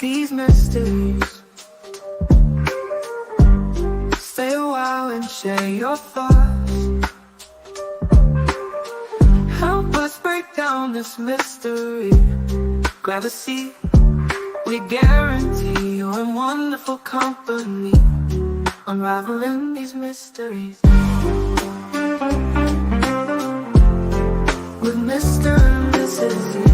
these mysteries. Stay a while and share your thoughts. Help us break down this mystery. Grab a seat, we guarantee you're in wonderful company, unraveling these mysteries with Mr. and Mrs. E.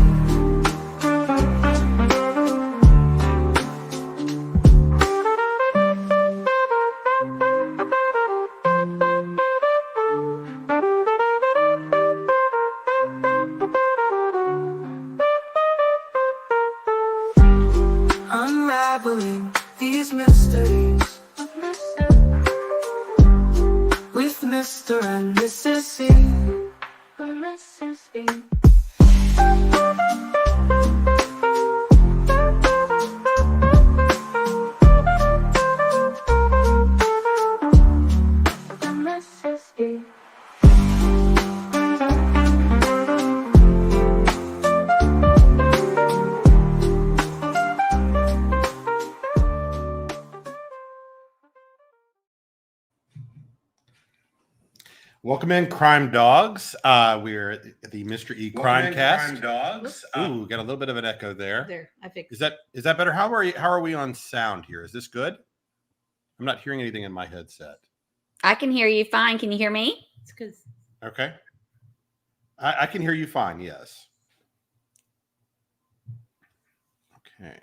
Unraveling these mysteries with Mr. and Mrs. E. Mrs. E. Mrs. E. Welcome in, Crime Dogs. We're at the Mr. E Crimecast. Crime Dogs. Ooh, got a little bit of an echo there. There, I fixed. Is that better? How are we on sound here? Is this good? I'm not hearing anything in my headset. I can hear you fine. Can you hear me? It's because Okay. I can hear you fine. Yes. Okay.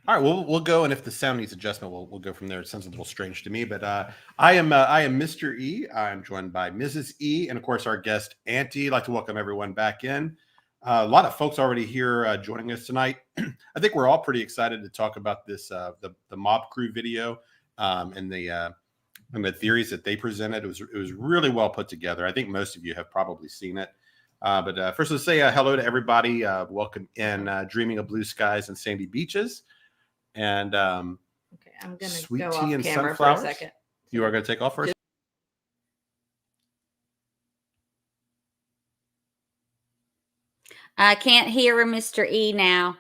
All right. We'll go, and if the sound needs adjustment, we'll go from there. It sounds a little strange to me, but I am Mr. E. I'm joined by Mrs. E, and of course our guest Auntie. I'd like to welcome everyone back in. A lot of folks already here joining us tonight. I think we're all pretty excited to talk about this the mob crew video and the theories that they presented. It was really well put together. I think most of you have probably seen it. But first, let's say hello to everybody. Welcome in Dreaming of Blue Skies and Sandy Beaches. And okay, I'm gonna Sweet go Tea off and camera Sunflowers? for a second. You are going to take off first? I can't hear Mr. E now.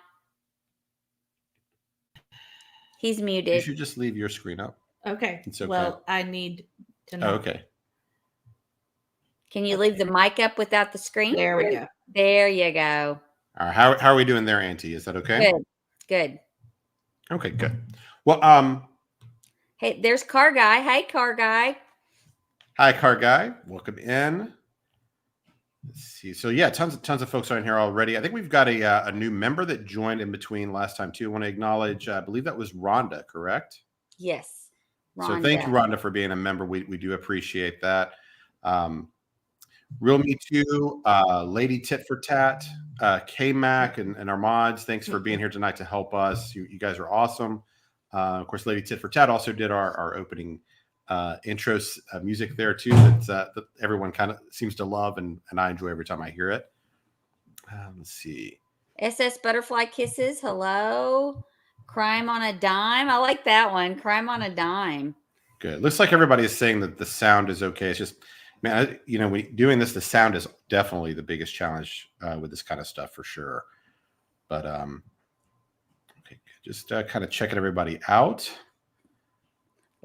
He's You muted. should just leave your screen up. Okay. It's okay. Well, I need to know. Oh, okay. Can you leave the mic up without the screen? There we go. There you go. All right. How are we doing there, Auntie? Is that okay? Good. Good. Okay, good. Well, Hey, there's Car Guy. Hey, Car Guy. hi, Car Guy. Welcome in. Let's see. So yeah, tons of folks are in here already. I think we've got a new member that joined in between last time too. I want to acknowledge. I believe that was Rhonda, correct? Yes. So thank you, Rhonda. Rhonda, for being a member. We do appreciate that. Real Me Too, Lady Tit for Tat, K-Mac, and our mods. Thanks for being here tonight to help us. You guys are awesome. Of course, Lady Tit for Tat also did our opening intro music there too. That everyone kind of seems to love, and I enjoy every time I hear it. Let's see. SS Butterfly Kisses. Hello. Crime on a Dime. I like that one. Crime on a Dime. Good. Looks like everybody is saying that the sound is okay. It's just, man, doing this, the sound is definitely the biggest challenge with this kind of stuff for sure. But okay, just kind of checking everybody out.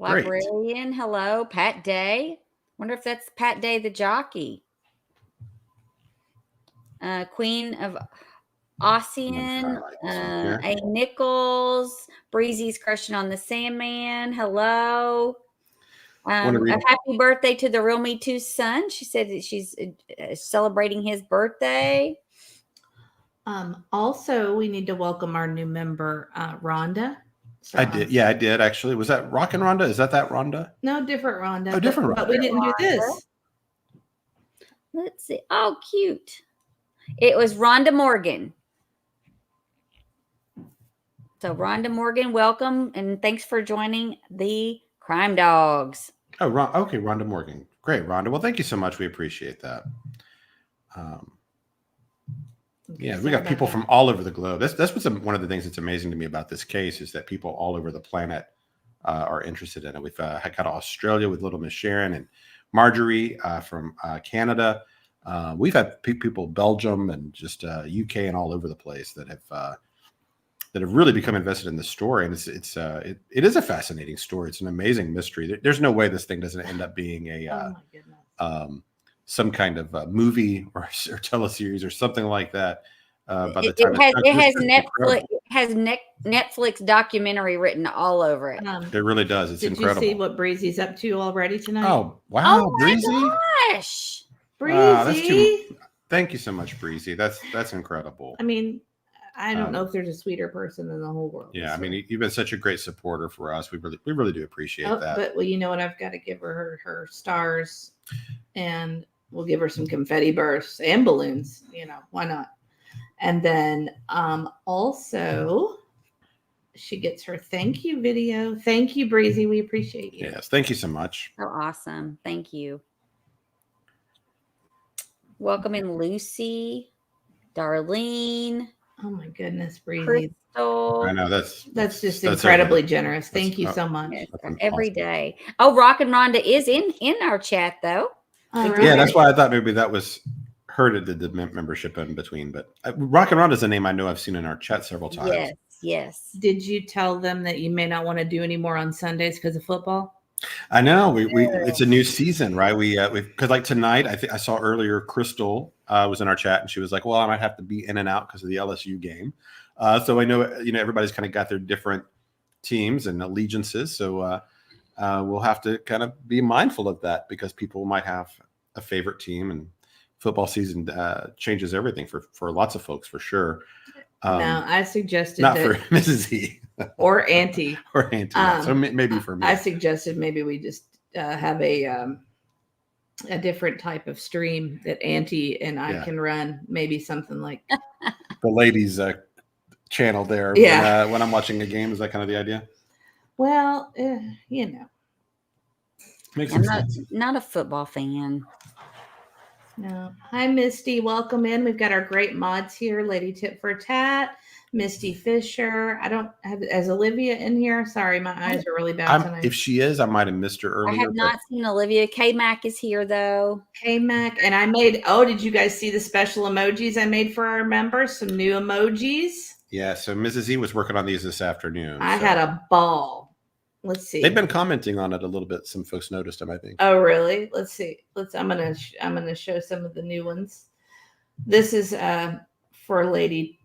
Great. Librarian. Hello. Pat Day. Wonder if that's Pat Day the jockey. Queen of Ossian. A Nichols. Breezy's crushing on the Sandman. Hello. A happy birthday to the Real Me Too son. She said that she's celebrating his birthday. Also, we need to welcome our new member, Rhonda. So, I did. Yeah, I did actually. Was that Rockin' Rhonda? Is that Rhonda? No, different Rhonda. Oh, different But Rhonda. we didn't do this. Let's see. Oh, cute. It was Rhonda Morgan. So Rhonda Morgan, welcome. And thanks for joining the Crime Dogs. Oh, okay, Rhonda Morgan. Great, Rhonda. Well, thank you so much. We appreciate that. Yeah, we got people from all over the globe. That's what's one of the things that's amazing to me about this case is that people all over the planet are interested in it. We've got Australia with Little Miss Sharon and Marjorie from Canada. We've had people Belgium and just UK and all over the place that have really become invested in the story, and it is a fascinating story. It's an amazing mystery. There's no way this thing doesn't end up being Oh my goodness. some kind of movie or teleseries or something like that. By the It time has incredible. Netflix documentary written all over it. It really does. It's Did incredible. you see what Breezy's up to already tonight? Oh wow, Oh Breezy! my gosh. Breezy. Wow, that's too. Thank you so much, Breezy. That's incredible. I mean, I don't know if there's a sweeter person in the whole world. Yeah, I so. mean, you've been such a great supporter for us. We really do appreciate that. But well, you know what? I've got to give her stars, and we'll give her some confetti bursts and balloons. You know, why not? And then also she gets her thank you video. Thank you, Breezy. We appreciate you. Yes, thank you so much. Oh, awesome. Thank you. Welcome in Lucy, Darlene. Oh my goodness, Breezy. Crystal. I know That's just incredibly generous. Thank you so much. Every day. Oh, Rock and Rhonda is in our chat though. All right. Yeah, that's why I thought maybe that was her that did the membership in between. But Rock and Rhonda is a name I know I've seen in our chat several times. Yes. Did you tell them that you may not want to do any more on Sundays because of football? I know we it's a new season, right? We because like tonight, I saw earlier Crystal was in our chat and she was like, "Well, I might have to be in and out because of the LSU game." So I know everybody's kind of got their different teams and allegiances, so we'll have to kind of be mindful of that because people might have a favorite team, and football season changes everything for lots of folks for sure. No, I suggested not that, for Mrs. E or Auntie. or Auntie. So maybe for me. I suggested maybe we just have a different type of stream that Auntie and I can run. Maybe something like the ladies' channel there. Yeah. When I'm watching a game, is that kind of the idea? Well, Makes I'm sense. not a football fan. No. Hi, Misty. Welcome in. We've got our great mods here. Lady Tip for Tat, Misty Fisher. I don't have is Olivia in here. Sorry, my eyes are really bad tonight. If she is, I might have missed her earlier. I have not seen Olivia. K-Mac is here though. K-Mac. And I made, did you guys see the special emojis I made for our members? Some new emojis. Yeah, so Mrs. E was working on these this afternoon. I had a ball. Let's see. They've been commenting on it a little bit. Some folks noticed them, I think. Oh, really? Let's see. I'm gonna show some of the new ones. This is for Lady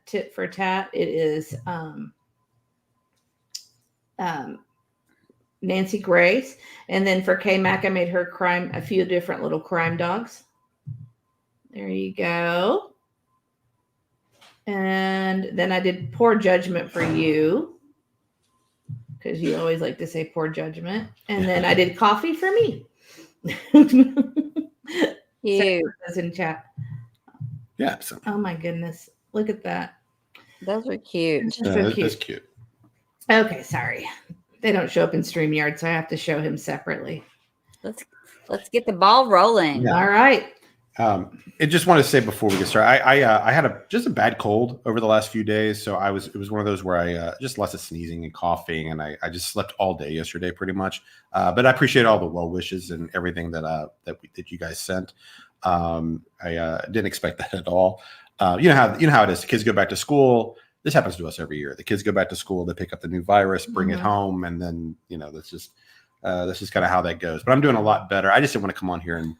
Tit for Tat. It is Nancy Grace, and then for K Mac, I made her a few different little crime dogs. There you go. And then I did poor judgment for you, because you always like to say poor judgment. And then I did coffee for me. Cute. That's in chat. Yeah. So. Oh my goodness. Look at that. Those are cute. So cute. That's cute. Okay, sorry. They don't show up in StreamYard, so I have to show him separately. Let's get the ball rolling. Yeah. All right. I just want to say before we get started, I had just a bad cold over the last few days, so it was one of those where I just lots of sneezing and coughing, and I just slept all day yesterday pretty much. But I appreciate all the well wishes and everything that you guys sent. I didn't expect that at all. You know how it is. The kids go back to school. This happens to us every year. The kids go back to school, they pick up the new virus, bring it home, and then that's just kind of how that goes. But I'm doing a lot better. I just didn't want to come on here and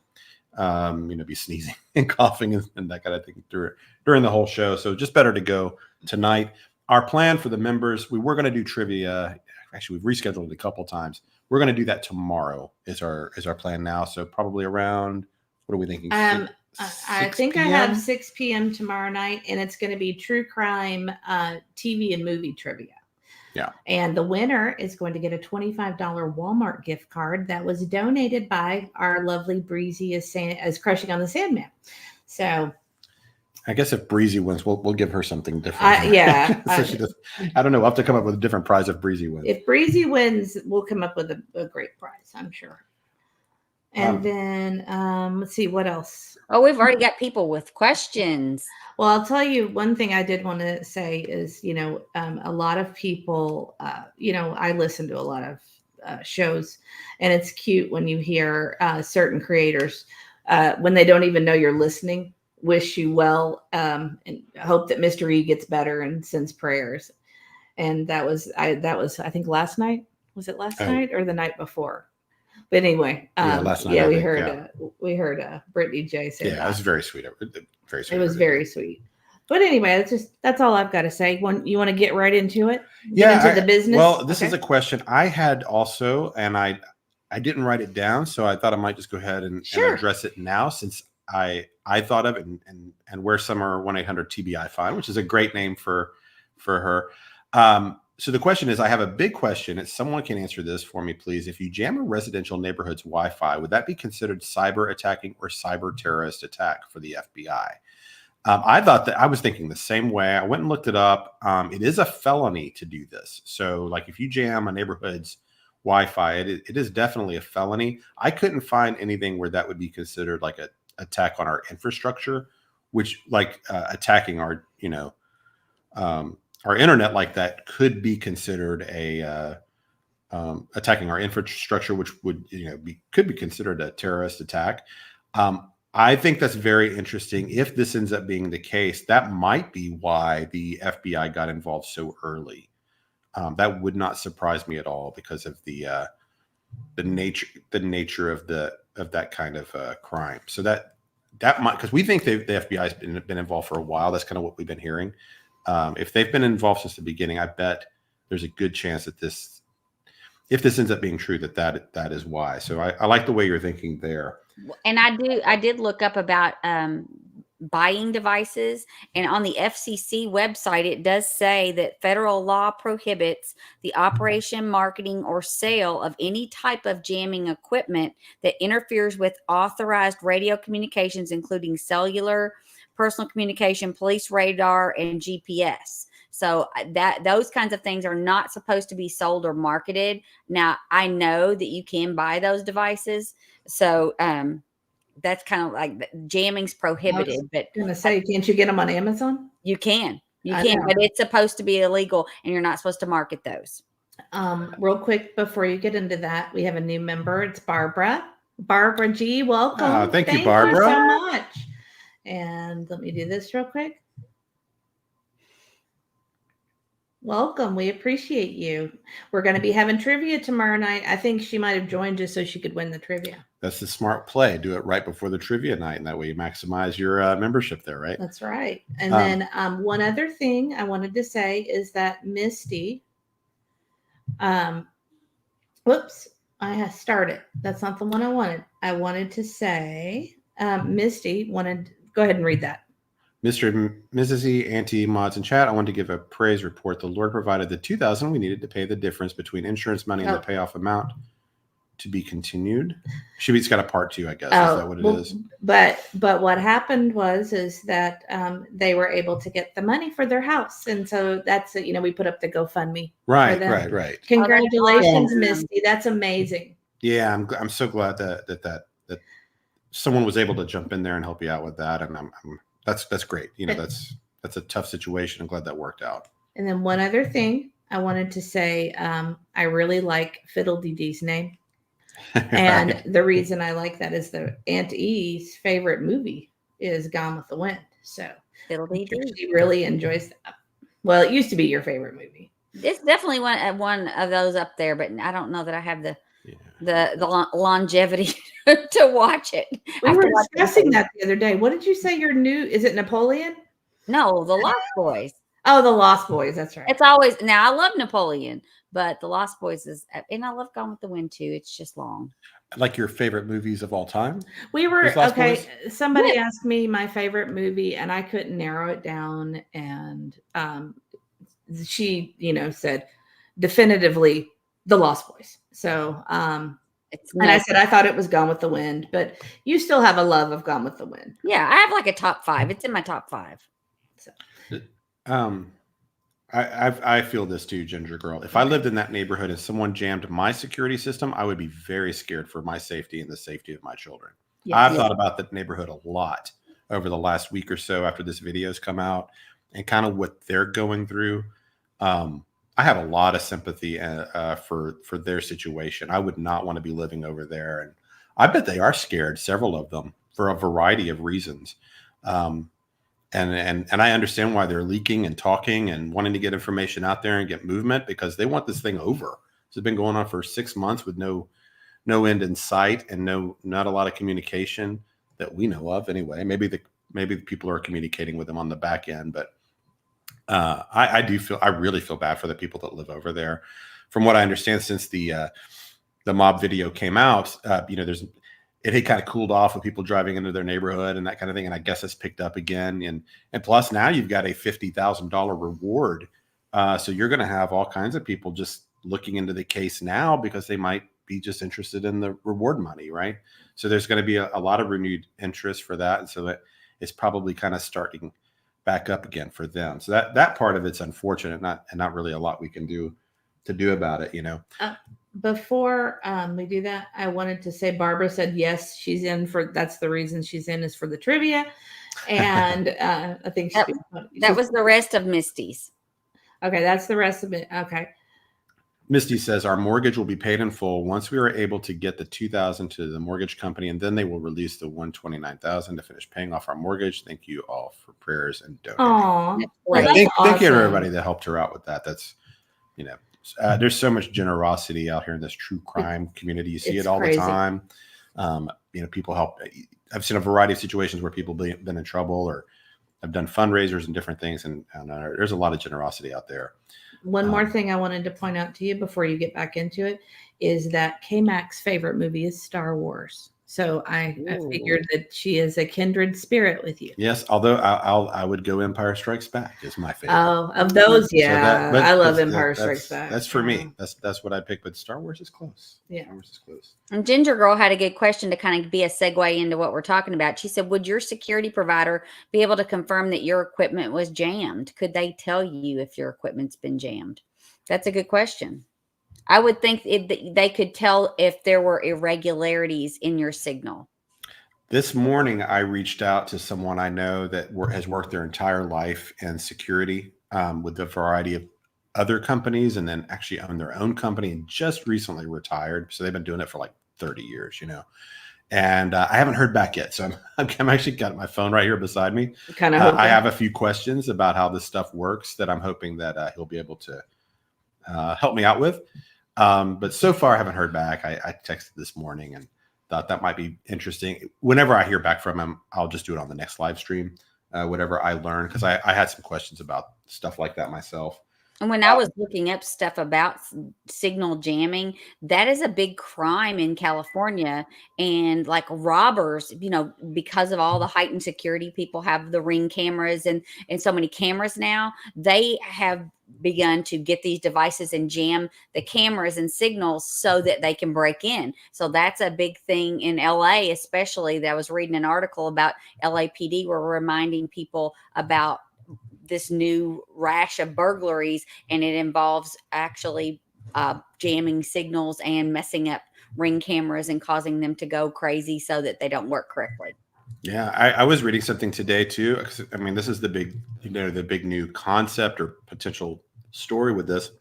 be sneezing and coughing and that kind of thing during the whole show. So just better to go tonight. Our plan for the members, we were going to do trivia. Actually, we've rescheduled it a couple times. We're going to do that tomorrow is our plan now. So probably around, what are we thinking? I think I have 6 p.m. tomorrow night, and it's going to be true crime TV and movie trivia. Yeah. And the winner is going to get a $25 Walmart gift card that was donated by our lovely Breezy as Crushing on the Sandman. So I guess if Breezy wins, we'll give her something different. Yeah. So I don't know. We'll have to come up with a different prize if Breezy wins. If Breezy wins, we'll come up with a great prize, I'm sure. And then let's see what else. Oh, we've already got people with questions. Well, I'll tell you one thing I did want to say is, a lot of people, I listen to a lot of shows, and it's cute when you hear certain creators when they don't even know you're listening, wish you well, and hope that Mr. E gets better and sends prayers. And that was I think last night. Was it last night or the night before? But anyway, last night. We heard Brittany J say that. It was very sweet. Very sweet. It was very sweet. But anyway, that's all I've got to say. You want to get right into it? Into the business? Well, this is a question I had also, and I didn't write it down, so I thought I might just go ahead and address it now, since I thought of it, and where some are 1-800-TBI fine, which is a great name for her. So the question is, I have a big question. If someone can answer this for me, please. If you jam a residential neighborhood's Wi-Fi, would that be considered cyber attacking or cyber terrorist attack for the FBI? I thought that I was thinking the same way. I went and looked it up. It is a felony to do this. So like if you jam a neighborhood's Wi-Fi, it is definitely a felony. I couldn't find anything where that would be considered like an attack on our infrastructure, which like attacking our, our internet like that could be considered a attacking our infrastructure, which would could be considered a terrorist attack. I think that's very interesting. If this ends up being the case, that might be why the FBI got involved so early. That would not surprise me at all because of the nature of that kind of crime. So that might, because we think the FBI has been involved for a while. That's kind of what we've been hearing. If they've been involved since the beginning, I bet there's a good chance that if this ends up being true, that is why. So I like the way you're thinking there. And I did look up about buying devices, and on the FCC website, it does say that federal law prohibits the operation, marketing, or sale of any type of jamming equipment that interferes with authorized radio communications, including cellular, personal communication, police radar, and GPS. So those kinds of things are not supposed to be sold or marketed. Now, I know that you can buy those devices. So that's kind of like jamming's prohibited. But I'm going to say, can't you get them on Amazon? You can, but it's supposed to be illegal, and you're not supposed to market those. Real quick, before you get into that, we have a new member. It's Barbara. Barbara G, welcome. Thank you, Barbara. You so much. And let me do this real quick. Welcome. We appreciate you. We're going to be having trivia tomorrow night. I think she might have joined just so she could win the trivia. That's the smart play. Do it right before the trivia night, and that way you maximize your membership there, right? That's right. And then one other thing I wanted to say is that Misty, whoops, I have started. That's not the one I wanted. I wanted to say Misty wanted, go ahead and read that. Mr. and Mrs. E, Auntie, Mods, and Chat, I want to give a praise report. The Lord provided the $2,000 we needed to pay the difference between insurance money and the payoff amount to be continued. She's got a part 2, I guess. Is that what it is? But what happened is that they were able to get the money for their house. And so that's, we put up the GoFundMe. Right. Congratulations, Misty. That's amazing. Yeah, I'm so glad that someone was able to jump in there and help you out with that. And that's great. That's a tough situation. I'm glad that worked out. And then one other thing I wanted to say, I really like Fiddle Dee Dee's name. And the reason I like that is the Aunt E's favorite movie is Gone with the Wind. So Fiddle Dee Dee. She really enjoys that. Well, it used to be your favorite movie. It's definitely one of those up there, but I don't know that I have the longevity to watch it. We were discussing that the other day. What did you say your new, is it Napoleon? No, The Lost Boys. Oh, The Lost Boys. That's right. It's always, now I love Napoleon, but The Lost Boys is, and I love Gone with the Wind too. It's just long. Like your favorite movies of all time? We were, okay. Somebody asked me my favorite movie and I couldn't narrow it down. And she, said definitively The Lost Boys. So, and I said, I thought it was Gone with the Wind, but you still have a love of Gone with the Wind. Yeah. I have like a top 5. It's in my top 5. So. I feel this too, Ginger Girl. If I lived in that neighborhood and someone jammed my security system, I would be very scared for my safety and the safety of my children. Yes. I've thought about that neighborhood a lot over the last week or so after this video's come out and kind of what they're going through. I have a lot of sympathy for their situation. I would not want to be living over there. And I bet they are scared, several of them, for a variety of reasons. And I understand why they're leaking and talking and wanting to get information out there and get movement, because they want this thing over. So it's been going on for 6 months with no end in sight and not a lot of communication that we know of anyway. Maybe the people are communicating with them on the back end, but I really feel bad for the people that live over there. From what I understand, since the mob video came out, it had kind of cooled off with people driving into their neighborhood and that kind of thing. And I guess it's picked up again. And plus now you've got a $50,000 reward. So you're going to have all kinds of people just looking into the case now because they might be just interested in the reward money, right? So there's going to be a lot of renewed interest for that. And so it's probably kind of starting back up again for them. So that part of it's unfortunate, not really a lot we can do about it, Before we do that, I wanted to say Barbara said yes, she's in that's the reason she's in, is for the trivia. And I think that was the rest of Misty's. Okay, that's the rest of it. Okay. Misty says our mortgage will be paid in full once we are able to get the $2,000 to the mortgage company, and then they will release the $129,000 to finish paying off our mortgage. Thank you all for prayers and donating. Aww. Thank you to everybody that helped her out with that. That's there's so much generosity out here in this true crime community. You see it all crazy. The time. People help. I've seen a variety of situations where people have been in trouble, or have done fundraisers and different things, and there's a lot of generosity out there. One more thing I wanted to point out to you before you get back into it is that K-Mac's favorite movie is Star Wars. So I figured that she is a kindred spirit with you. Yes, although I would go Empire Strikes Back is my favorite. Oh, of those, yeah. I love Empire Strikes Back. That's for me. That's what I pick, but Star Wars is close. Yeah. Star Wars is close. And Ginger Girl had a good question to kind of be a segue into what we're talking about. She said, would your security provider be able to confirm that your equipment was jammed? Could they tell you if your equipment's been jammed? That's a good question. I would think they could tell if there were irregularities in your signal. This morning, I reached out to someone I know that has worked their entire life in security with a variety of other companies, and then actually own their own company and just recently retired. So they've been doing it for like 30 years, And I haven't heard back yet. So I'm actually got my phone right here beside me. I have a few questions about how this stuff works that I'm hoping that he'll be able to help me out with. But so far I haven't heard back. I texted this morning and thought that might be interesting. Whenever I hear back from him, I'll just do it on the next live stream, whatever I learn, because I had some questions about stuff like that myself. And when I was looking up stuff about signal jamming, that is a big crime in California. And like robbers, because of all the heightened security, people have the Ring cameras and so many cameras now, they have begun to get these devices and jam the cameras and signals so that they can break in. So that's a big thing in LA, especially. That I was reading an article about LAPD were reminding people about this new rash of burglaries, and it involves actually jamming signals and messing up Ring cameras and causing them to go crazy so that they don't work correctly. Yeah, I was reading something today too. I mean, this is the big, the big new concept or potential story with this.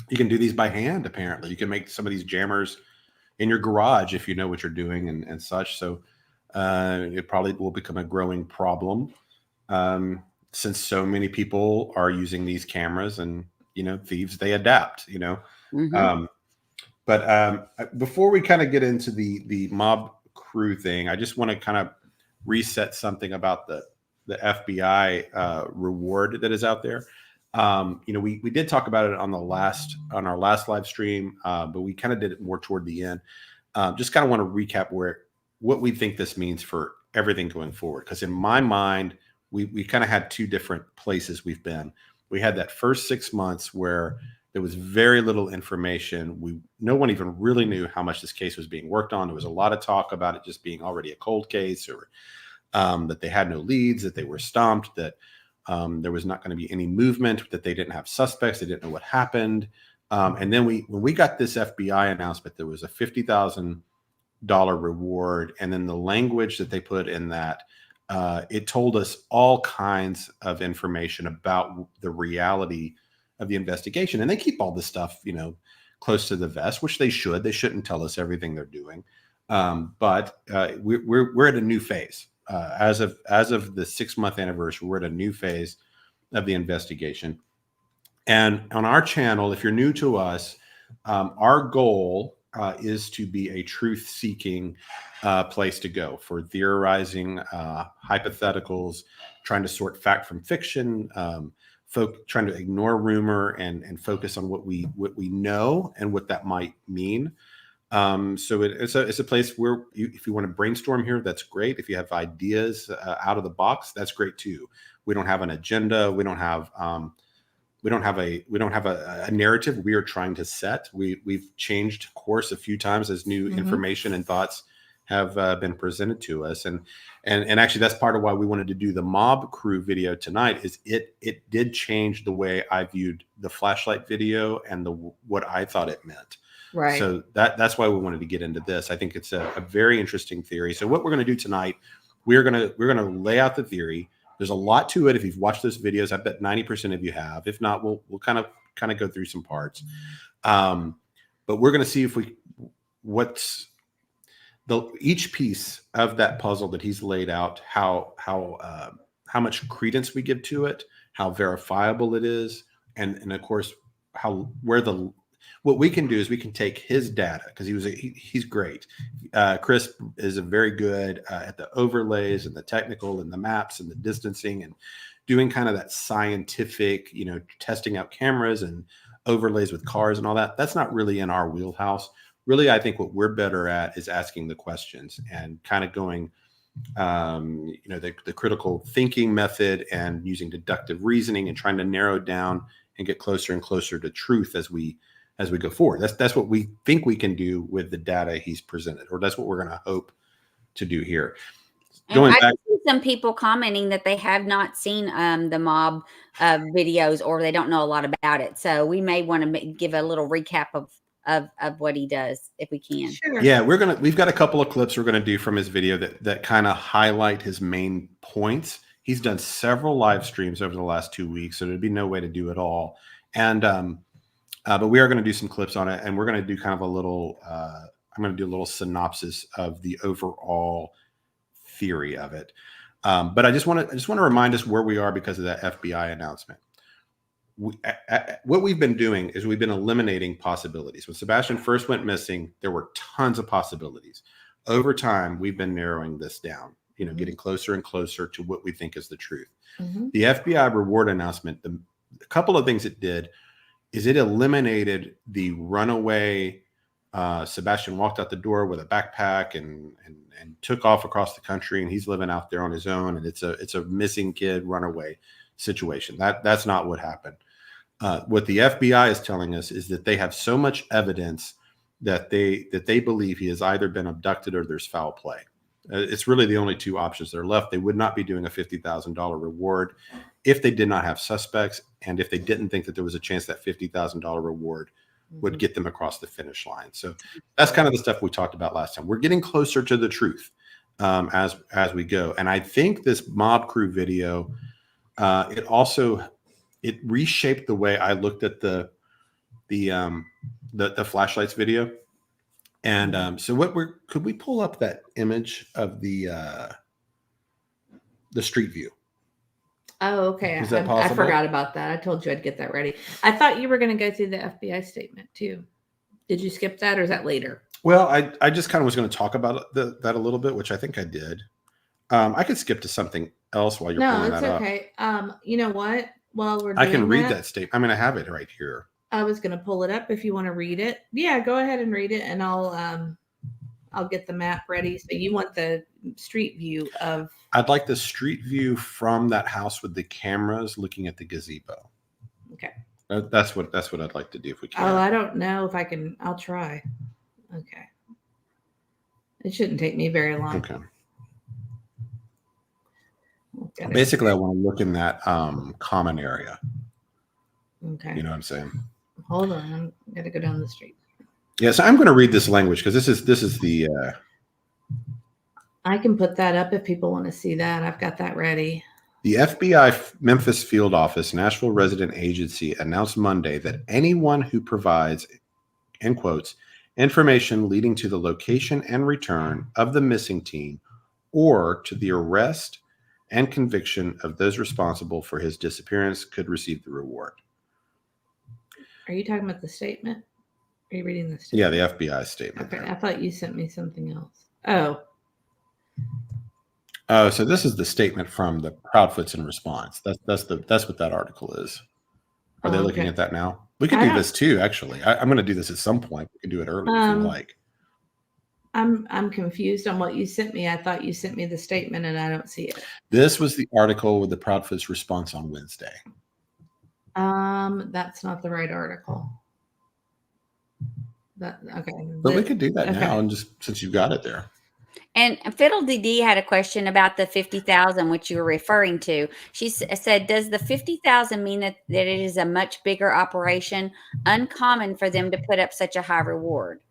You can do these by hand. Apparently, you can make some of these jammers in your garage if you know what you're doing and such. So it probably will become a growing problem since so many people are using these cameras, and thieves, they adapt. Mm-hmm. But before we kind of get into the mob crew thing, I just want to kind of reset something about the FBI reward that is out there. We did talk about it on our last live stream, but we kind of did it more toward the end. Just kind of want to recap what we think this means for everything going forward. Because in my mind, we kind of had two different places we've been. We had that first 6 months where there was very little information. No one even really knew how much this case was being worked on. There was a lot of talk about it just being already a cold case, or that they had no leads, that they were stumped, that there was not going to be any movement, that they didn't have suspects, they didn't know what happened. And then when we got this FBI announcement, there was a $50,000 reward. And then the language that they put in that, it told us all kinds of information about the reality of the investigation. And they keep all this stuff, close to the vest, which they should. They shouldn't tell us everything they're doing. But we're at a new phase. as of the 6-month anniversary, we're at a new phase of the investigation. And on our channel, if you're new to us, our goal is to be a truth-seeking place to go for theorizing, hypotheticals, trying to sort fact from fiction, trying to ignore rumor and focus on what we know and what that might mean. So it's a place where if you want to brainstorm here, that's great. If you have ideas out of the box, that's great too. We don't have an agenda. We don't have a narrative we are trying to set. We've changed course a few times as new information and thoughts have been presented to us. And actually that's part of why we wanted to do the mob crew video tonight, is it did change the way I viewed the flashlight video and what I thought it meant. Right. So that's why we wanted to get into this. I think it's a very interesting theory. So what we're going to do tonight, we're going to lay out the theory. There's a lot to it. If you've watched those videos, I bet 90% of you have. If not, we'll kind of go through some parts. But we're going to see each piece of that puzzle that he's laid out, how much credence we give to it, how verifiable it is, and of course what we can do is we can take his data, because he's great. Chris is very good at the overlays and the technical and the maps and the distancing and doing kind of that scientific, testing out cameras and overlays with cars and all that. That's not really in our wheelhouse. Really, I think what we're better at is asking the questions and kind of going, the critical thinking method and using deductive reasoning and trying to narrow down and get closer and closer to truth as we go forward. That's what we think we can do with the data he's presented, or that's what we're going to hope to do here. I see some people commenting that they have not seen the mob videos, or they don't know a lot about it. So we may want to give a little recap of what he does if we can. Sure. Yeah, we've got a couple of clips we're going to do from his video that kind of highlight his main points. He's done several live streams over the last 2 weeks, so there'd be no way to do it all. And but we are going to do some clips on it, and we're going to do kind of a little. I'm going to do a little synopsis of the overall theory of it. But I just want to remind us where we are because of that FBI announcement. What we've been doing is we've been eliminating possibilities. When Sebastian first went missing, there were tons of possibilities. Over time, we've been narrowing this down. Getting closer and closer to what we think is the truth. The FBI reward announcement. A couple of things it did is it eliminated the runaway. Sebastian walked out the door with a backpack and took off across the country, and he's living out there on his own. And it's a missing kid runaway situation. That's not what happened. What the FBI is telling us is that they have so much evidence that they believe he has either been abducted or there's foul play. It's really the only two options that are left. They would not be doing a $50,000 reward if they did not have suspects, and if they didn't think that there was a chance that $50,000 reward would get them across the finish line. So that's kind of the stuff we talked about last time. We're getting closer to the truth as we go. And I think this mob crew video, it reshaped the way I looked at the flashlights video. And so could we pull up that image of the street view? Oh, okay. Is that I possible? forgot about that. I told you I'd get that ready. I thought you were going to go through the FBI statement too. Did you skip that, or is that later? Well, I just kind of was going to talk about that a little bit, which I think I did. I could skip to something else while you're pulling that up. No, it's okay. You know what? While we're doing I can read that statement. I mean, I have it right here. I was going to pull it up if you want to read it. Yeah, go ahead and read it, and I'll get the map ready. So you want the street view of? I'd like the street view from that house with the cameras looking at the gazebo. Okay. That's what I'd like to do if we can. Oh, I don't know if I can. I'll try. Okay. It shouldn't take me very long. Okay. Basically, I want to look in that common area. Okay. You know what I'm saying? Hold on. I'm going to go down the street. Yeah, so I'm going to read this language because this is the. I can put that up if people want to see that. I've got that ready. The FBI Memphis Field Office Nashville Resident Agency announced Monday that anyone who provides, in quotes, information leading to the location and return of the missing teen or to the arrest and conviction of those responsible for his disappearance could receive the reward. Are you talking about the statement? Are you reading the Yeah, statement? the FBI statement. Okay, I thought you sent me something else. Oh. Oh, so this is the statement from the Proudfoots in response. That's what that article is. Are they looking at that now? We could do this too, actually. I'm going to do this at some point. We can do it early if you like. I'm confused on what you sent me. I thought you sent me the statement and I don't see it. This was the article with the Proudfoots response on Wednesday. That's not the right article. Okay. But we could do that now, and just since you got it there. And Fiddle DD had a question about the 50,000, which you were referring to. She said, "Does the 50,000 mean that it is a much bigger operation? Uncommon for them to put up such a high reward."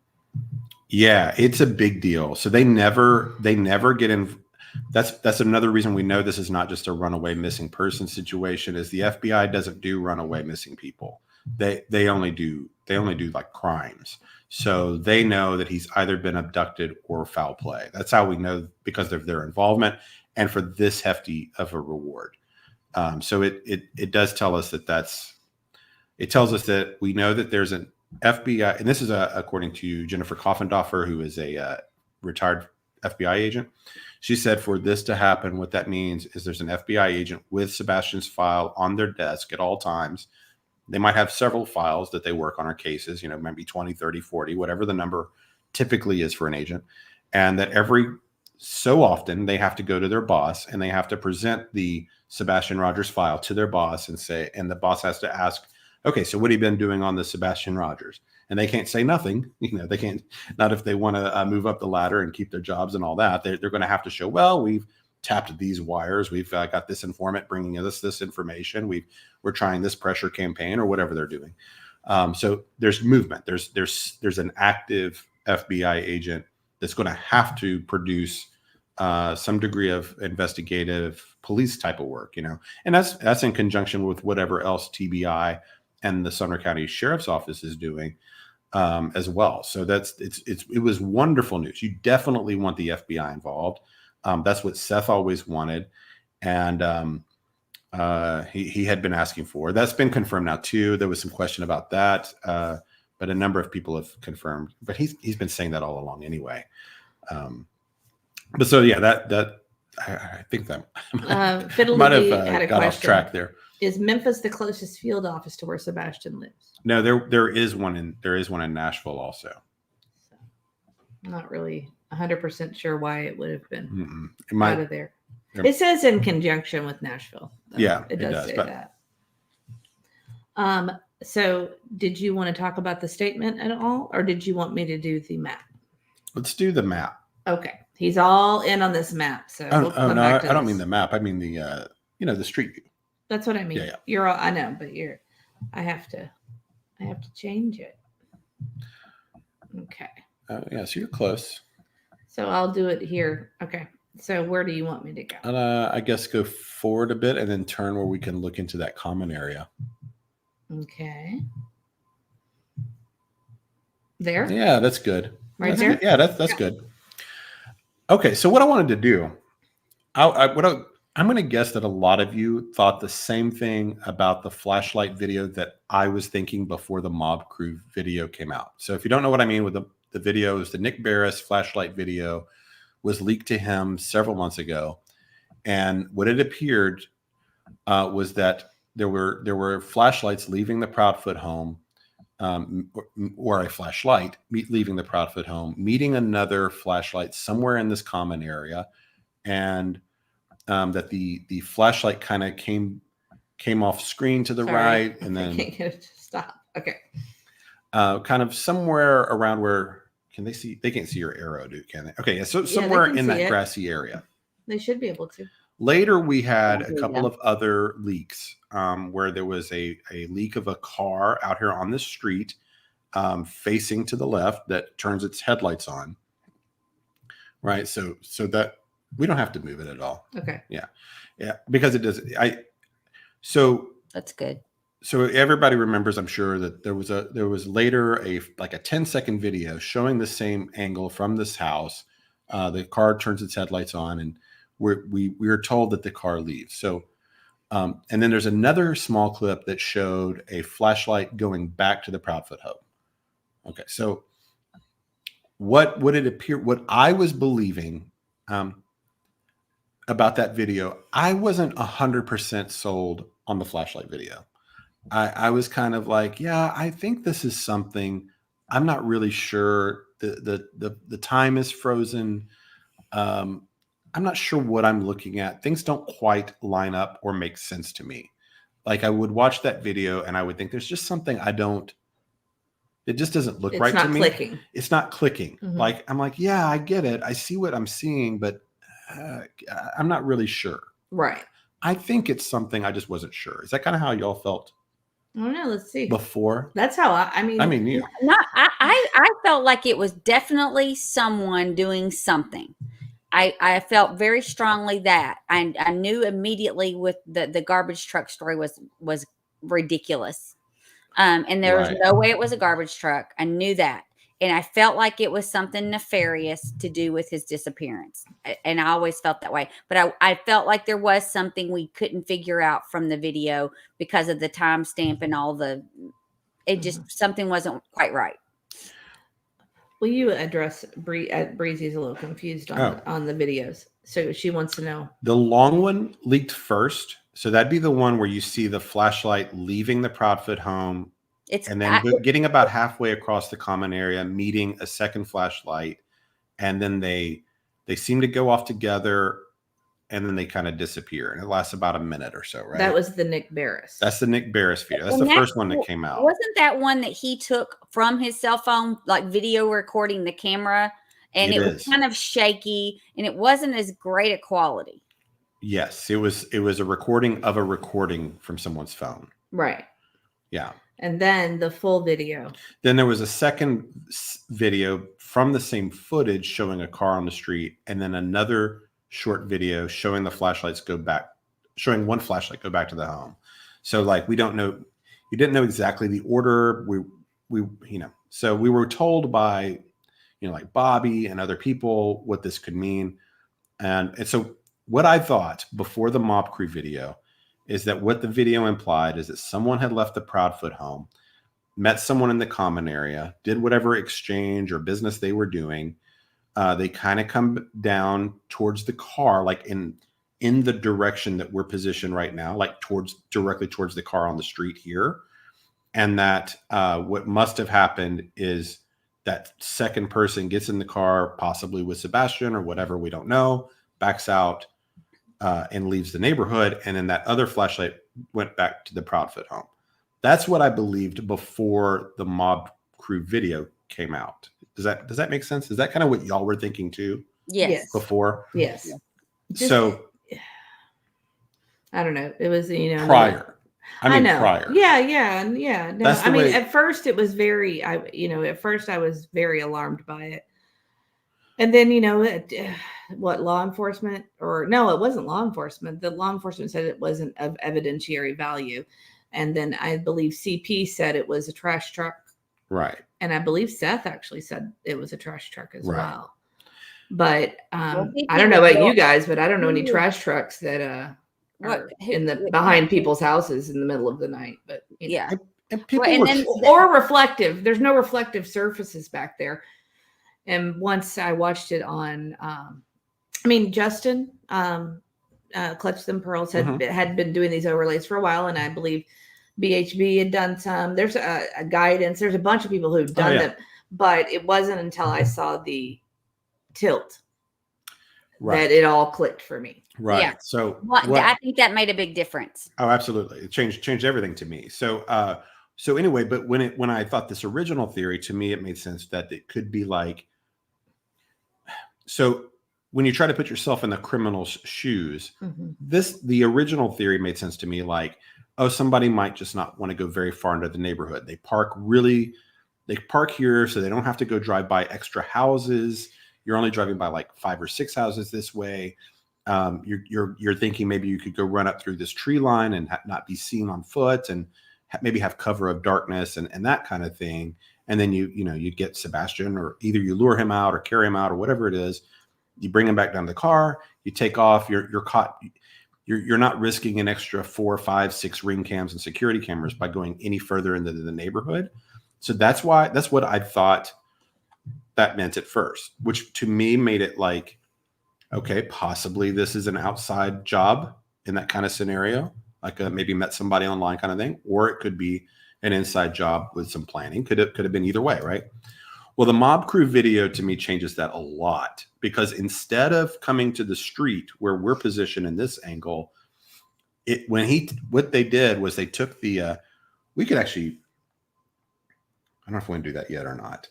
Yeah, it's a big deal. So they never get in. That's another reason we know this is not just a runaway missing person situation. Is the FBI doesn't do runaway missing people. They only do like crimes. So they know that he's either been abducted or foul play. That's how we know, because of their involvement and for this hefty of a reward. So it does tell us it tells us that we know that there's an FBI, and this is according to Jennifer Coffendorfer, who is a retired FBI agent. She said for this to happen, what that means is there's an FBI agent with Sebastian's file on their desk at all times. They might have several files that they work on our cases, maybe 20, 30, 40, whatever the number typically is for an agent. And that every so often they have to go to their boss and they have to present the Sebastian Rogers file to their boss and the boss has to ask, okay, so what have you been doing on the Sebastian Rogers? And they can't say nothing. They can't, not if they want to move up the ladder and keep their jobs and all that. They're going to have to show, well, we've tapped these wires. We've got this informant bringing us this information. We're trying this pressure campaign or whatever they're doing. So there's movement. There's an active FBI agent that's going to have to produce some degree of investigative police type of work, and that's in conjunction with whatever else TBI and the Sumner County Sheriff's Office is doing as well. So it was wonderful news. You definitely want the FBI involved. That's what Seth always wanted. And he had been asking for. That's been confirmed now too. There was some question about that, but a number of people have confirmed. But he's been saying that all along anyway. But so yeah, that I think that might have had a got question. off track there. Is Memphis the closest field office to where Sebastian lives? No, there is one in Nashville also. So, I'm not really 100% sure why it would have been out of there. It says in conjunction with Nashville. Yeah, it does say that. So did you want to talk about the statement at all, or did you want me to do the map? Let's do the map. Okay, he's all in on this map. So no, I don't mean the map. I mean the the street view. That's what I mean. Yeah. You're all, I know, but I have to change it. Okay. Yeah, so you're close. So I'll do it here. Okay. So where do you want me to go? I guess go forward a bit and then turn where we can look into that common area. Okay. There? Yeah, that's good. Right that's there? Good. Yeah, that's good. Okay, so what I wanted to do, I'm going to guess that a lot of you thought the same thing about the flashlight video that I was thinking before the Mob Crew video came out. So if you don't know what I mean with the video, it was the Nick Barris flashlight video was leaked to him several months ago. And what it appeared was that there were flashlights leaving the Proudfoot home, or a flashlight leaving the Proudfoot home, meeting another flashlight somewhere in this common area, and that the flashlight kind of came off screen to the right, and then I can't get it to stop. Okay. Kind of somewhere around where can they see? They can't see your arrow, can they? Okay, yeah, so somewhere in that grassy area. They should be able to. Later, we had a couple of other leaks where there was a leak of a car out here on the street facing to the left that turns its headlights on. Right, so that we don't have to move it at all. Okay. Yeah, because it does. So that's good. So everybody remembers, I'm sure, that there was later a 10-second video showing the same angle from this house The car turns its headlights on, and we are told that the car leaves. So, and then there's another small clip that showed a flashlight going back to the Proudfoot home. Okay, so what would it appear? What I was believing about that video, I wasn't 100% sold on the flashlight video. I was kind of like, yeah, I think this is something. I'm not really sure. The time is frozen. I'm not sure what I'm looking at. Things don't quite line up or make sense to me. Like I would watch that video and I would think there's just something it just doesn't look right to me. Clicking. It's not clicking. Mm-hmm. Like, I'm like, yeah, I get it. I see what I'm seeing, but I'm not really sure. Right. I think it's something I just wasn't sure. Is that kind of how y'all felt? I don't know. Let's see. Before? That's how I mean, you. I felt like it was definitely someone doing something. I felt very strongly that I knew immediately with the garbage truck story was ridiculous. And there was no way it was a garbage truck. I knew that. And I felt like it was something nefarious to do with his disappearance. And I always felt that way. But I felt like there was something we couldn't figure out from the video because of the timestamp and all it just, something wasn't quite right. Will you address Breezy's a little confused on the videos. So she wants to know. The long one leaked first. So that'd be the one where you see the flashlight leaving the Proudfoot home. And then getting about halfway across the common area, meeting a second flashlight. And then they seem to go off together and then they kind of disappear. And it lasts about a minute or so, right? That was the Nick Barris. That's the Nick Barris video. That's the first one that came out. Wasn't that one that he took from his cell phone, like video recording the camera? And it was kind of shaky and it wasn't as great a quality. Yes, it was a recording of a recording from someone's phone. Right. Yeah. And then the full video. Then there was a second video from the same footage showing a car on the street, and then another short video showing the flashlights showing one flashlight go back to the home. So like we didn't know exactly the order. We so we were told by like Bobby and other people what this could mean. And so what I thought before the mob crew video is that what the video implied is that someone had left the Proudfoot home, met someone in the common area, did whatever exchange or business they were doing. They kind of come down towards the car, like in the direction that we're positioned right now, like directly towards the car on the street here. And that what must have happened is that second person gets in the car, possibly with Sebastian or whatever, we don't know, backs out, and leaves the neighborhood, and then that other flashlight went back to the Proudfoot home. That's what I believed before the mob crew video came out. Does that make sense? Is that kind of what y'all were thinking too? Yes. Before? Yes. So I don't know. It was prior. I know. Prior. Yeah. No, I mean, at first it was very. At first I was very alarmed by it, and then what law enforcement no, it wasn't law enforcement. The law enforcement said it wasn't of evidentiary value. And then I believe CP said it was a trash truck. Right. And I believe Seth actually said it was a trash truck as well. But I don't know about you guys, but I don't know any trash trucks that are behind people's houses in the middle of the night. But yeah. And people or reflective. There's no reflective surfaces back there. And once I watched it on Justin, Clutch Them Pearls had been doing these overlays for a while, and I believe BHB had done some. There's a guidance. There's a bunch of people who've done them, but it wasn't until I saw the tilt that it all clicked for me. Right. Yeah. So I think that made a big difference. Oh, absolutely. It changed everything to me. So anyway, but when I thought this original theory, to me, it made sense that it could be like, so when you try to put yourself in the criminal's shoes, the original theory made sense to me. Like, somebody might just not want to go very far into the neighborhood. They park here so they don't have to go drive by extra houses. You're only driving by like 5 or 6 houses this way. You're thinking maybe you could go run up through this tree line and not be seen on foot and maybe have cover of darkness and that kind of thing. And then you get Sebastian, or either you lure him out or carry him out or whatever it is. You bring him back down to the car. You take off. You're caught. You're not risking an extra 4, 5, 6 ring cams and security cameras by going any further into the neighborhood. So that's what I thought that meant at first, which to me made it like, okay, possibly this is an outside job in that kind of scenario, like maybe met somebody online kind of thing, or it could be an inside job with some planning. Could have been either way, right? Well, the mob crew video to me changes that a lot, because instead of coming to the street where we're positioned in this angle, what they did was they took the we could actually, I don't know if we want to do that yet or not.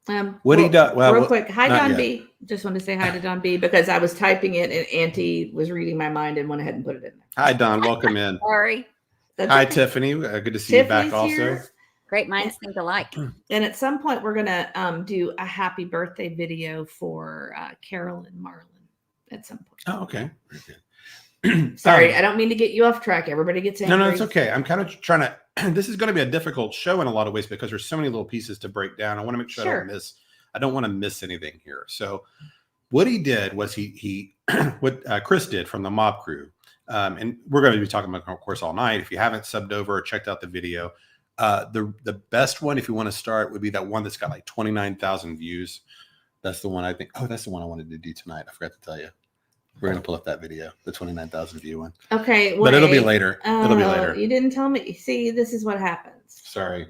He does? Well, real quick. Hi, Don yet. B. Just want to say hi to Don B because I was typing it and Auntie was reading my mind and went ahead and put it in there. Hi, Don. Welcome in. Sorry. Hi, Tiffany. Good to see you back also. Here. Great minds think alike. And at some point, we're going to do a happy birthday video for Carolyn Marlin at some point. Oh, okay. Very good. Sorry, I don't mean to get you off track. Everybody gets angry. No, it's okay. I'm kind of trying to. This is going to be a difficult show in a lot of ways because there's so many little pieces to break down. I want to make sure I don't want to miss anything here. So, what he did was he what Chris did from the mob crew, and we're going to be talking about, of course, all night. If you haven't subbed over or checked out the video, the best one if you want to start would be that one that's got like 29,000 views. That's the one I think. Oh, that's the one I wanted to do tonight. I forgot to tell you. We're going to pull up that video, the 29,000 view one. Okay. But it'll be later. It'll be later. You didn't tell me. See, this is what happens. Sorry.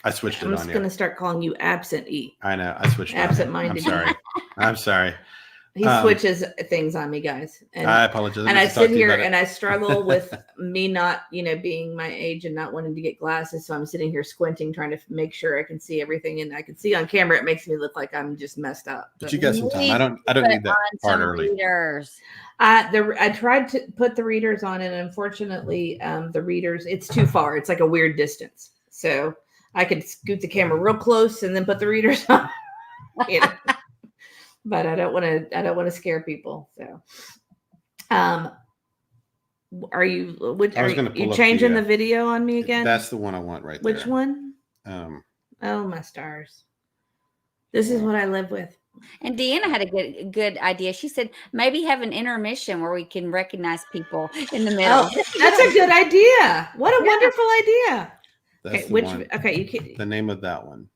I switched it on you. I'm just going to start calling you Absent E. I know. I switched it on you. Absent-minded. I'm sorry. I'm sorry. He switches things on me, guys. And I apologize. And I sit here and I struggle with me not, being my age and not wanting to get glasses. So I'm sitting here squinting, trying to make sure I can see everything. And I can see on camera, it makes me look like I'm just messed up. But you got some time. I don't need that part early. Readers. I tried to put the readers on, and unfortunately, the readers, it's too far. It's like a weird distance. So I could scoot the camera real close and then put the readers on. But I don't want to scare people. So, are you changing the video on me again? That's the one I want right there. Which one? Oh, my stars. This is what I live with. And Deanna had a good idea. She said maybe have an intermission where we can recognize people in the middle. Oh, that's a good idea. What a wonderful idea. That's the name of that one.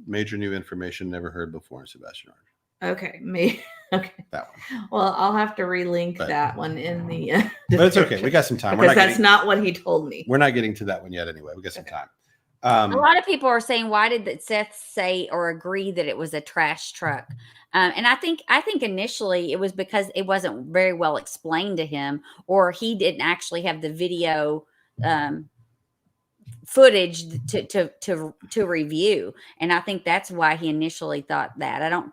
Major new information never heard before in Sebastian Rogers. Okay, me. Okay. That one. Well, I'll have to relink that one in the. But it's okay. We got some time. Because that's not what he told me. We're not getting to that one yet. Anyway, we got some time. A lot of people are saying, why did Seth say or agree that it was a trash truck? And I think initially it was because it wasn't very well explained to him, or he didn't actually have the video footage to review. And I think that's why he initially thought that. I'm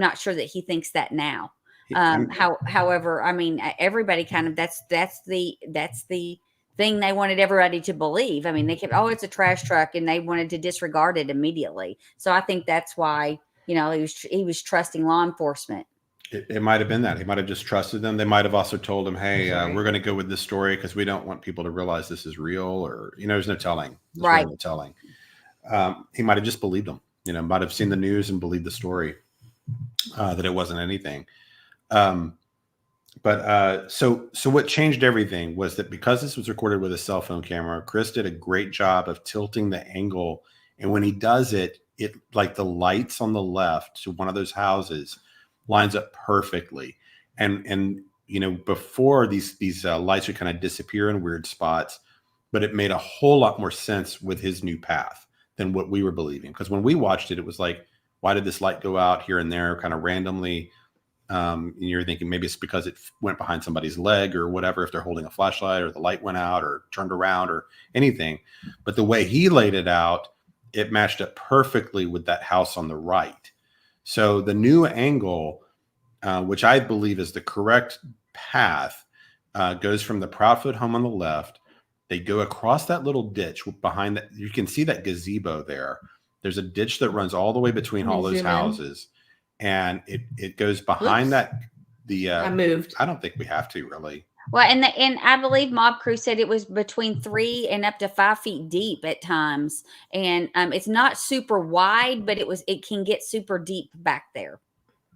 not sure that he thinks that now. However, I mean, everybody kind of, that's the thing they wanted everybody to believe. I mean, they kept, it's a trash truck, and they wanted to disregard it immediately. So I think that's why, he was trusting law enforcement. It might have been that. He might have just trusted them. They might have also told him, hey, we're going to go with this story because we don't want people to realize this is real, or, there's no telling. Right. No telling. He might have just believed them, might have seen the news and believed the story, that it wasn't anything. But so what changed everything was that because this was recorded with a cell phone camera, Chris did a great job of tilting the angle. And when he does it like the lights on the left to one of those houses lines up perfectly. And before these lights would kind of disappear in weird spots, but it made a whole lot more sense with his new path than what we were believing. Because when we watched it, it was like, why did this light go out here and there kind of randomly? And you're thinking maybe it's because it went behind somebody's leg or whatever, if they're holding a flashlight, or the light went out or turned around or anything. But the way he laid it out, it matched up perfectly with that house on the right. So the new angle, which I believe is the correct path, goes from the Proudfoot home on the left. They go across that little ditch behind that. You can see that gazebo there. There's a ditch that runs all the way between all those houses. And it goes behind that. I moved. I don't think we have to really. Well, and I believe Mob Crew said it was between 3 and up to 5 feet deep at times, and it's not super wide, but it can get super deep back there.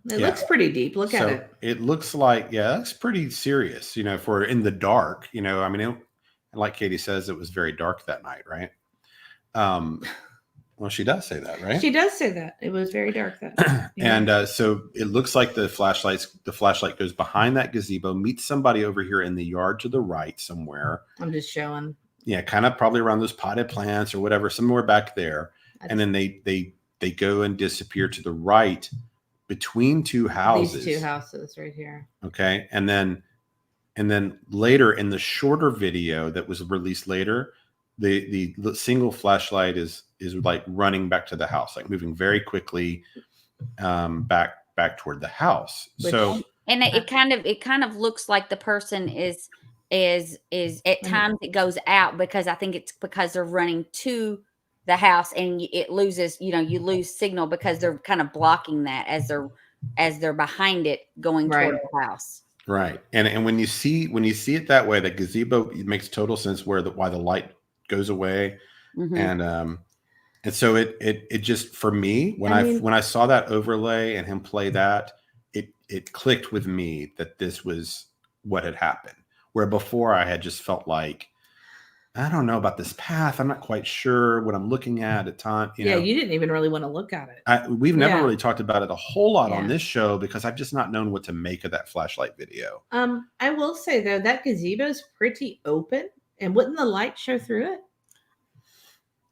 It looks pretty deep. Look at it. It looks like, that's pretty serious, for in the dark, I mean, like Katie says, it was very dark that night, right? Well, she does say that, right? She does say that. It was very dark that night. Yeah. And so it looks like the flashlight goes behind that gazebo, meets somebody over here in the yard to the right somewhere. I'm just showing. Yeah, kind of probably around those potted plants or whatever, somewhere back there. And then they go and disappear to the right between two houses. These two houses right here. Okay. And then later in the shorter video that was released later, the single flashlight is like running back to the house, like moving very quickly back toward the house. And it kind of looks like the person is at times it goes out, because I think it's because they're running to the house and it loses, you lose signal because they're kind of blocking that as they're behind it going toward the house. Right. And when you see it that way, the gazebo, it makes total sense why the light goes away. Mm-hmm. And so it just, for me, when I saw that overlay and him play that, it clicked with me that this was what had happened. Where before I had just felt like, I don't know about this path. I'm not quite sure what I'm looking at time. You didn't even really want to look at it. We've never really talked about it a whole lot on this show because I've just not known what to make of that flashlight video. I will say though, that gazebo is pretty open, and wouldn't the light show through it?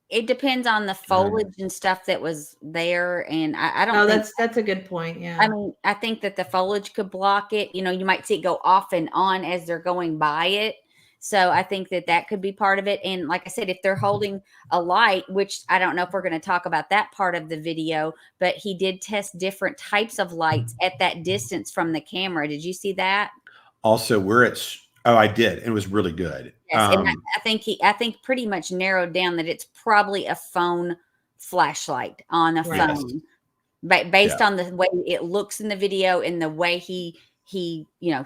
It depends on the foliage and stuff that was there, and I don't. Oh, that's a good point. Yeah, I mean, I think that the foliage could block it. You might see it go off and on as they're going by it. So I think that could be part of it. And like I said, if they're holding a light, which I don't know if we're going to talk about that part of the video, but he did test different types of lights at that distance from the camera. Did you see that? Also, I did. It was really good. Yes, and I think pretty much narrowed down that it's probably a phone flashlight on a phone, but based on the way it looks in the video and the way he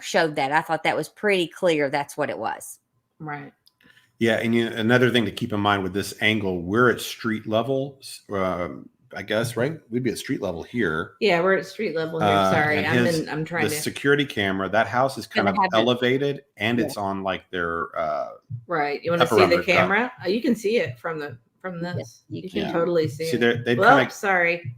showed that. I thought that was pretty clear. That's what it was. Right. Yeah. And another thing to keep in mind with this angle, we're at street level, I guess, right? We'd be at street level here. Yeah, we're at street level here. Sorry. I'm trying to. The security camera, that house is kind of elevated and it's on like their. Right. You want to see the camera? Oh, you can see it from this. You can totally see it. Sorry.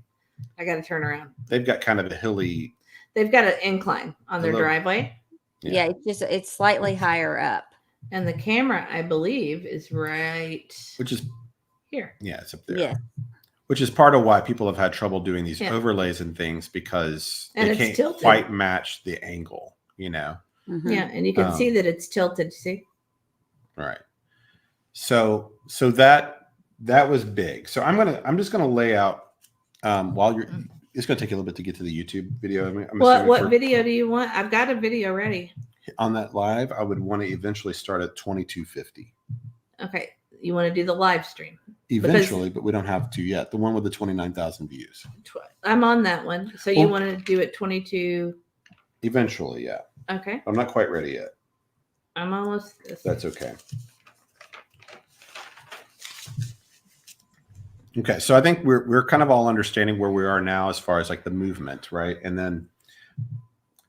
I got to turn around. They've got kind of a hilly. They've got an incline on their driveway. Yeah, it's slightly higher up. And the camera, I believe, is right. Which is here. Yeah, it's up there. Yeah. Which is part of why people have had trouble doing these overlays and things because they can't tilted. Quite match the angle, Mm-hmm. Yeah, and you can see that it's tilted. See. Right. So that was big. So I'm just gonna lay out while you're. It's going to take you a little bit to get to the YouTube video. What video do you want? I've got a video ready. On that live, I would want to eventually start at 2250. Okay. You want to do the live stream? Eventually, but we don't have to yet. The one with the 29,000 views. I'm on that one. So you want to do it 22? Eventually, yeah. Okay. I'm not quite ready yet. I'm almost. That's okay. Okay, so I think we're kind of all understanding where we are now as far as like the movement, right? And then,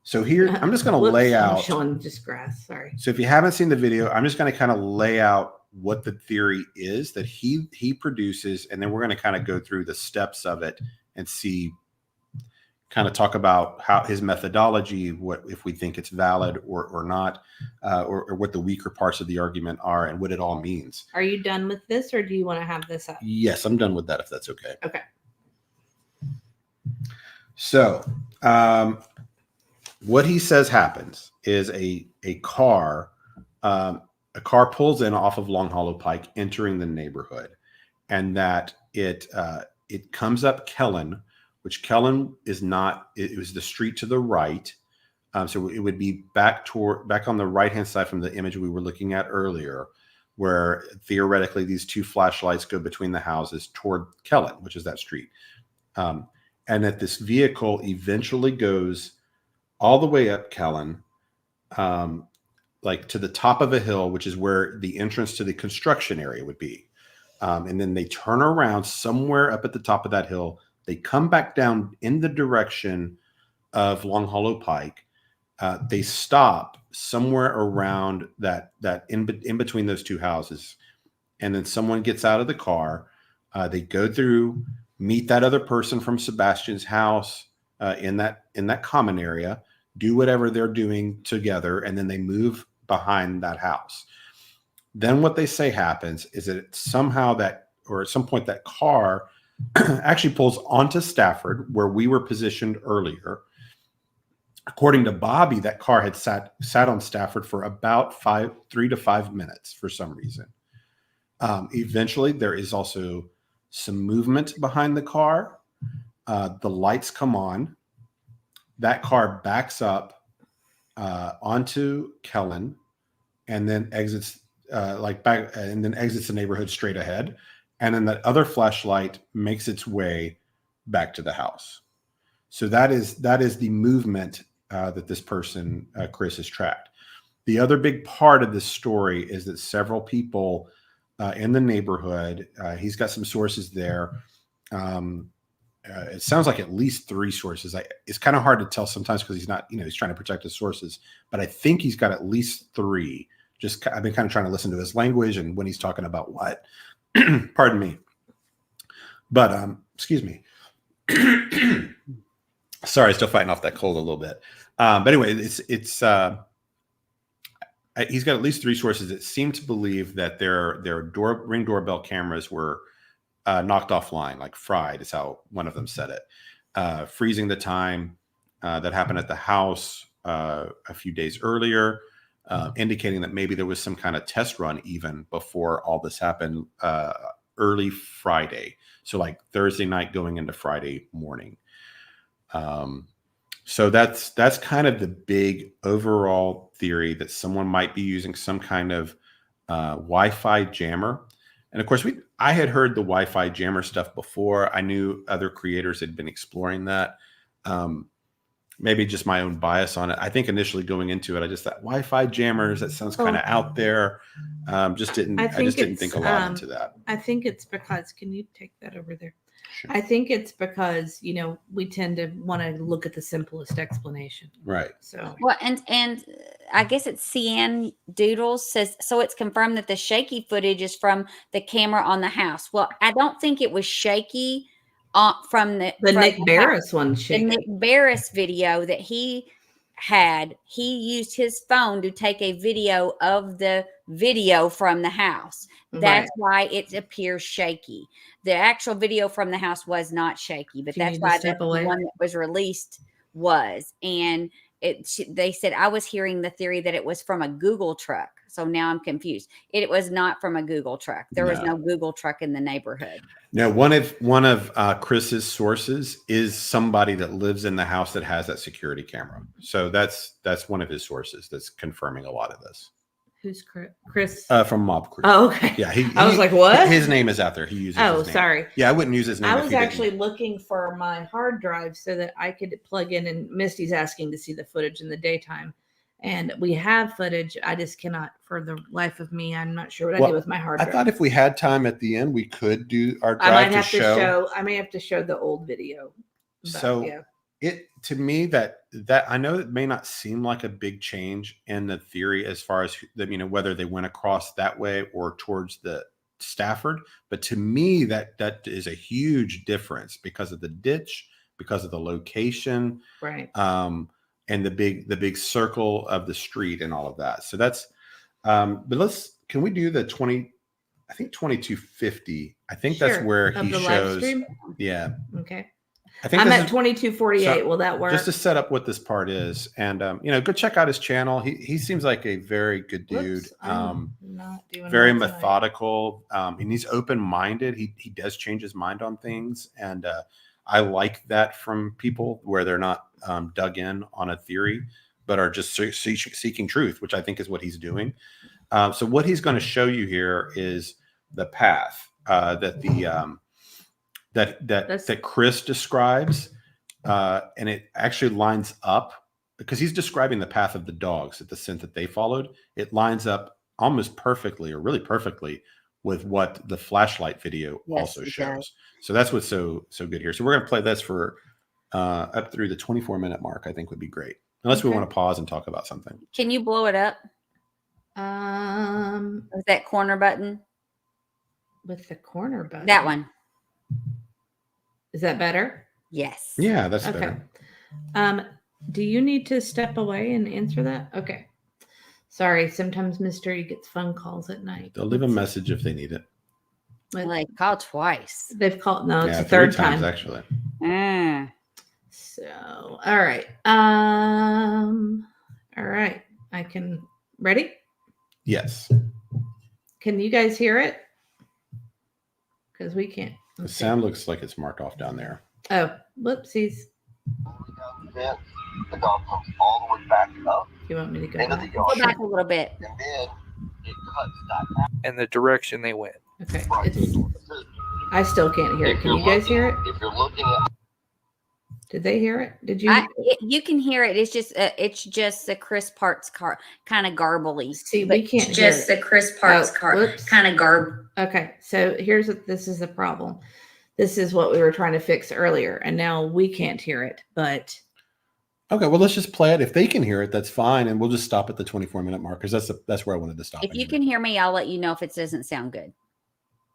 so here I'm just going to lay out. I'm showing just grass. Sorry. So if you haven't seen the video, I'm just going to kind of lay out what the theory is that he produces, and then we're going to kind of go through the steps of it and see, kind of talk about how his methodology, what if we think it's valid or not, or what the weaker parts of the argument are and what it all means. Are you done with this, or do you want to have this up? Yes, I'm done with that if that's okay. Okay. So what he says happens is a car pulls in off of Long Hollow Pike entering the neighborhood, and that it comes up Kellen, which Kellen is not, it was the street to the right. So it would be back on the right-hand side from the image we were looking at earlier, where theoretically these two flashlights go between the houses toward Kellen, which is that street. And that this vehicle eventually goes all the way up Kellen, like to the top of a hill, which is where the entrance to the construction area would be. And then they turn around somewhere up at the top of that hill. They come back down in the direction of Long Hollow Pike. They stop somewhere around that in between those two houses, and then someone gets out of the car. They go through, meet that other person from Sebastian's house in that common area, do whatever they're doing together, and then they move behind that house. Then what they say happens is that somehow or at some point that car actually pulls onto Stafford, where we were positioned earlier. According to Bobby, that car had sat on Stafford for about 3 to 5 minutes for some reason. Eventually, there is also some movement behind the car. The lights come on. That car backs up onto Kellen, and then exits exits the neighborhood straight ahead. And then that other flashlight makes its way back to the house. So that is the movement that this person, Chris, has tracked. The other big part of this story is that several people in the neighborhood, he's got some sources there. It sounds like at least 3 sources. It's kind of hard to tell sometimes because he's not, he's trying to protect his sources, but I think he's got at least 3. I've been kind of trying to listen to his language and when he's talking about what. Pardon me. But excuse me. Sorry, still fighting off that cold a little bit. But anyway, he's got at least 3 sources that seem to believe that their Ring doorbell cameras were knocked offline, like fried is how one of them said it, freezing the time that happened at the house a few days earlier, indicating that maybe there was some kind of test run even before all this happened early Friday. So like Thursday night going into Friday morning. So that's kind of the big overall theory, that someone might be using some kind of Wi-Fi jammer. And of course, I had heard the Wi-Fi jammer stuff before. I knew other creators had been exploring that. Maybe just my own bias on it. I think initially going into it, I just thought Wi-Fi jammers, that sounds kind of out there. I just didn't think a lot into that. I think it's because, can you take that over there? Sure. I think it's because, we tend to want to look at the simplest explanation. Right. So, well, and I guess it's CN Doodles says, so it's confirmed that the shaky footage is from the camera on the house. Well, I don't think it was shaky from the Nick Barris one. The Nick Barris video that he had, he used his phone to take a video of the video from the house. That's why it appears shaky. The actual video from the house was not shaky, but that's why the one that was released was. And they said, I was hearing the theory that it was from a Google truck. So now I'm confused. It was not from a Google truck. There was no Google truck in the neighborhood. No, one of Chris's sources is somebody that lives in the house that has that security camera. So that's one of his sources that's confirming a lot of this. Who's Chris? From Mob Crew. Oh, okay. Yeah, I was like, what? His name is out there. He uses. Oh, his name. Sorry. Yeah, I wouldn't use his name. I was actually looking for my hard drive so that I could plug in. And Misty's asking to see the footage in the daytime, and we have footage. I just cannot, for the life of me, I'm not sure what I do with my hard drive. I thought if we had time at the end, we could do our drive I might have to show. I may have to show the old video. So yeah. It to me that I know it may not seem like a big change in the theory as far as whether they went across that way or towards the Stafford, but to me that is a huge difference because of the ditch, because of the location, right? And the big circle of the street and all of that. So that's but can we do the 20? I think 2250. I think that's where he shows. Yeah. Okay. I think I'm at 2248. So, will that work? Just to set up what this part is, and go check out his channel. He seems like a very good dude. Very methodical, and he's open-minded. He does change his mind on things, and I like that from people where they're not dug in on a theory, but are just seeking truth, which I think is what he's doing. So what he's going to show you here is the path that Chris describes, and it actually lines up because he's describing the path of the dogs, at the scent that they followed. It lines up almost perfectly, or really perfectly, with what the flashlight video also shows. So that's what's so good here. So we're going to play this for up through the 24-minute mark, I think would be great. Unless we Okay. want to pause and talk about something. Can you blow it up Um, with that corner button? with the corner button. That one. Is that better? Yes. Yeah, that's Okay. better. Do you need to step away and answer that? Okay. Sorry, sometimes Mystery gets phone calls at night. They'll leave a message if they need it. Like call twice. They've called. No, it's Yeah, the 3 third times time. actually. So, all right. All right. I can. Ready? Yes. Can you guys hear it? Because we can't. The Okay. sound looks like it's marked off down there. Oh, whoopsies. The dog comes all the way back up You want me to go into the back? yard, Go back a little bit. and then it cuts that And the direction they went. Okay. right. It's, I still can't hear it. If Can you're you guys hear it? looking- If you're looking at Did they hear it? Did you? You can hear it. It's just the Chris parts kind of garbly. See, But we can't it's hear just it. the Chris parts whoops. kind of garb. Okay, so here's what this is the problem. This is what we were trying to fix earlier, and now we can't hear it. But Okay, well, let's just play it. If they can hear it, that's fine, and we'll just stop at the 24-minute mark because that's where I wanted to stop. If you anyway. can hear me, I'll let you know if it doesn't sound good.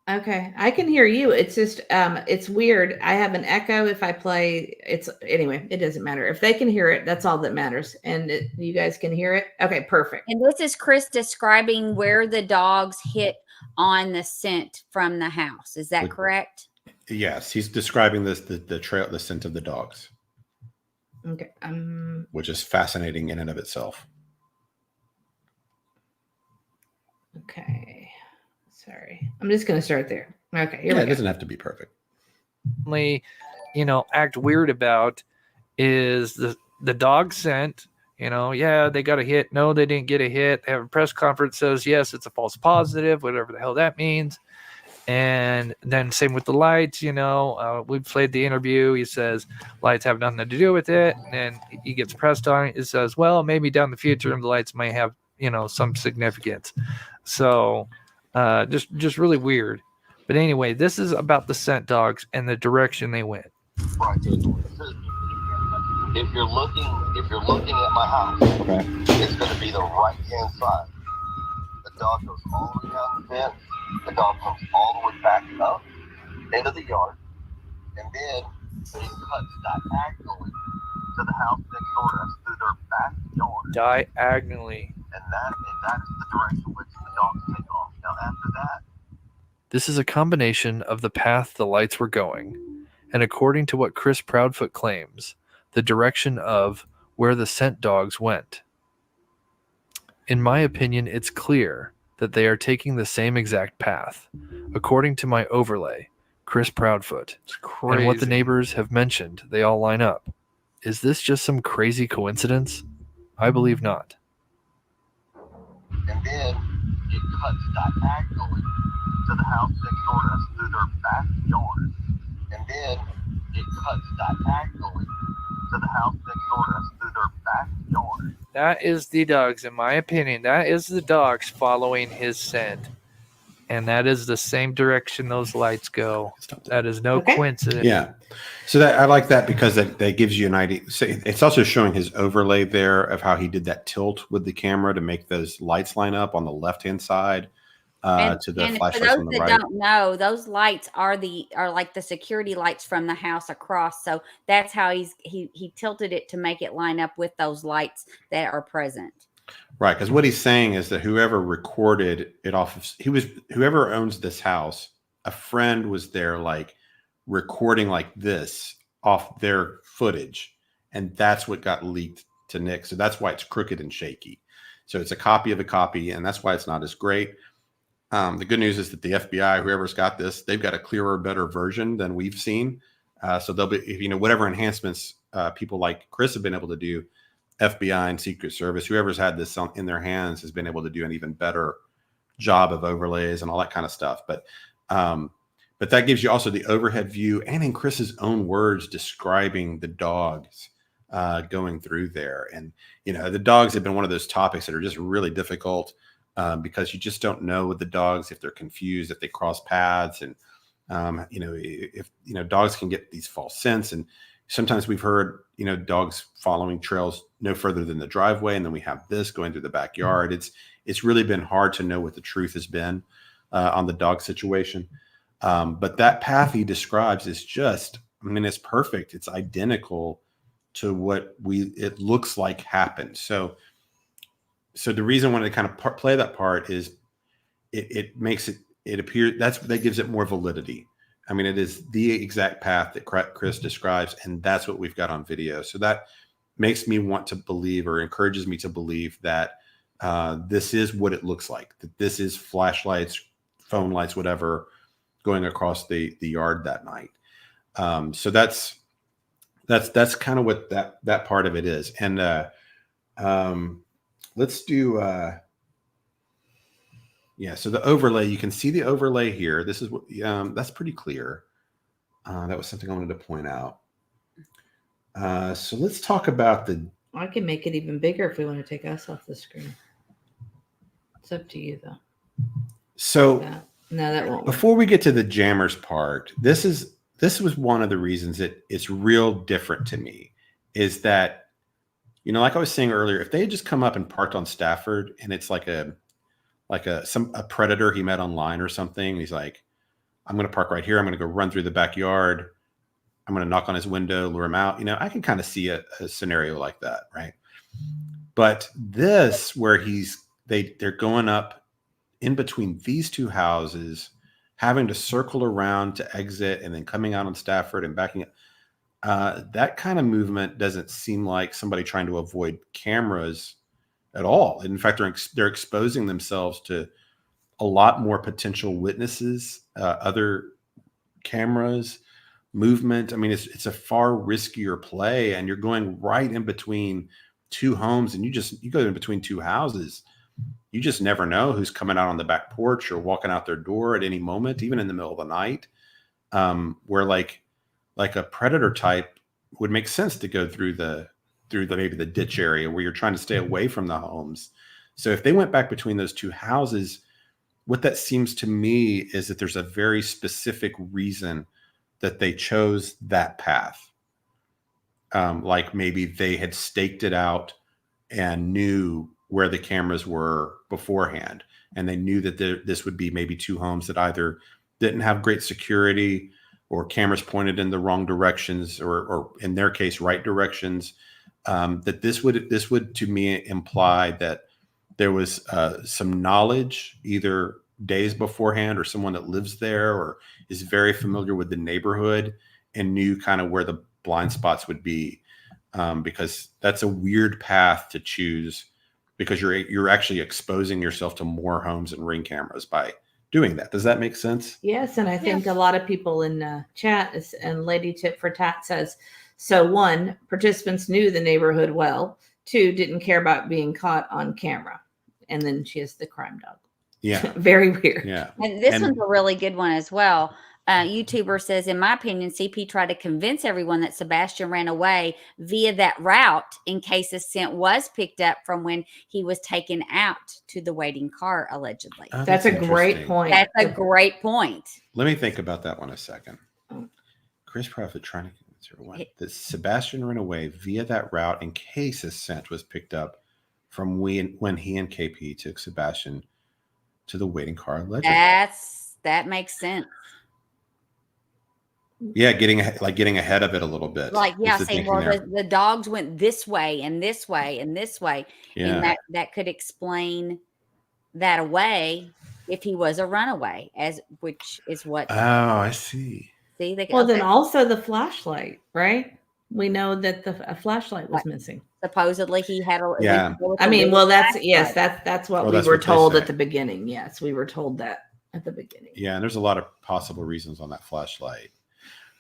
okay, I can hear you. It's just it's weird. I have an echo if I play. It's anyway. It doesn't matter if they can hear it. That's all that matters. And you guys can hear it. Okay, perfect. And this is Chris describing where the dogs hit on the scent from the house. Is that Would- correct? Yes, he's describing the trail, the scent of the dogs, Okay. which is fascinating in and of itself. Okay. Sorry. I'm just gonna start there. Okay. Here Yeah, we it go. doesn't have to be perfect. Only, act weird about is the dog scent. Yeah, they got a hit. No, they didn't get a hit. They have a press conference says yes, it's a false positive, whatever the hell that means. And then same with the lights. We played the interview. He says lights have nothing to do with it, and then he gets pressed on it. It says, well, maybe down the future the lights may have some significance. So just really weird. But anyway, this is about the scent dogs and the direction they went. right. If you're looking at my house, Okay. it's going to be the right hand side. The dog goes all the way down the fence. The dog comes all the way back up into the yard, and then it cuts diagonally to the house next door to us through their backyard, Diagonally. and that is the direction which the dogs take off. Now after that, This is a combination of the path the lights were going, and according to what Chris Proudfoot claims, the direction of where the scent dogs went. In my opinion, it's clear that they are taking the same exact path, according to my overlay, Chris Proudfoot, It's crazy. and what the neighbors have mentioned. They all line up. Is this just some crazy coincidence? I believe not. and then it cuts diagonally to the house next door to us through their backyard, and then it cuts diagonally to the house next door to us through their backyard. That is the dogs, in my opinion. That is the dogs following his scent. And that is the same direction those lights go. Stop that. That is no Okay. coincidence. Yeah. So that I like that because that gives you an idea. So it's also showing his overlay there of how he did that tilt with the camera to make those lights line up on the left-hand side to the and for flashlights those on the that right. don't know, those lights are like the security lights from the house across. So that's how he tilted it to make it line up with those lights that are present. Right, because what he's saying is that whoever recorded it off of whoever owns this house, a friend was there like recording like this off their footage, and that's what got leaked to Nick. So that's why it's crooked and shaky. So it's a copy of a copy, and that's why it's not as great. The good news is that the FBI, whoever's got this, they've got a clearer, better version than we've seen. So they'll be, whatever enhancements people like Chris have been able to do, FBI and Secret Service, whoever's had this in their hands has been able to do an even better job of overlays and all that kind of stuff. But that gives you also the overhead view, and in Chris's own words, describing the dogs going through there. And, the dogs have been one of those topics that are just really difficult because you just don't know with the dogs if they're confused, if they cross paths, and, if dogs can get these false scents. And sometimes we've heard, dogs following trails no further than the driveway. And then we have this going through the backyard. It's really been hard to know what the truth has been on the dog situation. But that path he describes is just, it's perfect. It's identical to what it looks like happened. So the reason I wanted to kind of play that part is it makes it appear that gives it more validity. It is the exact path that Chris describes, and that's what we've got on video. So that makes me want to believe, or encourages me to believe, that this is what it looks like, that this is flashlights, phone lights, whatever, going across the yard that night. So that's kind of what that part of it is. And let's do so the overlay, you can see the overlay here. This is what that's pretty clear. That was something I wanted to point out. So let's talk about I can make it even bigger if we want to take us off the screen. It's up to you though. So no, that won't work. Before we get to the jammers part, this was one of the reasons that it's real different to me, is that, like I was saying earlier, if they had just come up and parked on Stafford and it's like a predator he met online or something, he's like, I'm going to park right here. I'm going to go run through the backyard. I'm going to knock on his window, lure him out. I can kind of see a scenario like that. Right. But this, where they're going up in between these two houses, having to circle around to exit and then coming out on Stafford and backing up. That kind of movement doesn't seem like somebody trying to avoid cameras at all. In fact, they're exposing themselves to a lot more potential witnesses, other cameras, movement. It's a far riskier play, and you're going right in between two homes, and you go in between two houses. You just never know who's coming out on the back porch or walking out their door at any moment, even in the middle of the night. Where like a predator type would make sense to go through maybe the ditch area where you're trying to stay away from the homes. So if they went back between those two houses, what that seems to me is that there's a very specific reason that they chose that path. Like maybe they had staked it out and knew where the cameras were beforehand. And they knew that this would be maybe two homes that either didn't have great security, or cameras pointed in the wrong directions, or in their case, right directions. That this would to me imply that there was some knowledge, either days beforehand, or someone that lives there or is very familiar with the neighborhood and knew kind of where the blind spots would be, because that's a weird path to choose, because you're actually exposing yourself to more homes and Ring cameras by doing that. Does that make sense? Yes, and I think a lot of people in chat and Lady Tip for Tat says, so 1, participants knew the neighborhood well. 2, didn't care about being caught on camera. And then she has the crime dog. Yeah. Very weird. Yeah. And this one's a really good one as well. YouTuber says, in my opinion, CP tried to convince everyone that Sebastian ran away via that route in case the scent was picked up from when he was taken out to the waiting car, allegedly. Oh, that's a great point. That's a great point. Let me think about that one a second. Chris Proudfoot trying to convince everyone that Sebastian ran away via that route in case his scent was picked up from when he and KP took Sebastian to the waiting car, allegedly. That makes sense. Yeah, getting ahead of it a little bit. Like, saying, well, the dogs went this way and this way and this way. Yeah. And that could explain that away if he was a runaway, which is what. Oh, I see. See, then also the flashlight, right? We know that a flashlight was missing. Supposedly he had a. Yeah. That's what we were told at the beginning. Yes, we were told that at the beginning. Yeah, and there's a lot of possible reasons on that flashlight.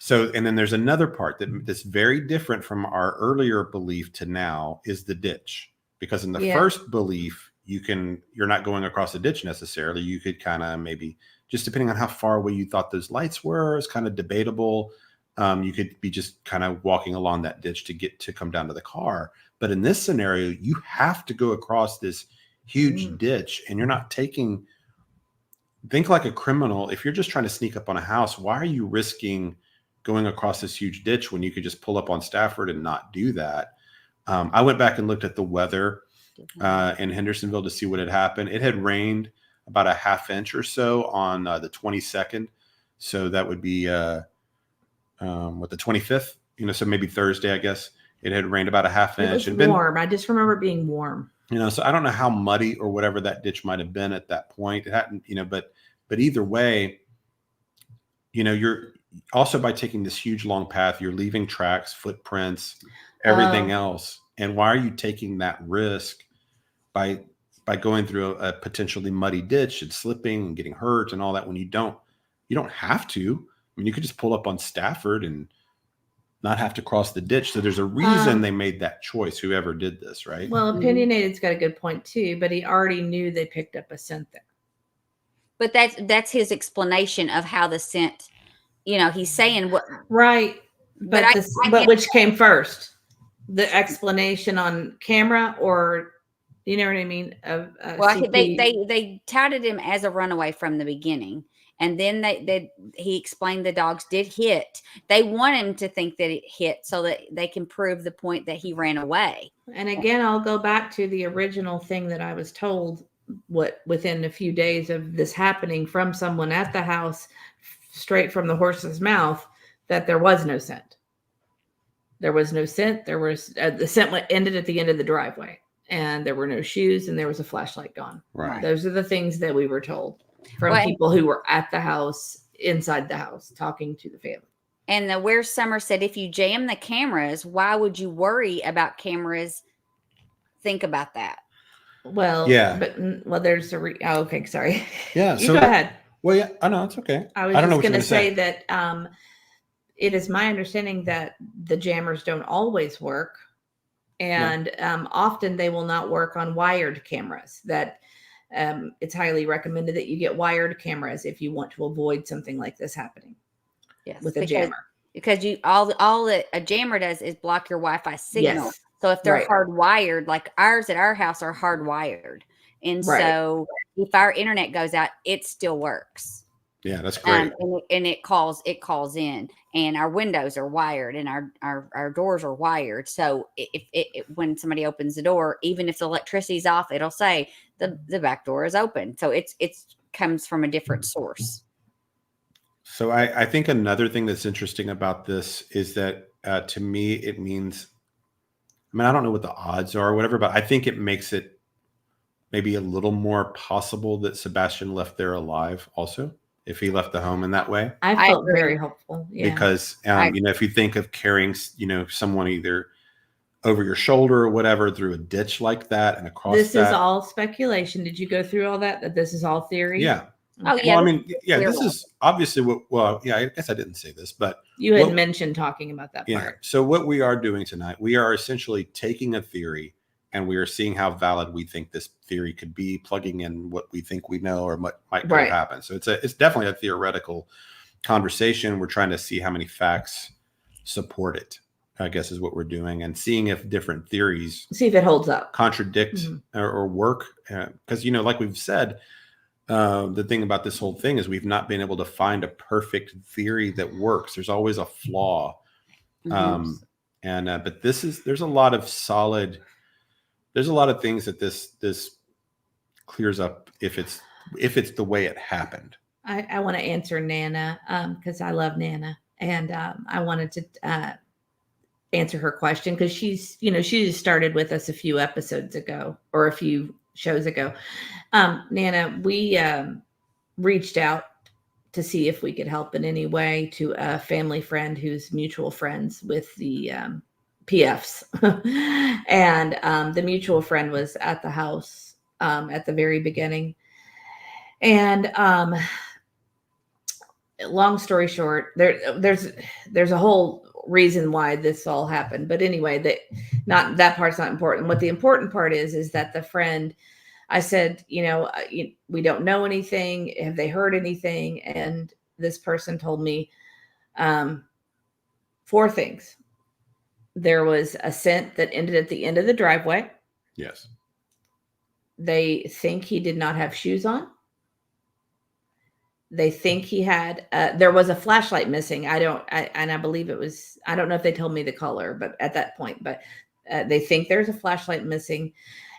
So, and then there's another part that's very different from our earlier belief to now, is the ditch. Because in the first belief, you're not going across the ditch necessarily. You could kind of maybe, just depending on how far away you thought those lights were, it's kind of debatable. You could be just kind of walking along that ditch to come down to the car. But in this scenario, you have to go across this huge ditch, and you're not taking. Think like a criminal. If you're just trying to sneak up on a house, why are you risking going across this huge ditch when you could just pull up on Stafford and not do that. I went back and looked at the weather in Hendersonville to see what had happened. It had rained about a half inch or so on the 22nd. So that would be the 25th, so maybe Thursday, I guess. It had rained about a half inch. It was warm. I just remember it being warm. So I don't know how muddy or whatever that ditch might have been at that point. It hadn't, but either way, you're also, by taking this huge long path, you're leaving tracks, footprints, everything else. And why are you taking that risk by going through a potentially muddy ditch and slipping and getting hurt and all that when you don't have to? I mean, you could just pull up on Stafford and not have to cross the ditch. So there's a reason they made that choice, whoever did this, right? Well, Opinionated's got a good point too, but he already knew they picked up a scent there. But that's his explanation of how the scent, he's saying what. Right. But But which came first? The explanation on camera, or you know what I mean? Well, they touted him as a runaway from the beginning. And then he explained the dogs did hit. They want him to think that it hit so that they can prove the point that he ran away. And again, I'll go back to the original thing that I was told within a few days of this happening from someone at the house, straight from the horse's mouth, that there was no scent. There was no scent. There was the scent ended at the end of the driveway, and there were no shoes, and there was a flashlight gone. Right. Those are the things that we were told from people who were at the house, inside the house, talking to the family. And the Where Summer said, if you jam the cameras, why would you worry about cameras? Think about that. Well, yeah, but there's okay, sorry. Yeah, you go ahead. Well, yeah, I know it's okay. I was just going to say that it is my understanding that the jammers don't always work, and often they will not work on wired cameras. That it's highly recommended that you get wired cameras if you want to avoid something like this happening. Yes, with a jammer. Because all that a jammer does is block your Wi-Fi signal. Yes. So if they're hardwired, like ours at our house are hardwired, and so if our internet goes out, it still works. Yeah, that's great. And it calls in, and our windows are wired, and our doors are wired. So if when somebody opens the door, even if the electricity's off, it'll say the back door is open. So it's comes from a different source. So I think another thing that's interesting about this is that to me it means, I mean, I don't know what the odds are or whatever, but I think it makes it maybe a little more possible that Sebastian left there alive also, if he left the home in that way. I felt very hopeful. Yeah. Because, if you think of carrying, someone either over your shoulder or whatever through a ditch like that and across this is all speculation. Did you go through all that? That this is all theory? Yeah. Oh, yeah. Well, I mean, this is obviously I guess I didn't say this, but you had mentioned talking about that part. So what we are doing tonight, we are essentially taking a theory and we are seeing how valid we think this theory could be, plugging in what we think we know or what might happen. So it's definitely a theoretical conversation. We're trying to see how many facts support it, I guess, is what we're doing, and seeing if different theories, see if it holds up, contradict or work. Because, like we've said, the thing about this whole thing is we've not been able to find a perfect theory that works. There's always a flaw. But there's a lot of things that this clears up if it's the way it happened. I want to answer Nana because I love Nana, and I wanted to answer her question because she just started with us a few episodes ago or a few shows ago. Nana, we reached out to see if we could help in any way to a family friend who's mutual friends with the PFs. And the mutual friend was at the house at the very beginning. And long story short, there's a whole reason why this all happened. But anyway, that part's not important. What the important part is that the friend, I said, we don't know anything. Have they heard anything? And this person told me 4 things. There was a scent that ended at the end of the driveway. Yes. They think he did not have shoes on. they think he had, there was a flashlight missing. I believe it was, I don't know if they told me the color, but at that point, but they think there's a flashlight missing,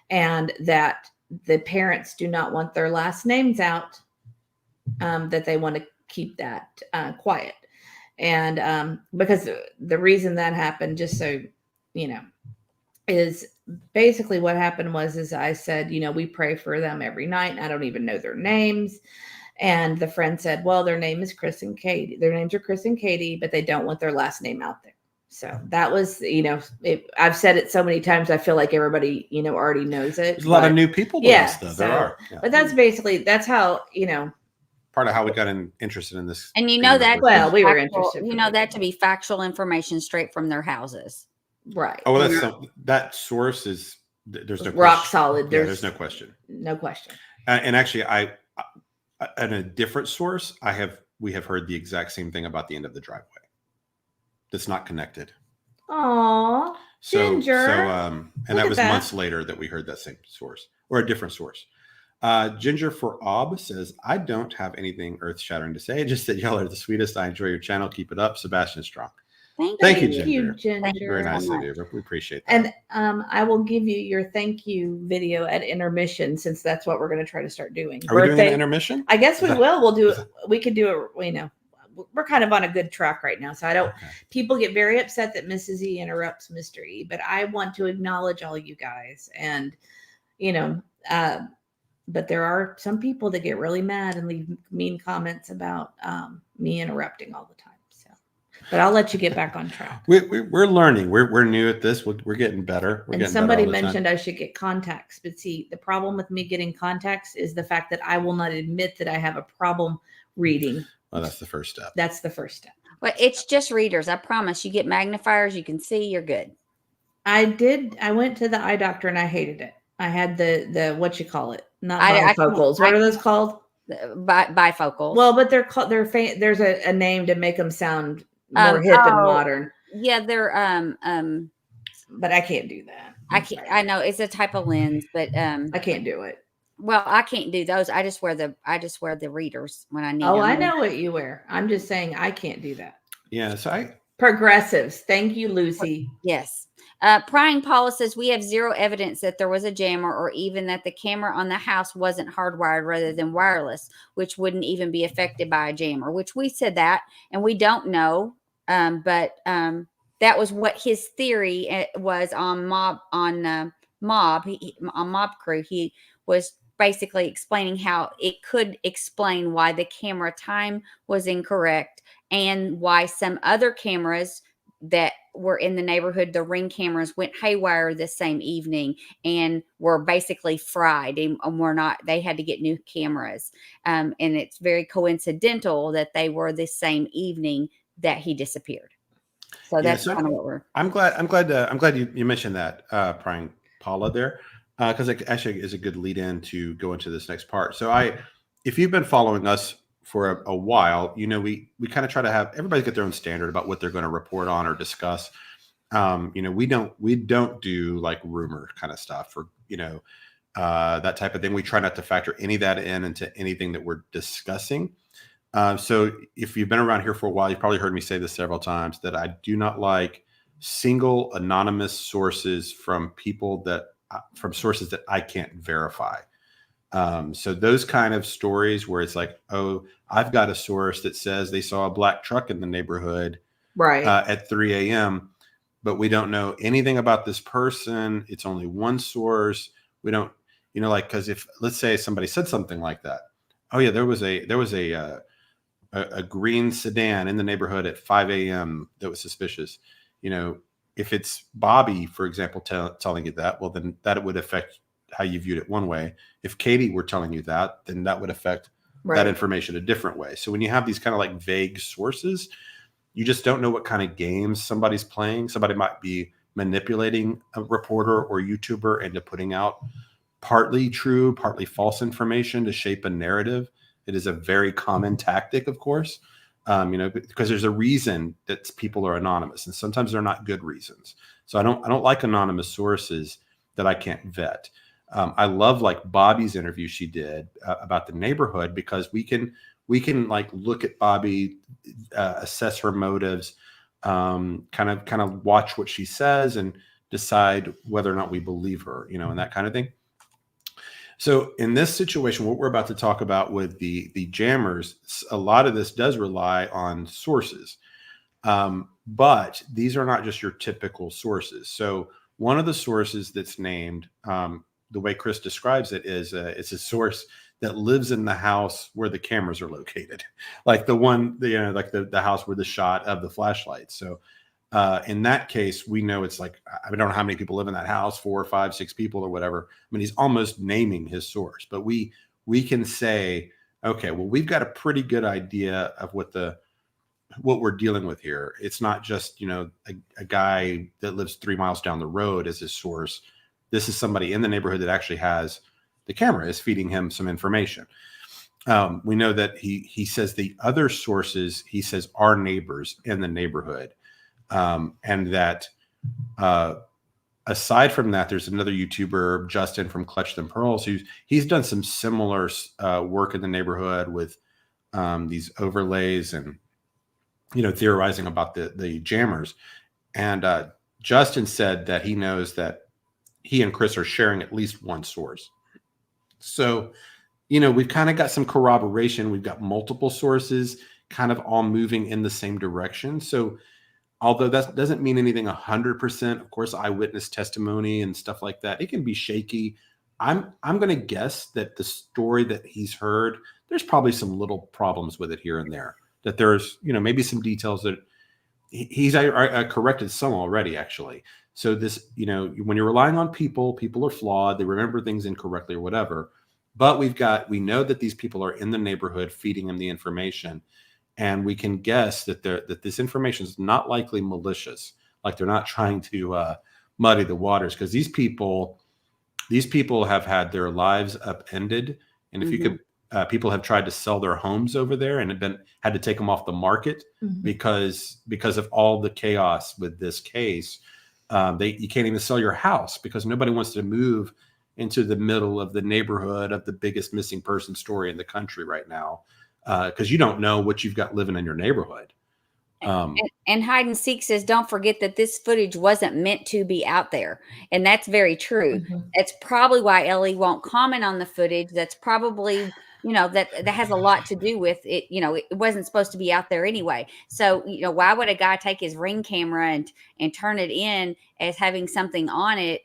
and that the parents do not want their last names out, that they want to keep that quiet. And because the reason that happened, just so you know, is basically what happened is I said, we pray for them every night. I don't even know their names. And the friend said, well, their name is Chris and Katie. Their names are Chris and Katie, but they don't want their last name out there. So that was, I've said it so many times, I feel like everybody, already knows it. There's a lot of new people to us, though. There are. Yeah. But that's how, part of how we got interested in this. And that, well, we were interested. That to be factual information straight from their houses. Right. Oh, well, that source is, there's no rock question. solid. There's no question. No question. And actually, I at a different source, we have heard the exact same thing about the end of the driveway. That's not connected. Aw, Ginger. And that was months later that we heard that same source, or a different source. Ginger for Ob says, I don't have anything earth-shattering to say, just that y'all are the sweetest. I enjoy your channel. Keep it up. Sebastian Strong. Thank you, Ginger. Very nice of you. We appreciate that. And I will give you your thank you video at intermission, since that's what we're going to try to start doing. Are we doing an intermission? I guess we will. We'll do it. We could do it. We're kind of on a good track right now. So I don't, Okay. People get very upset that Mrs. E interrupts Mr. E, but I want to acknowledge all you guys. And, but there are some people that get really mad and leave mean comments about me interrupting all the time. So, but I'll let you get back on track. We're learning. We're new at this. We're getting better. And somebody mentioned I should get contacts, but see, the problem with me getting contacts is the fact that I will not admit that I have a problem reading. Well, that's the first step. That's the first step. Well, it's just readers. I promise. You get magnifiers, you can see, you're good. I went to the eye doctor and I hated it. I had the what you call it? Not bifocals. What are those called? Bifocals. Well, but they're called. There's a name to make them sound more hip and modern. Yeah, they're But I can't do that. I know it's a type of lens, but I can't do it. Well, I can't do those. I just wear the readers when I need them. Oh, I know what you wear. I'm just saying I can't do that. Yeah, so Progressives. Thank you, Lucy. Yes. Prying Paula says we have zero evidence that there was a jammer, or even that the camera on the house wasn't hardwired rather than wireless, which wouldn't even be affected by a jammer, which we said that, and we don't know. But that was what his theory was on Mob Crew. He was basically explaining how it could explain why the camera time was incorrect, and why some other cameras that were in the neighborhood, the Ring cameras, went haywire the same evening and were basically fried, and they had to get new cameras. And it's very coincidental that they were the same evening that he disappeared. So that's kind of what I'm glad you mentioned that, Prying Paula there. Because it actually is a good lead in to go into this next part. So if you've been following us for a while, we kind of try to have everybody get their own standard about what they're going to report on or discuss. We don't do like rumor kind of stuff or, that type of thing. We try not to factor any of that into anything that we're discussing. So if you've been around here for a while, you've probably heard me say this several times, that I do not like single anonymous sources from sources that I can't verify. So those kind of stories where it's like, oh, I've got a source that says they saw a black truck in the neighborhood right at 3 a.m., but we don't know anything about this person. It's only one source. We don't, because if, let's say somebody said something like that. Oh yeah, there was a green sedan in the neighborhood at 5 a.m. that was suspicious. If it's Bobby, for example, telling you that, well, then that would affect how you viewed it one way. If Katie were telling you that, then that would affect that information a different way. So when you have these kind of like vague sources, you just don't know what kind of games somebody's playing. Somebody might be manipulating a reporter or YouTuber into putting out partly true, partly false information to shape a narrative. It is a very common tactic, of course. Because there's a reason that people are anonymous, and sometimes they're not good reasons. So I don't like anonymous sources that I can't vet. I love like Bobby's interview she did about the neighborhood, because we can we can like look at Bobby, assess her motives, kind of watch what she says and decide whether or not we believe her, and that kind of thing. So in this situation, what we're about to talk about with the jammers, a lot of this does rely on sources. But these are not just your typical sources. So one of the sources that's named, the way Chris describes it, is it's a source that lives in the house where the cameras are located, like the one, like the house where the shot of the flashlight. So in that case, we know it's like, I don't know how many people live in that house, 4 or 5, 6 people or whatever. I mean, he's almost naming his source, but we can say, okay, well, we've got a pretty good idea of what we're dealing with here. It's not just, a guy that lives 3 miles down the road as his source. This is somebody in the neighborhood that actually has the camera, is feeding him some information. We know that he says the other sources, he says, are neighbors in the neighborhood. And that aside from that, there's another YouTuber, Justin from Clutch Them Pearls, he's done some similar work in the neighborhood with these overlays and theorizing about the jammers. And Justin said that he knows that he and Chris are sharing at least one source. So, we've kind of got some corroboration. We've got multiple sources kind of all moving in the same direction. So although that doesn't mean anything 100%, of course, eyewitness testimony and stuff like that, it can be shaky. I'm going to guess that the story that he's heard, there's probably some little problems with it here and there. That there's, maybe some details that he's corrected some already, actually. So this, when you're relying on people are flawed. They remember things incorrectly or whatever. But we know that these people are in the neighborhood feeding him the information. And we can guess that this information is not likely malicious. Like they're not trying to muddy the waters, because these people have had their lives upended. And if you could, people have tried to sell their homes over there and had to take them off the market because of all the chaos with this case. You can't even sell your house because nobody wants to move into the middle of the neighborhood of the biggest missing person story in the country right now, because you don't know what you've got living in your neighborhood. And hide and seek says, don't forget that this footage wasn't meant to be out there. And that's very true. That's probably why Ellie won't comment on the footage. That's probably, that has a lot to do with it. It wasn't supposed to be out there anyway. So, why would a guy take his Ring camera and turn it in as having something on it,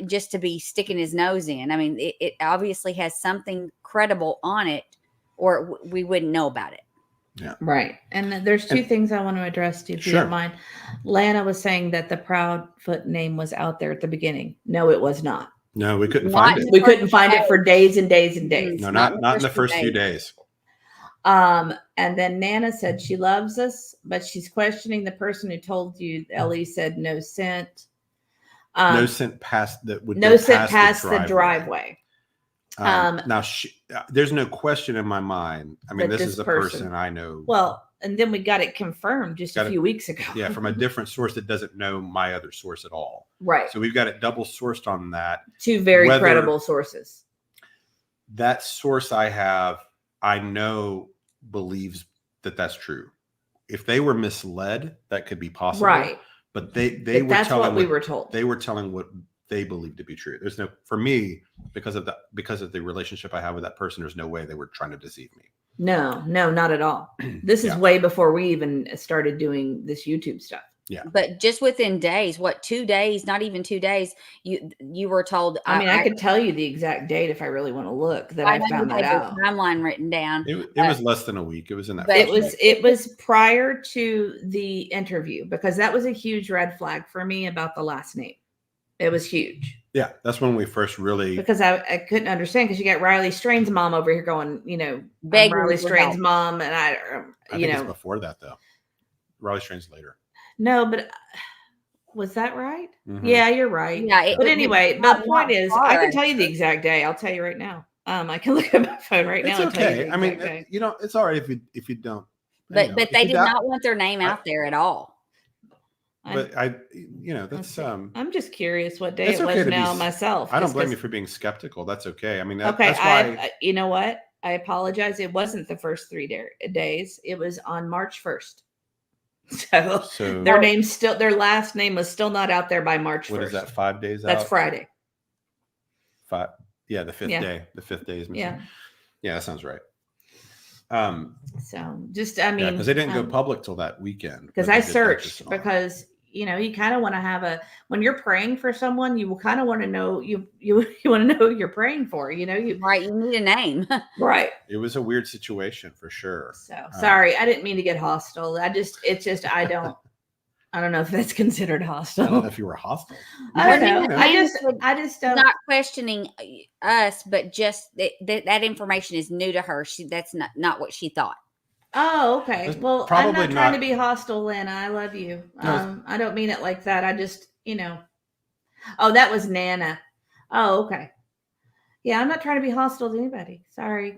just to be sticking his nose in? I mean, it obviously has something credible on it, or we wouldn't know about it. Yeah. Right. And there's two things I want to address to you, if you don't mind. Lana was saying that the Proudfoot name was out there at the beginning. No, it was not. No, we couldn't find it. We couldn't find it for days and days and days. No, not in the first few days. And then Nana said she loves us, but she's questioning the person who told you. Ellie said no scent. No scent past the driveway. Now, there's no question in my mind. I mean, this is a person I know. Well, and then we got it confirmed just a few weeks ago. Yeah, from a different source that doesn't know my other source at all. Right. So we've got it double sourced on that. Two very credible sources. That source I know believes that that's true. If they were misled, that could be possible. Right. But that's what we were told. They were telling what they believe to be true. There's no, for me, because of the relationship I have with that person, there's no way they were trying to deceive me. No, not at all. This is way before we even started doing this YouTube stuff. Yeah. But just within days, 2 days, not even 2 days, you were told. I could tell you the exact date if I really want to look. I found that out. Timeline written down. It was less than a week. It was in that. But it was prior to the interview, because that was a huge red flag for me about the last name. It was huge. Yeah, that's when we first really, because I couldn't understand, because you got Riley Strain's mom over here going, Riley Strain's mom, and I think it's before that though. Riley Strain's later. No, but was that right? Mm-hmm. Yeah, you're right. Yeah, but anyway, the point is, I can tell you the exact day. I'll tell you right now. I can look at my phone right now. It's okay. I mean, it's all right if you don't. But they did not want their name out there at all. But that's I'm just curious what day it was now myself. I don't blame you for being skeptical. That's okay. I mean, that's why. You know what? I apologize. It wasn't the first 3 days. It was on March 1st. So their last name was still not out there by March 1st. What is that? 5 days out? That's Friday. The fifth day. The 5th day is missing. Yeah, that sounds right. So just, I mean, because they didn't go public till that weekend. Because I searched, because you kind of want to have when you're praying for someone, you kind of want to know you want to know who you're praying for. Right. You need a name. Right. It was a weird situation for sure. So sorry, I didn't mean to get hostile. I don't know if that's considered hostile. I don't know if you were hostile. I don't know. I just don't. Not questioning us, but just that information is new to her. That's not what she thought. Oh, okay. It's well, I'm probably not trying not- to be hostile, Lana. I love you. No, I don't mean it like that. I just, Oh, that was Nana. Oh, okay. Yeah, I'm not trying to be hostile to anybody. Sorry.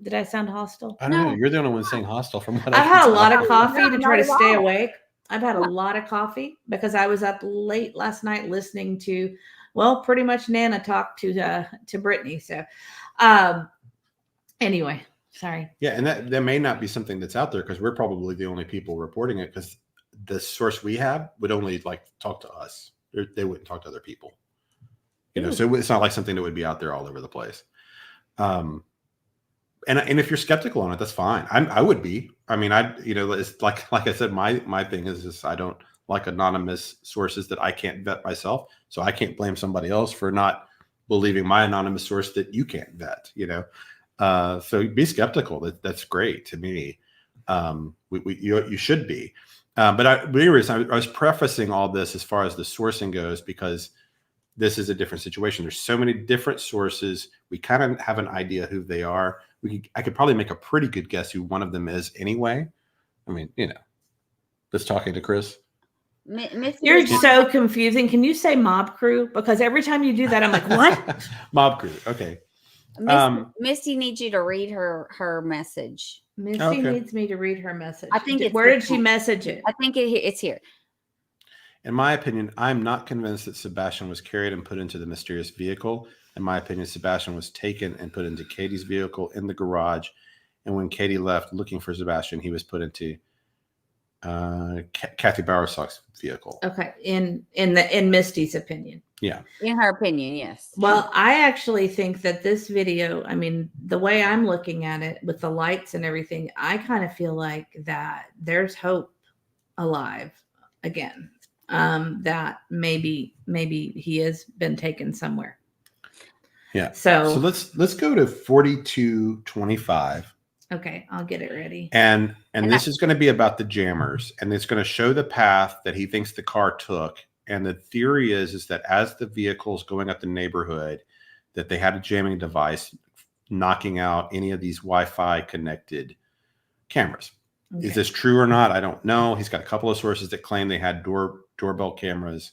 Did I sound hostile? I don't know. You're the only one saying hostile from what I've had a lot of tell. coffee to try to Not at stay all. awake. I've had a lot of coffee because I was up late last night listening to, pretty much Nana talk to Brittany. So, anyway, sorry. Yeah, and that may not be something that's out there because we're probably the only people reporting it, because the source we have would only talk to us. They wouldn't talk to other people. So it's not like something that would be out there all over the place. And if you're skeptical on it, that's fine. I would be. I mean, it's like I said, my thing is just I don't like anonymous sources that I can't vet myself. So I can't blame somebody else for not believing my anonymous source that you can't vet. So be skeptical. That's great to me. You should be. But I was prefacing all this as far as the sourcing goes, because this is a different situation. There's so many different sources. We kind of have an idea who they are. I could probably make a pretty good guess who one of them is anyway. I mean, just talking to Chris. You're so confusing. Can you say mob crew? Because every time you do that, I'm like, what? Mob crew. Okay. Misty needs you to read her message. Misty needs me to read her message. I think where did she message it? I think it's here. In my opinion, I'm not convinced that Sebastian was carried and put into the mysterious vehicle. In my opinion, Sebastian was taken and put into Katie's vehicle in the garage. And when Katie left looking for Sebastian, he was put into Kathy Bowersock's vehicle. Okay. In Misty's opinion. Yeah. In her opinion, yes. Well, I actually think that this video, I mean, the way I'm looking at it with the lights and everything, I kind of feel like that there's hope alive again. That maybe he has been taken somewhere. Yeah. So let's go to 4225. Okay, I'll get it ready. And this is going to be about the jammers, and it's going to show the path that he thinks the car took. And the theory is that as the vehicle's going up the neighborhood, that they had a jamming device knocking out any of these Wi-Fi connected cameras. Okay. Is this true or not? I don't know. He's got a couple of sources that claim they had doorbell cameras.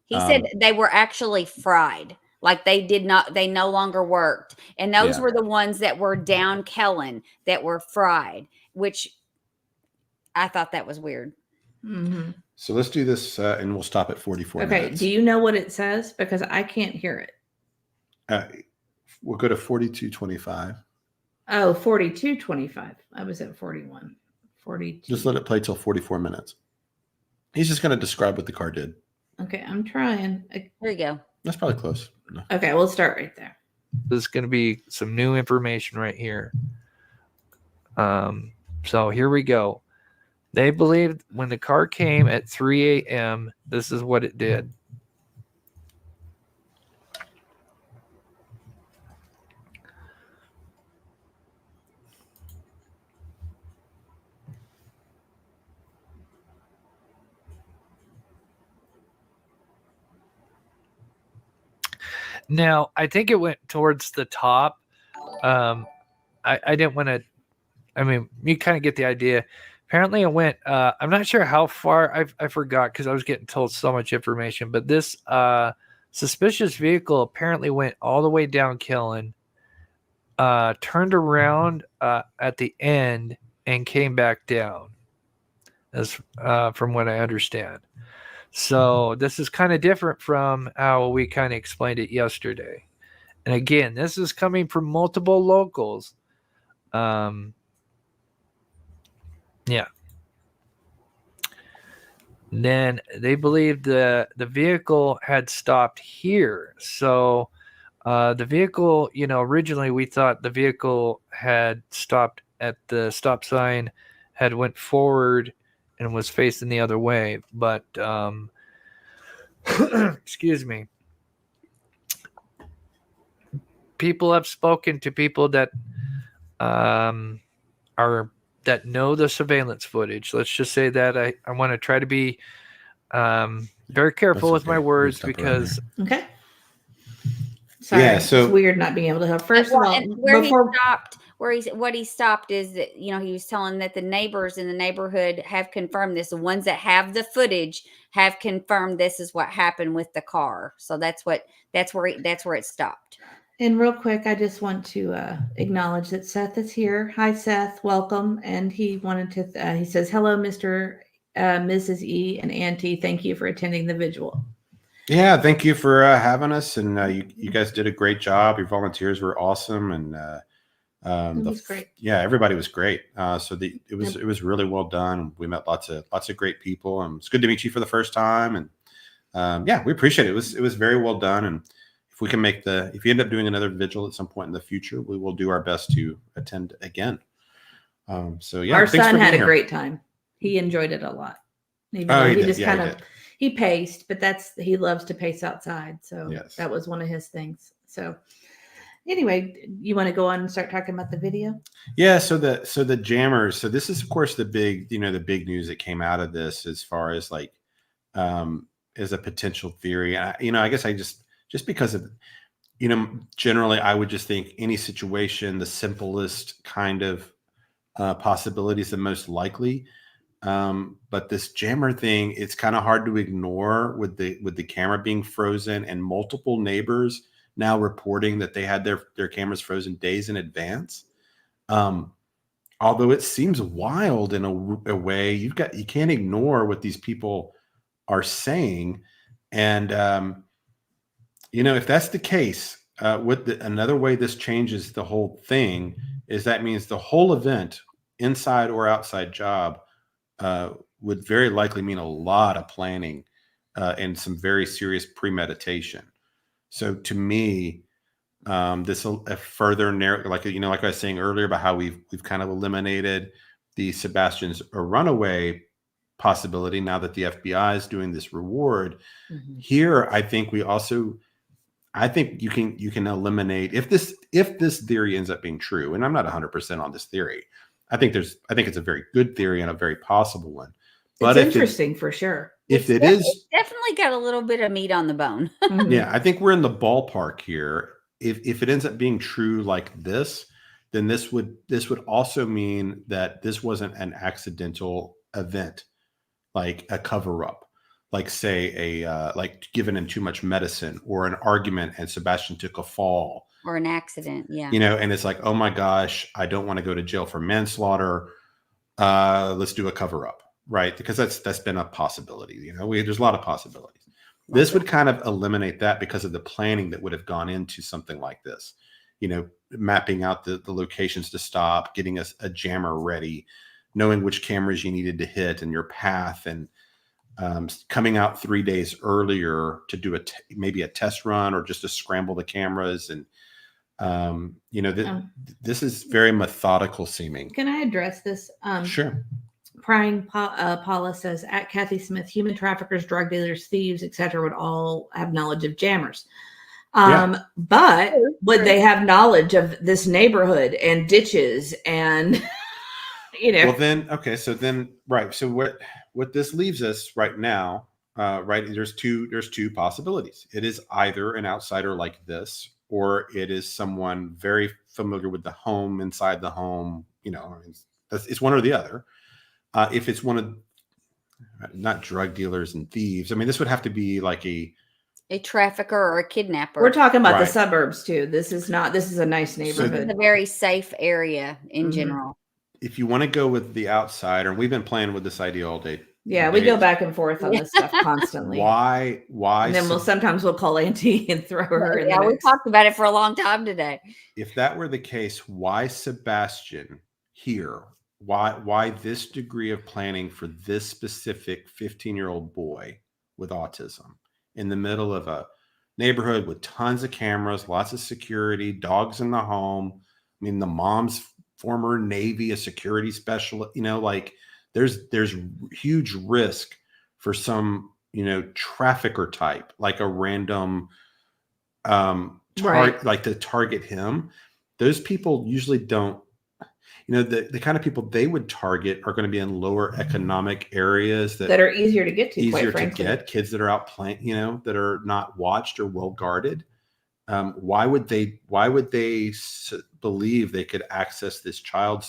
He said they were actually fried. Like they no longer worked. And those were the ones that were down Kellen that were fried, which I thought that was weird. Mm-hmm. So let's do this and we'll stop at 44 minutes. Do you know what it says? Because I can't hear it. We'll go to 4225. Oh, 4225. I was at 41. 42. Just let it play till 44 minutes. He's just going to describe what the car did. Okay, I'm trying. Here you go. That's probably close. No. Okay, we'll start right there. This is going to be some new information right here. So here we go. They believed when the car came at 3 a.m., this is what it did. Now, I think it went towards the top. I didn't want to, I mean, you kind of get the idea. Apparently it went, I'm not sure how far, I forgot because I was getting told so much information, but this suspicious vehicle apparently went all the way down Killen, turned around at the end and came back down, as from what I understand. So this is kind of different from how we kind of explained it yesterday. And again, this is coming from multiple locals. Yeah. Then they believed the vehicle had stopped here. So the vehicle, originally we thought the vehicle had stopped at the stop sign, had went forward and was facing the other way. But excuse me. People have spoken to people that that know the surveillance footage. Let's just say that I want to try to be very careful with my words because okay. Sorry, Yeah, so- it's weird not being able to help. First of all, and where before he stopped, what he stopped is that he was telling that the neighbors in the neighborhood have confirmed this. The ones that have the footage have confirmed this is what happened with the car. So that's where it stopped. And real quick, I just want to acknowledge that Seth is here. Hi, Seth. Welcome. And he wanted to, he says, hello, Mr. Mrs. E and Auntie. Thank you for attending the vigil. Yeah, thank you for having us. And you guys did a great job. Your volunteers were awesome. And It was great. Yeah, everybody was great. It was really well done. We met lots of great people. And it's good to meet you for the first time. And yeah, we appreciate it. It was very well done. And if we can if you end up doing another vigil at some point in the future, we will do our best to attend again. So yeah, our son had a great time. He enjoyed it a lot. He paced, but he loves to pace outside. So yes. That was one of his things. So anyway, you want to go on and start talking about the video? Yeah. So the jammers. So this is of course the big news that came out of this as far as like as a potential theory. I guess I just because of, generally I would just think any situation, the simplest kind of possibility is the most likely. But this jammer thing, it's kind of hard to ignore with the camera being frozen and multiple neighbors now reporting that they had their cameras frozen days in advance. Although it seems wild in a way, you can't ignore what these people are saying. And, if that's the case, another way this changes the whole thing is that means the whole event, inside or outside job, would very likely mean a lot of planning and some very serious premeditation. So to me, this will further narrow, like I was saying earlier about how we've kind of eliminated the Sebastian's a runaway possibility now that the FBI is doing this reward. Mm-hmm. Here, I think you can eliminate if this theory ends up being true, and I'm not 100% on this theory. I think it's a very good theory and a very possible one. But it's interesting for sure. It's definitely got a little bit of meat on the bone. Yeah, I think we're in the ballpark here. If it ends up being true like this, then this would also mean that this wasn't an accidental event, like a cover-up, like say like given in too much medicine or an argument and Sebastian took a fall. Or an accident, yeah. And it's like, oh my gosh, I don't want to go to jail for manslaughter. Let's do a cover-up, right? Because that's been a possibility. There's a lot of possibilities. This would kind of eliminate that because of the planning that would have gone into something like this. Mapping out the locations to stop, getting a jammer ready, knowing which cameras you needed to hit and your path, and coming out 3 days earlier to do maybe a test run or just to scramble the cameras. And this is very methodical seeming. Can I address this? Sure. Prying Paula says, at Kathy Smith, human traffickers, drug dealers, thieves, etc. would all have knowledge of jammers. But would they have knowledge of this neighborhood and ditches and Well then, okay, so then right. So what this leaves us right now, right? There's two possibilities. It is either an outsider like this, or it is someone very familiar with the home, inside the home. It's one or the other. If it's one of not drug dealers and thieves, I mean, this would have to be like a trafficker or a kidnapper. We're talking about the suburbs too. This is a nice neighborhood. It's a very safe area in general. If you want to go with the outsider, and we've been playing with this idea all day Yeah, we go back and forth on this stuff constantly. Why? And then sometimes we'll call Auntie and throw her in the we mix. talked about it for a long time today. If that were the case, why Sebastian here? Why this degree of planning for this specific 15-year-old boy with autism in the middle of a neighborhood with tons of cameras, lots of security, dogs in the home? I mean, the mom's former Navy, a security specialist, like there's huge risk for some, trafficker type, like a random like to target him. Those people usually don't, the kind of people they would target are going to be in lower economic areas that are easier to get to, kids that are out playing, that are not watched or well guarded. Why would they believe they could access this child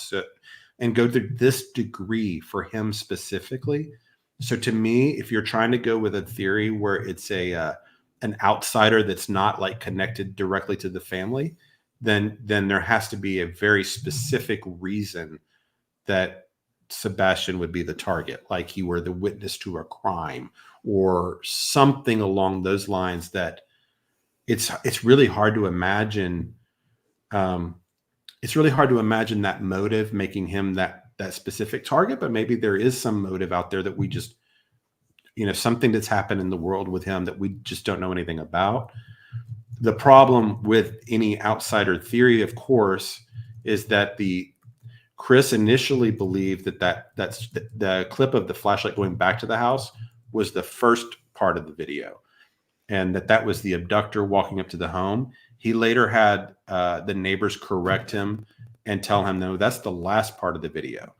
and go to this degree for him specifically? So to me, if you're trying to go with a theory where it's an outsider that's not like connected directly to the family, then there has to be a very specific reason that Sebastian would be the target, like he were the witness to a crime or something along those lines. That it's really hard to imagine. It's really hard to imagine that motive making him that specific target, but maybe there is some motive out there that we just, something that's happened in the world with him that we just don't know anything about. The problem with any outsider theory, of course, is that Chris initially believed that's the clip of the flashlight going back to the house was the first part of the video, and that was the abductor walking up to the home. He later had the neighbors correct him and tell him, no, that's the last part of the video.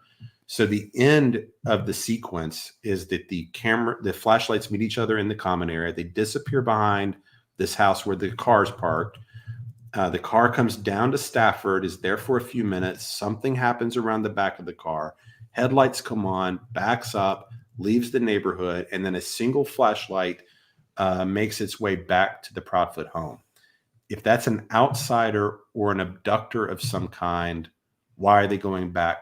So the end of the sequence is that the flashlights meet each other in the common area. They disappear behind this house where the car's parked. The car comes down to Stafford, is there for a few minutes. Something happens around the back of the car. Headlights come on, backs up, leaves the neighborhood, and then a single flashlight makes its way back to the Proudfoot home. If that's an outsider or an abductor of some kind, why are they going back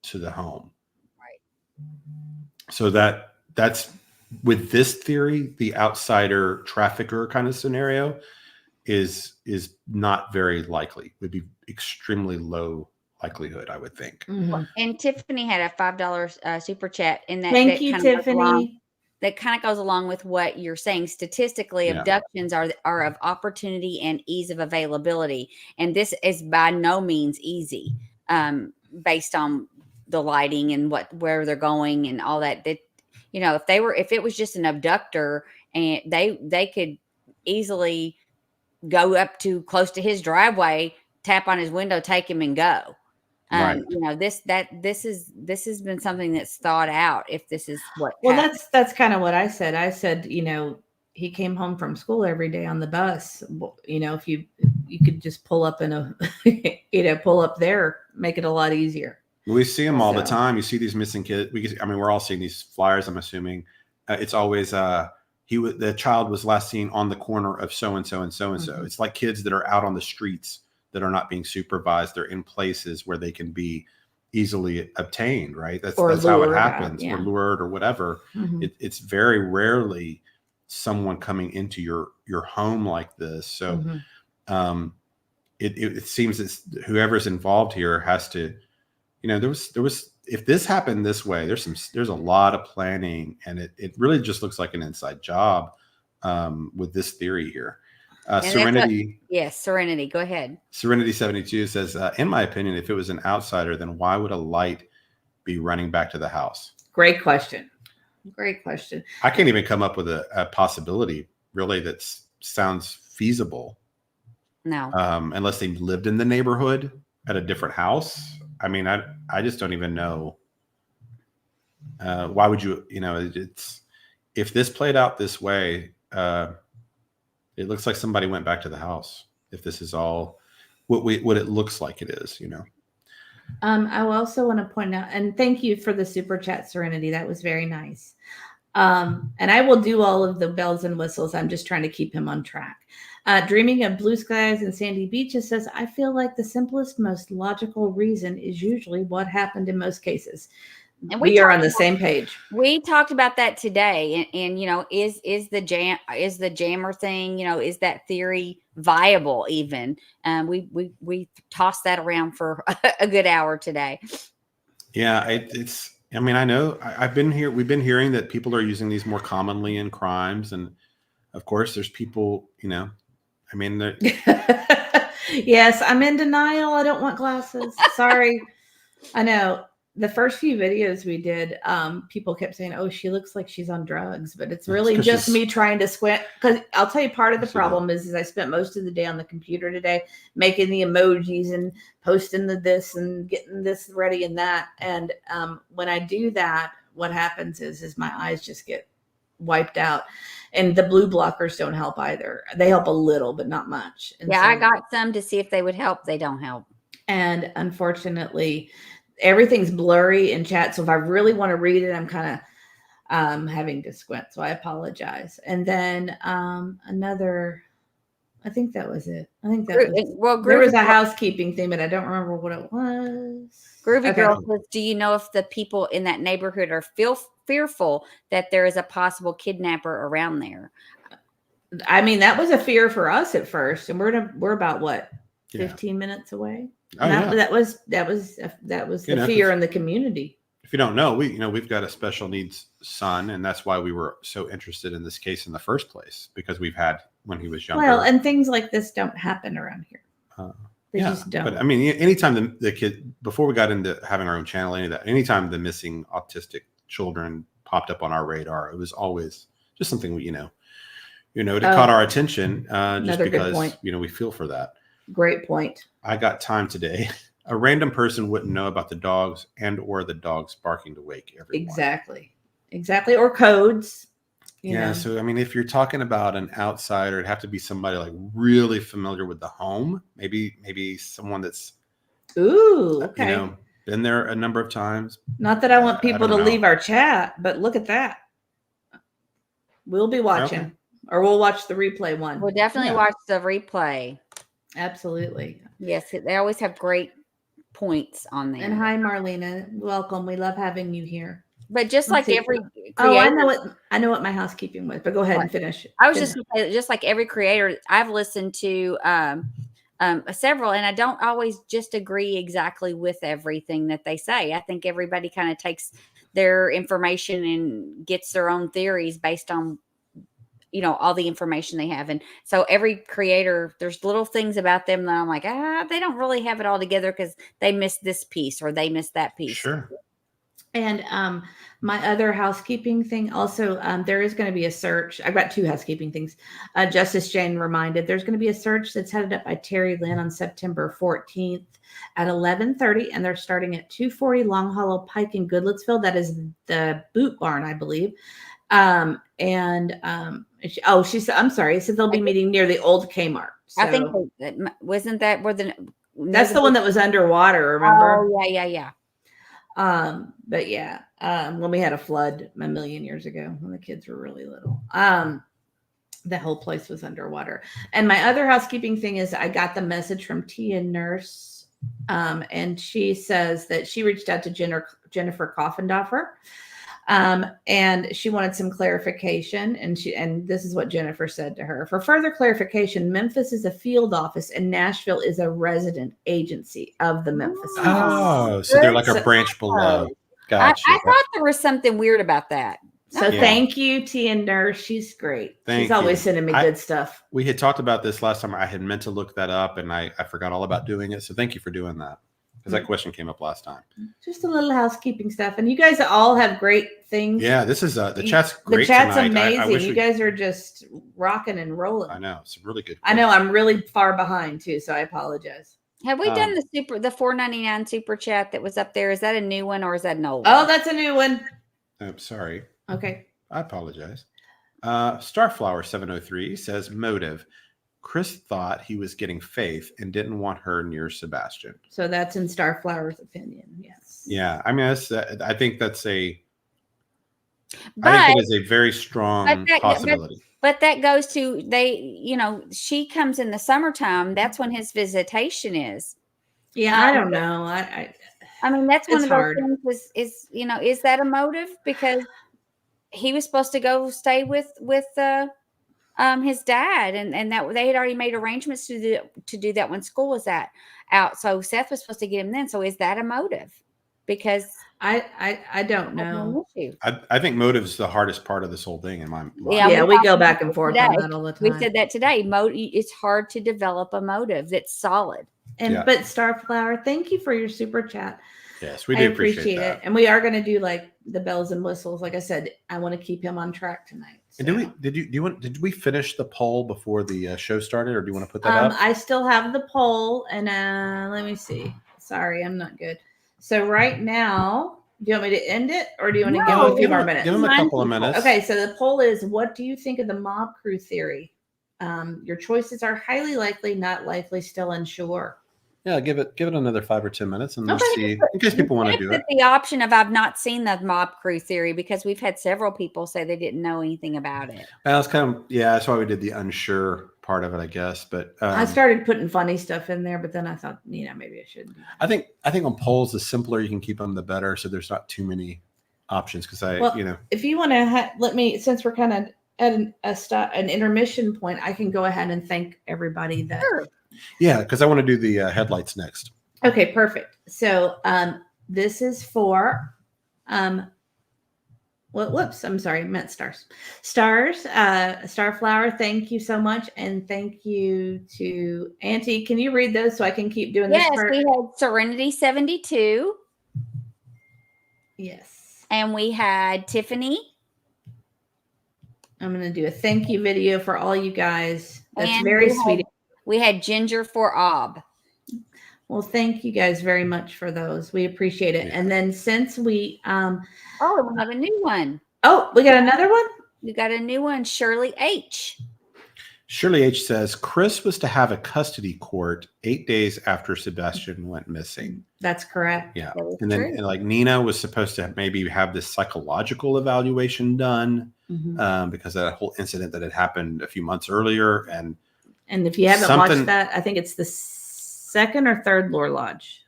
to the home? Right. So that's with this theory, the outsider trafficker kind of scenario is not very likely. Would be extremely low likelihood, I would think. Mm-hmm. And Tiffany had a $5 super chat in that. Thank you, Tiffany. That kind of goes along with what you're saying. Statistically, abductions are of opportunity and ease of availability. And this is by no means easy, based on the lighting and where they're going and all that. That, if it was just an abductor and they could easily go up to close to his driveway, tap on his window, take him and go. Right. This has been something that's thought out. If this is what, that's kind of what I said. I said, he came home from school every day on the bus. If you could just pull up pull up there, make it a lot easier. We see them all the time. You see these missing kids. We're all seeing these flyers. I'm assuming it's always the child was last seen on the corner of so and so and so and so. It's like kids that are out on the streets that are not being supervised. They're in places where they can be easily obtained, right? That's how it happens, or lured or whatever. Mm-hmm. It's very rarely someone coming into your home like this. So it seems that whoever's involved here has to, there was if this happened this way, there's a lot of planning, and it really just looks like an inside job with this theory here. Serenity. Serenity. Go ahead. Serenity 72 says, in my opinion, if it was an outsider, then why would a light be running back to the house? Great question. I can't even come up with a possibility really that sounds feasible. No. Unless they lived in the neighborhood at a different house. I mean, I just don't even know. Why would you, it's, if this played out this way, it looks like somebody went back to the house. If this is all what it looks like it is, I also want to point out, and thank you for the super chat, Serenity. That was very nice. And I will do all of the bells and whistles. I'm just trying to keep him on track. Dreaming of blue skies and sandy beaches says, I feel like the simplest, most logical reason is usually what happened in most cases. And we are talked on the about- same page. We talked about that today, and you know, is the jammer thing, you know, is that theory viable? Even we tossed that around for a good hour today. Yeah, it's. I mean, I know I've been here. We've been hearing that people are using these more commonly in crimes, and of course, there's people. You know, I mean, yes, I'm in denial. I don't want glasses. Sorry. I know the first few videos we did, people kept saying, "Oh, she looks like she's on drugs," but it's really just me trying to squint. Because I'll tell you, part of the problem is I spent most of the day on the computer today, making the emojis and posting the this and getting this ready and that. And when I do that, what happens is my eyes just get wiped out, and the blue blockers don't help either. They help a little, but not much. And yeah, I got some to see if they would help. They don't help. And unfortunately, everything's blurry in chat. So if I really want to read it, I'm kind of having to squint. So I apologize. And then another, I think that was it. I think that was, there was a housekeeping thing, but I don't remember what it was. Groovy Girl says, do you know if the people in that neighborhood are fearful that there is a possible kidnapper around there? I mean, that was a fear for us at first. And we're about what, 15 minutes away? Oh, that was the fear in the community. If you don't know, we've got a special needs son, and that's why we were so interested in this case in the first place, because we've had when he was younger. Well, and things like this don't happen around here. They just don't. But I mean, anytime the kid, before we got into having our own channel, anytime the missing autistic children popped up on our radar, it was always just something it caught our attention, just because we feel for that. Great point. I got time today. A random person wouldn't know about the dogs or the dogs barking to wake everyone. Exactly. Or codes. Yeah. So, I mean, if you're talking about an outsider, it'd have to be somebody like really familiar with the home. Maybe someone that's, been there a number of times. Not that I want people to leave our chat, but look at that. We'll be watching, or we'll watch the replay one. We'll definitely watch the replay. Absolutely. Yes, they always have great points on there. And hi, Marlena. Welcome. We love having you here. But just like every creator, I know what my housekeeping was, but go ahead and finish. I was just like every creator, I've listened to several, and I don't always just agree exactly with everything that they say. I think everybody kind of takes their information and gets their own theories based on all the information they have. And so every creator, there's little things about them that I'm like, they don't really have it all together because they missed this piece or they missed that piece. Sure. And my other housekeeping thing also, there is going to be a search. I've got two housekeeping things. Justice Jane reminded there's going to be a search that's headed up by Terry Lynn on September 14th at 11:30, and they're starting at 240 Long Hollow Pike in Goodlettsville. That is the boot barn, I believe. She said, I'm sorry. It said they'll be meeting near the old Kmart. So, I think wasn't that where that's the one that was underwater, remember? Oh, yeah. But yeah, when we had a flood a million years ago, when the kids were really little, the whole place was underwater. And my other housekeeping thing is I got the message from Tia Nurse, and she says that she reached out to Jennifer Coffendorfer. And she wanted some clarification, and this is what Jennifer said to her. For further clarification, Memphis is a field office and Nashville is a resident agency of the Memphis office. Oh, so they're like a branch below. Gotcha. I thought there was something weird about that. So thank you, Tia Nurse. She's great. She's always sending me good stuff. We had talked about this last time. I had meant to look that up and I forgot all about doing it. So thank you for doing that. Because that question came up last time. Just a little housekeeping stuff. And you guys all have great things. Yeah, this is the chat's great. The chat's tonight. amazing. You guys are just rocking and rolling. I know. It's really good. I know I'm really far behind too, so I apologize. Have we done the $4.99 super chat that was up there? Is that a new one or is that an old one? Oh, that's a new one. I'm sorry. Okay. I apologize. Starflower 703 says motive. Chris thought he was getting Faith and didn't want her near Sebastian. So that's in Starflower's opinion. Yes. Yeah. I mean, I think that's I think it is a very strong possibility. But that goes to she comes in the summertime. That's when his visitation is. Yeah. I don't know. I mean, that's one It's of those hard. things is that a motive? Because he was supposed to go stay with his dad, and that they had already made arrangements to do that when school was out. So Seth was supposed to get him then. So is that a motive? Because I don't that's know. an issue. I think motive is the hardest part of this whole thing in my mind. Yeah, we go talked back about and it forth today. on that all the time. We said that today. It's hard to develop a motive that's solid. And but Starflower, thank you for your super chat. Yes, we do appreciate that. it. And we are going to do like the bells and whistles. Like I said, I want to keep him on track tonight. And did we finish the poll before the show started, or do you want to put that up? I still have the poll, and let me see. Sorry, I'm not good. So right now, do you want me to end it, or do you want to give him a few more minutes? Give him a couple of minutes. Okay, so the poll is: what do you think of the mob crew theory? Your choices are highly likely, not likely, still unsure. Yeah, give it another 5 or 10 minutes, and we'll see in case people want to do it. The option of I've not seen the mob crew theory, because we've had several people say they didn't know anything about it. Well, it's kind of that's why we did the unsure part of it, I guess. But I started putting funny stuff in there, but then I thought, maybe I shouldn't. I think on polls, the simpler you can keep them, the better. So there's not too many options because if you want to let me, since we're kind of at an intermission point, I can go ahead and thank everybody that. Sure. Yeah, because I want to do the headlights next. Okay, perfect. So this is for whoops, I'm sorry, I meant stars. Starflower, thank you so much. And thank you to Auntie. Can you read those so I can keep doing this part? Yes, we had Serenity 72. Yes. And we had Tiffany. I'm going to do a thank you video for all you guys. That's And very sweet. We had Ginger for Ob. Well, thank you guys very much for those. We appreciate it. Yeah. And then since we we have a new one. Oh, we got another one? We got a new one, Shirley H. Shirley H says Chris was to have a custody court 8 days after Sebastian went missing. That's correct. Yeah. That is And then true. and like Nina was supposed to maybe have this psychological evaluation done because of that whole incident that had happened a few months earlier. And if you haven't watched that, I think it's the second or third Lore Lodge.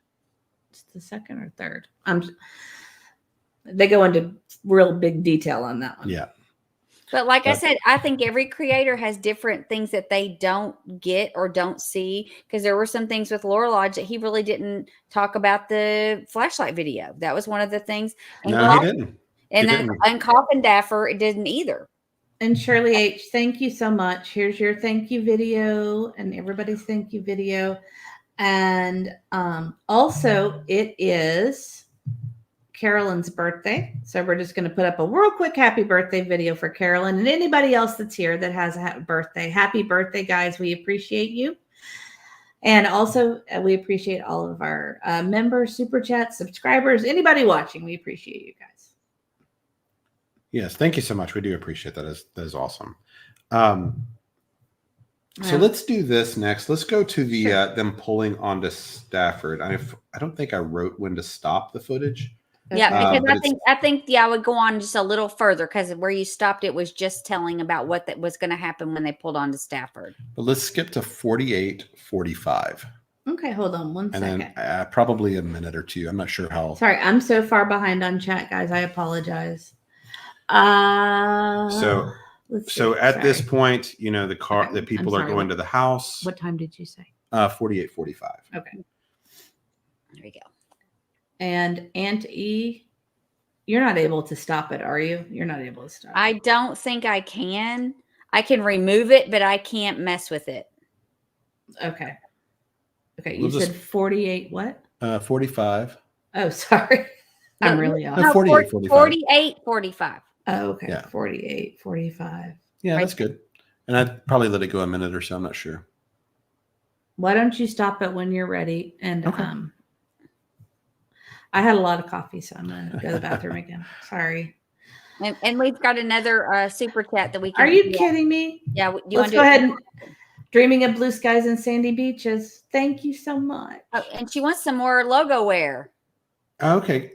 It's the second or third. They go into real big detail on that one. yeah. But I said, I think every creator has different things that they don't get or don't see, because there were some things with Lore Lodge that he really didn't talk about the flashlight video. That was one of the things. And No, he didn't. And Coffin Daffer, it didn't either. And Shirley H., thank you so much. Here's your thank you video and everybody's thank you video. And also, it is Carolyn's birthday. So we're just going to put up a real quick happy birthday video for Carolyn and anybody else that's here that has a birthday. Happy birthday, guys. We appreciate you. And also, we appreciate all of our members, super chats, subscribers, anybody watching. We appreciate you guys. Yes, thank you so much. We do appreciate that. That is awesome. So let's do this next. Let's go to the them pulling onto Stafford. I don't think I wrote when to stop the footage. Yeah, because I think I would go on just a little further, because where you stopped, it was just telling about what that was going to happen when they pulled onto Stafford. But let's skip to 48:45. Okay, hold on one second. And then probably a minute or two. I'm not sure how. Sorry, I'm so far behind on chat, guys. I apologize. So at this point, the people are going to the house. What time did you say? 48:45. Okay. There we go. And Aunt E, you're not able to stop it, are you? You're not able to stop it. I don't think I can. I can remove it, but I can't mess with it. Okay. You said 48 what? 45. Oh, sorry. I'm really off. No, 48, 45. 48, 45. Oh, okay. Yeah. 48, 45. Yeah, that's good. And I'd probably let it go a minute or so. I'm not sure. Why don't you stop it when you're ready? And Okay. I had a lot of coffee, so I'm going to go to the bathroom again. Sorry. And we've got another super chat that we can. Are you kidding me? Yeah. Let's go ahead and dreaming of blue skies and sandy beaches. Thank you so much. Oh, and she wants some more logo wear. Okay.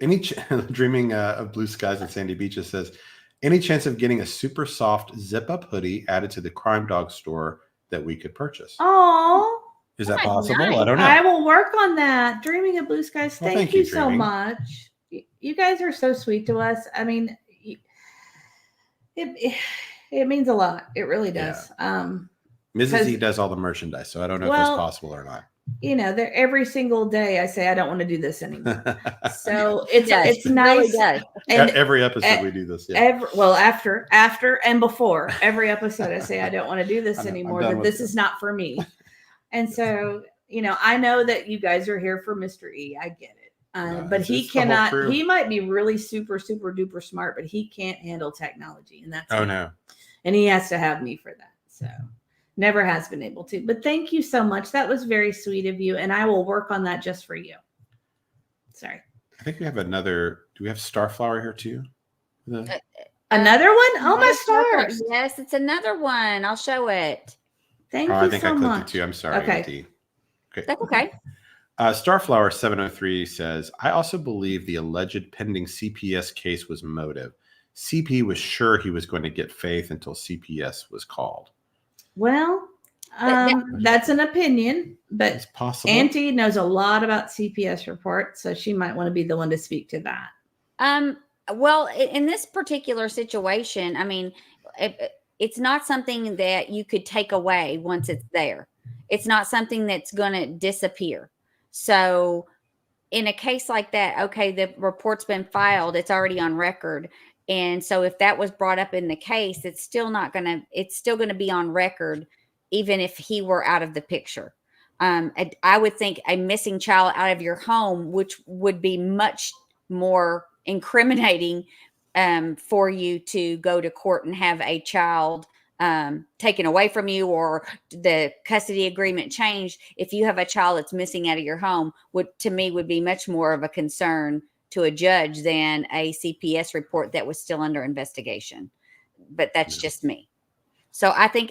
Dreaming of blue skies and sandy beaches says, any chance of getting a super soft zip up hoodie added to the Crime Dog store that we could purchase? Oh, Is that That'd be possible? nice. I don't know. I will work on that. Dreaming of Blue Skies. Well, Thank you so Dreaming. much. You guys are so sweet to us. I mean, it means a lot. It really does. Mrs. E does all the merchandise, so I don't know if that's possible or not. You know, every single day I say I don't want to do this anymore. So it's It nice. really does. And every episode we do this. Yeah. After and before every episode I say I don't want to do this anymore. That this is not for me. And so, you know, I know that you guys are here for Mr. E. I get it. But he cannot. He might be really super duper smart, but he can't handle technology, and that's no. And he has to have me for that. So never has been able to. But thank you so much. That was very sweet of you, and I will work on that just for you. Sorry. I think we have another. Do we have Starflower here too? Another one? Oh, my stars. Yes, it's another one. I'll show it. Thank you I think so I clicked much. it too. I'm sorry. Okay. That's okay. Starflower 703 says, I also believe the alleged pending CPS case was motive. CP was sure he was going to get Faith until CPS was called. Well, that's an opinion, but it's possible. Auntie knows a lot about CPS reports, so she might want to be the one to speak to that. Well, in this particular situation, I mean, it's not something that you could take away once it's there. It's not something that's going to disappear. So in a case like that, okay, the report's been filed, it's already on record. And so if that was brought up in the case, it's still going to be on record, even if he were out of the picture. I would think a missing child out of your home, which would be much more incriminating for you to go to court and have a child taken away from you, or the custody agreement changed. If you have a child that's missing out of your home, would be much more of a concern to a judge than a CPS report that was still under investigation. But that's just me. So I think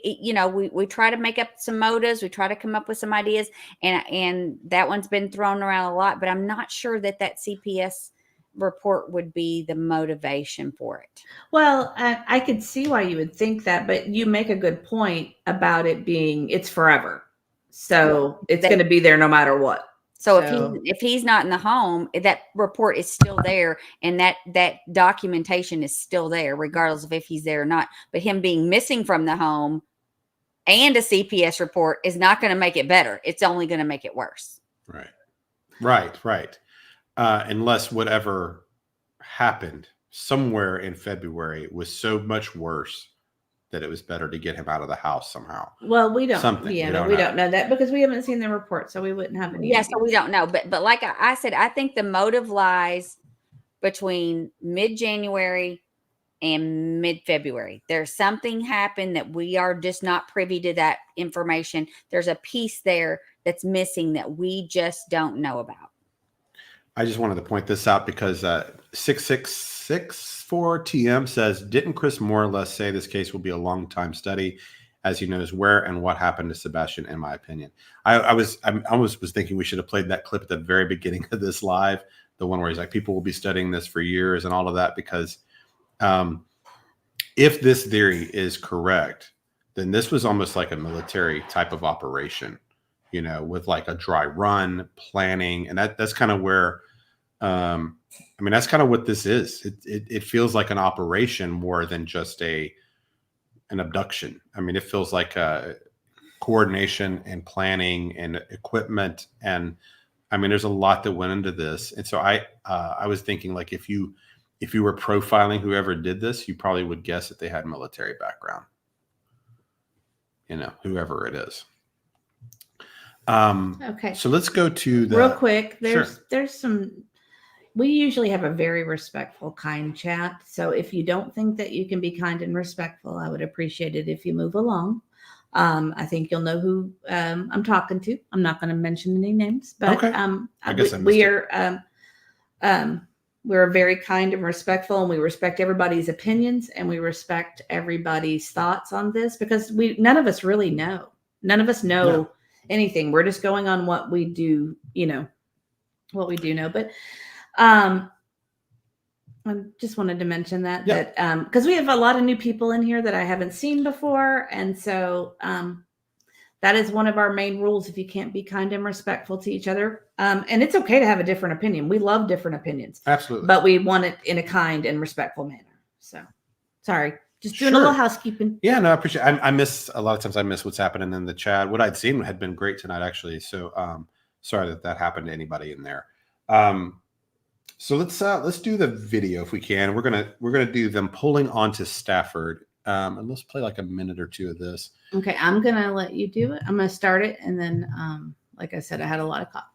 you know, we try to make up some motives, we try to come up with some ideas, and that one's been thrown around a lot, but I'm not sure that CPS report would be the motivation for it. Well, I could see why you would think that, but you make a good point about it being, it's forever. So it's going to be there no matter what. So if he's not in the home, that report is still there, and that documentation is still there, regardless of if he's there or not. But him being missing from the home and a CPS report is not going to make it better. It's only going to make it worse. Right. Unless whatever happened somewhere in February was so much worse that it was better to get him out of the house somehow. Well, we don't. Something. Yeah, we don't know that because we haven't seen the report, so we wouldn't have any. Yeah, so we don't know. But like I said, I think the motive lies between mid-January and mid-February. There's something happened that we are just not privy to that information. There's a piece there that's missing that we just don't know about. I just wanted to point this out because 6664TM says, didn't Chris more or less say this case will be a long time study as he knows where and what happened to Sebastian, in my opinion? I almost was thinking we should have played that clip at the very beginning of this live, the one where he's like, people will be studying this for years and all of that, because if this theory is correct, then this was almost like a military type of operation, you know, with like a dry run planning. And that's kind of where, I mean, that's kind of what this is. It feels like an operation more than just an abduction. I mean, it feels like coordination and planning and equipment. And I mean, there's a lot that went into this. And so I was thinking, like, if you were profiling whoever did this, you probably would guess that they had military background, you know, whoever it is. Okay. So let's go to the real quick. Sure. There's some. We usually have a very respectful, kind chat. So if you don't think that you can be kind and respectful, I would appreciate it if you move along. I think you'll know who I'm talking to. I'm not going to mention any names, but okay. I guess we're very kind and respectful, and we respect everybody's opinions, and we respect everybody's thoughts on this, because none of us really know. None of us know anything. We're just going on what we do, you know, what we do know. But I just wanted to mention that because we have a lot of new people in here that I haven't seen before, and so That is one of our main rules. If you can't be kind and respectful to each other, and it's okay to have a different opinion. We love different opinions, Absolutely. but we want it in a kind and respectful manner. So, sorry, just doing a little housekeeping. Yeah, no, I appreciate it. I miss a lot of times. I miss what's happening in the chat. What I'd seen had been great tonight, actually. So, sorry that happened to anybody in there. So let's do the video if we can. We're gonna do them pulling onto Stafford. And let's play like a minute or two of this. Okay, I'm gonna let you do it. I'm gonna start it, and then, like I said, I had a lot of coffee.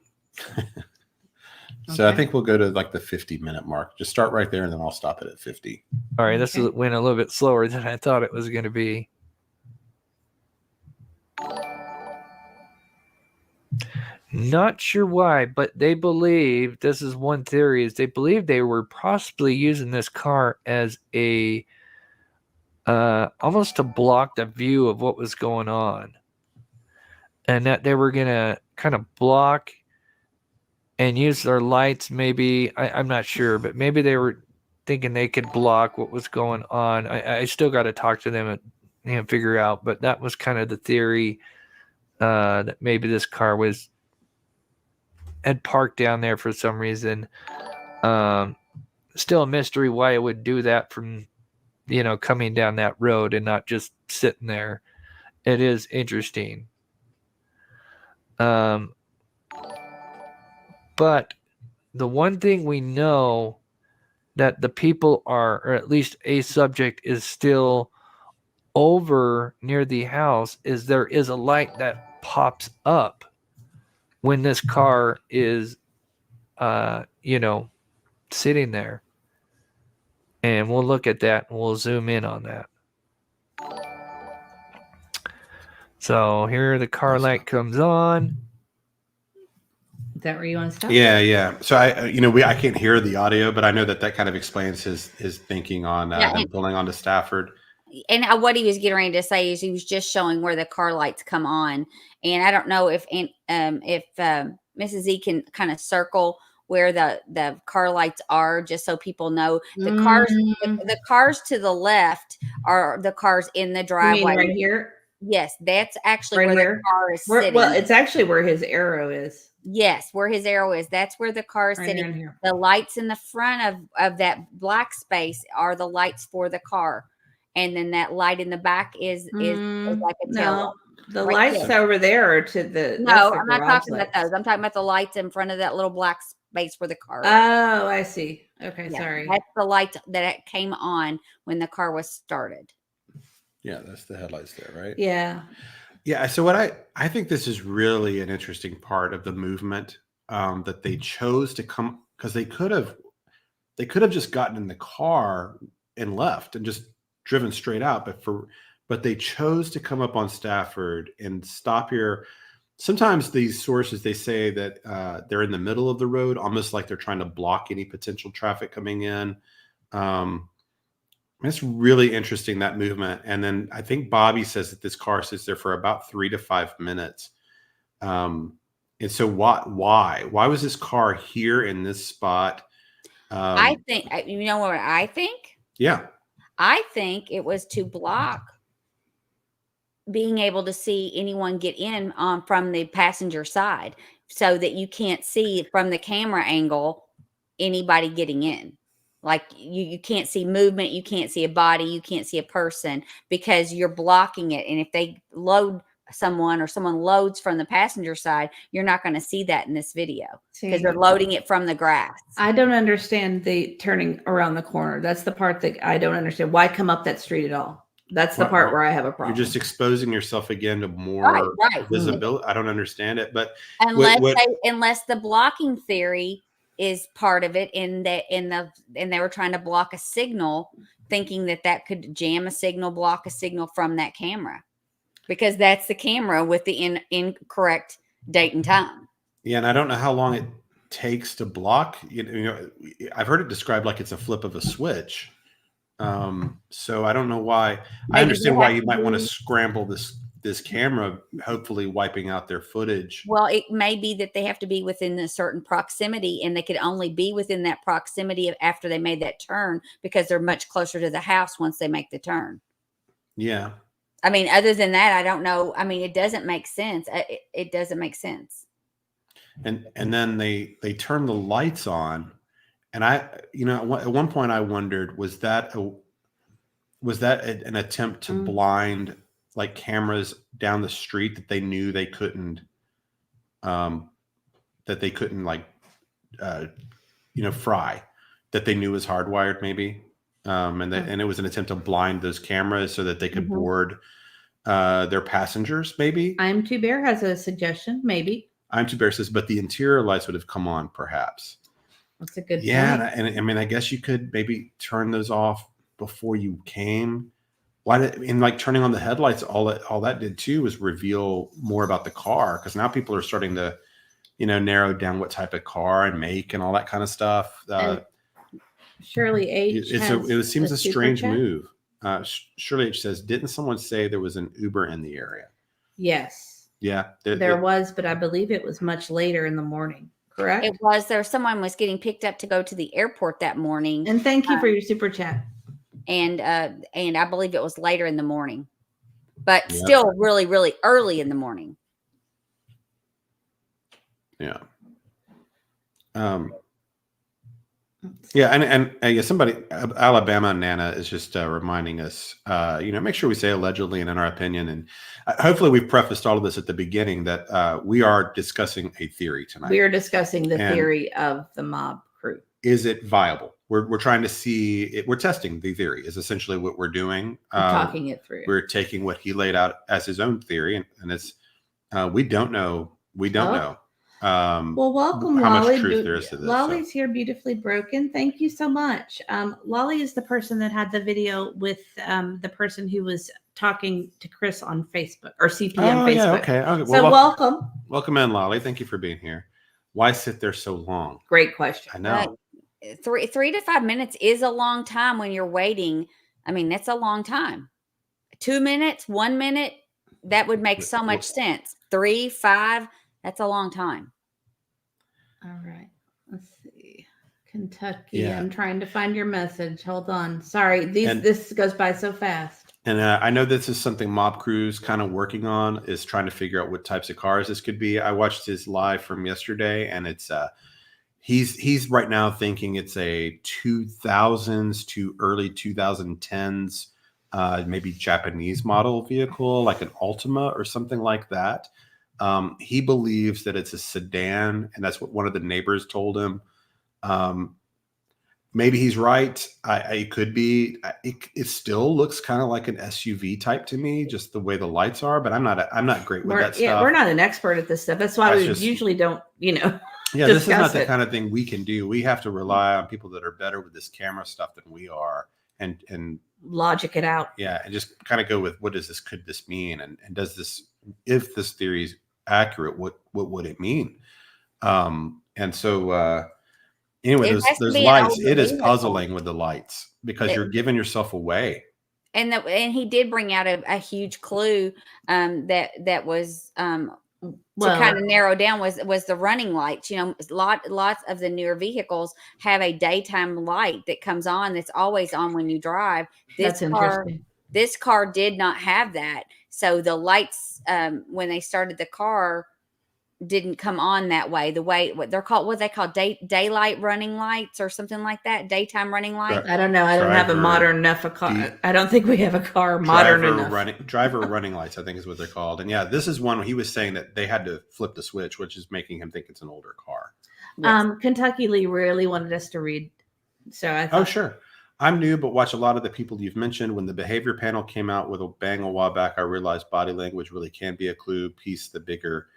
So I think we'll go to like the 50-minute mark. Just start right there, and then I'll stop it at 50. All right, this went a little bit slower than I thought it was going to be. Not sure why, but they believe, this is one theory, is they believe they were possibly using this car as a almost to block the view of what was going on, and that they were gonna kind of block and use their lights. Maybe I'm not sure, but maybe they were thinking they could block what was going on. I still got to talk to them and figure out, but that was kind of the theory, that maybe this car had parked down there for some reason. Still a mystery why it would do that from, coming down that road and not just sitting there. It is interesting. But the one thing we know that the people are, or at least a subject is still over near the house, is there is a light that pops up when this car is, sitting there. And we'll look at that and we'll zoom in on that. So here the car light comes on. Is that where you want to stop? Yeah. So I can't hear the audio, but I know that kind of explains his thinking on them pulling onto Stafford. And what he was getting ready to say is he was just showing where the car lights come on, and I don't know if Mrs. E can kind of circle where the car lights are, just so people know the cars. The cars to the left are the cars in the driveway. You mean right here? Yes, that's actually Right where here? the car is sitting. Well, it's actually where his arrow is. Yes, where his arrow is. That's where the car is sitting. Here. The lights in the front of that black space are the lights for the car. And then that light in the back is like a tail light. The lights over there are to the. No, I'm not talking about those. I'm talking about the lights in front of that little black space for the car. Oh, I see. Okay, sorry. That's the light that came on when the car was started. Yeah, that's the headlights there, right? Yeah. Yeah. So what I think this is really an interesting part of the movement, that they chose to come, because they could have just gotten in the car and left and just driven straight out, but they chose to come up on Stafford and stop here. Sometimes these sources, they say that they're in the middle of the road, almost like they're trying to block any potential traffic coming in. It's really interesting, that movement. And then I think Bobby says that this car sits there for about 3 to 5 minutes. And so why was this car here in this spot? I think, you know what I think? Yeah. I think it was to block being able to see anyone get in from the passenger side, so that you can't see from the camera angle anybody getting in. Like you can't see movement, you can't see a body, you can't see a person, because you're blocking it. And if they load someone, or someone loads from the passenger side, you're not going to see that in this video, because they're loading it from the grass. I don't understand the turning around the corner. That's the part that I don't understand. Why come up that street at all? That's the part where I have a problem. You're just exposing yourself again to more visibility. I don't understand it, but unless the blocking theory is part of it, and they were trying to block a signal, thinking that could jam a signal, block a signal from that camera, because that's the camera with the incorrect date and time. Yeah, and I don't know how long it takes to block. I've heard it described like it's a flip of a switch. So I don't know why. I understand why you might want to scramble this camera, hopefully wiping out their footage. Well, it may be that they have to be within a certain proximity, and they could only be within that proximity after they made that turn, because they're much closer to the house once they make the turn. Yeah. I mean, other than that, I don't know. I mean, it doesn't make sense. It doesn't make sense. And then they turn the lights on, and at one point I wondered, was that an attempt to blind like cameras down the street that they knew they couldn't like fry, that they knew was hardwired maybe, and it was an attempt to blind those cameras so that they could board their passengers maybe. I'm Two Bear has a suggestion, maybe. I'm Two Bear says, but the interior lights would have come on perhaps. That's a good point. And I mean, I guess you could maybe turn those off before you came. Like turning on the headlights, all that did too was reveal more about the car, because now people are starting to narrow down what type of car and make and all that kind of stuff. Shirley H. It seems a strange chat. move. Shirley H says, didn't someone say there was an Uber in the area? Yes. Yeah. There was, but I believe it was much later in the morning. Correct? It was. Someone was getting picked up to go to the airport that morning. And thank you for your super chat. And I believe it was later in the morning, but still really, really early in the morning. Yeah. And somebody, Alabama Nana, is just reminding us, make sure we say allegedly and in our opinion. And hopefully we've prefaced all of this at the beginning that we are discussing a theory tonight. We are discussing the theory of the mob crew. Is it viable? We're trying to see it. We're testing the theory is essentially what we're doing. Talking it through. We're taking what he laid out as his own theory. And it's, we don't know. We don't know. Well, welcome, how Lolly. much truth there is to this. Lolly's here, beautifully broken. Thank you so much. Lolly is the person that had the video with the person who was talking to Chris on Facebook or CP on Facebook. Yeah, okay. Well, so welcome. Welcome in, Lolly. Thank you for being here. Why sit there so long? Great question. I know. 3 to 5 minutes is a long time when you're waiting. I mean, that's a long time. 2 minutes, 1 minute, that would make so much sense. 3, 5, that's a long time. All right. Let's see. Kentucky. Yeah. I'm trying to find your message. Hold on. Sorry. This goes by so fast. And I know this is something Mob Crew's kind of working on, is trying to figure out what types of cars this could be. I watched his live from yesterday, and it's he's right now thinking it's a 2000s to early 2010s maybe Japanese model vehicle, like an Altima or something like that. He believes that it's a sedan, and that's what one of the neighbors told him. Maybe he's right. It could be. It still looks kind of like an SUV type to me, just the way the lights are. But I'm not great with that stuff. Yeah, we're not an expert at this stuff. That's why we usually don't, Yeah, this is not the kind of thing we can do. We have to rely on people that are better with this camera stuff than we are, and logic it out. Yeah, and just kind of go with could this mean, and does this, if this theory is accurate, what would it mean? And so anyway, those lights, it is puzzling with the lights, because you're giving yourself away. And he did bring out a huge clue that was to kind of narrow down was the running lights. Lots of the newer vehicles have a daytime light that comes on, that's always on when you drive. This car did not have that. So the lights, when they started the car, didn't come on that way. The way what they call daylight running lights or something like that. Daytime running light. I don't know. I don't have a modern enough car. I don't think we have a car modern enough. Driver running lights, I think, is what they're called. And yeah, this is one he was saying that they had to flip the switch, which is making him think it's an older car. Yes. Kentucky Lee really wanted us to read. So I thought, sure. I'm new, but watch a lot of the people you've mentioned. When the behavior panel came out with a bang a while back, I realized body language really can be a clue. Piece the bigger.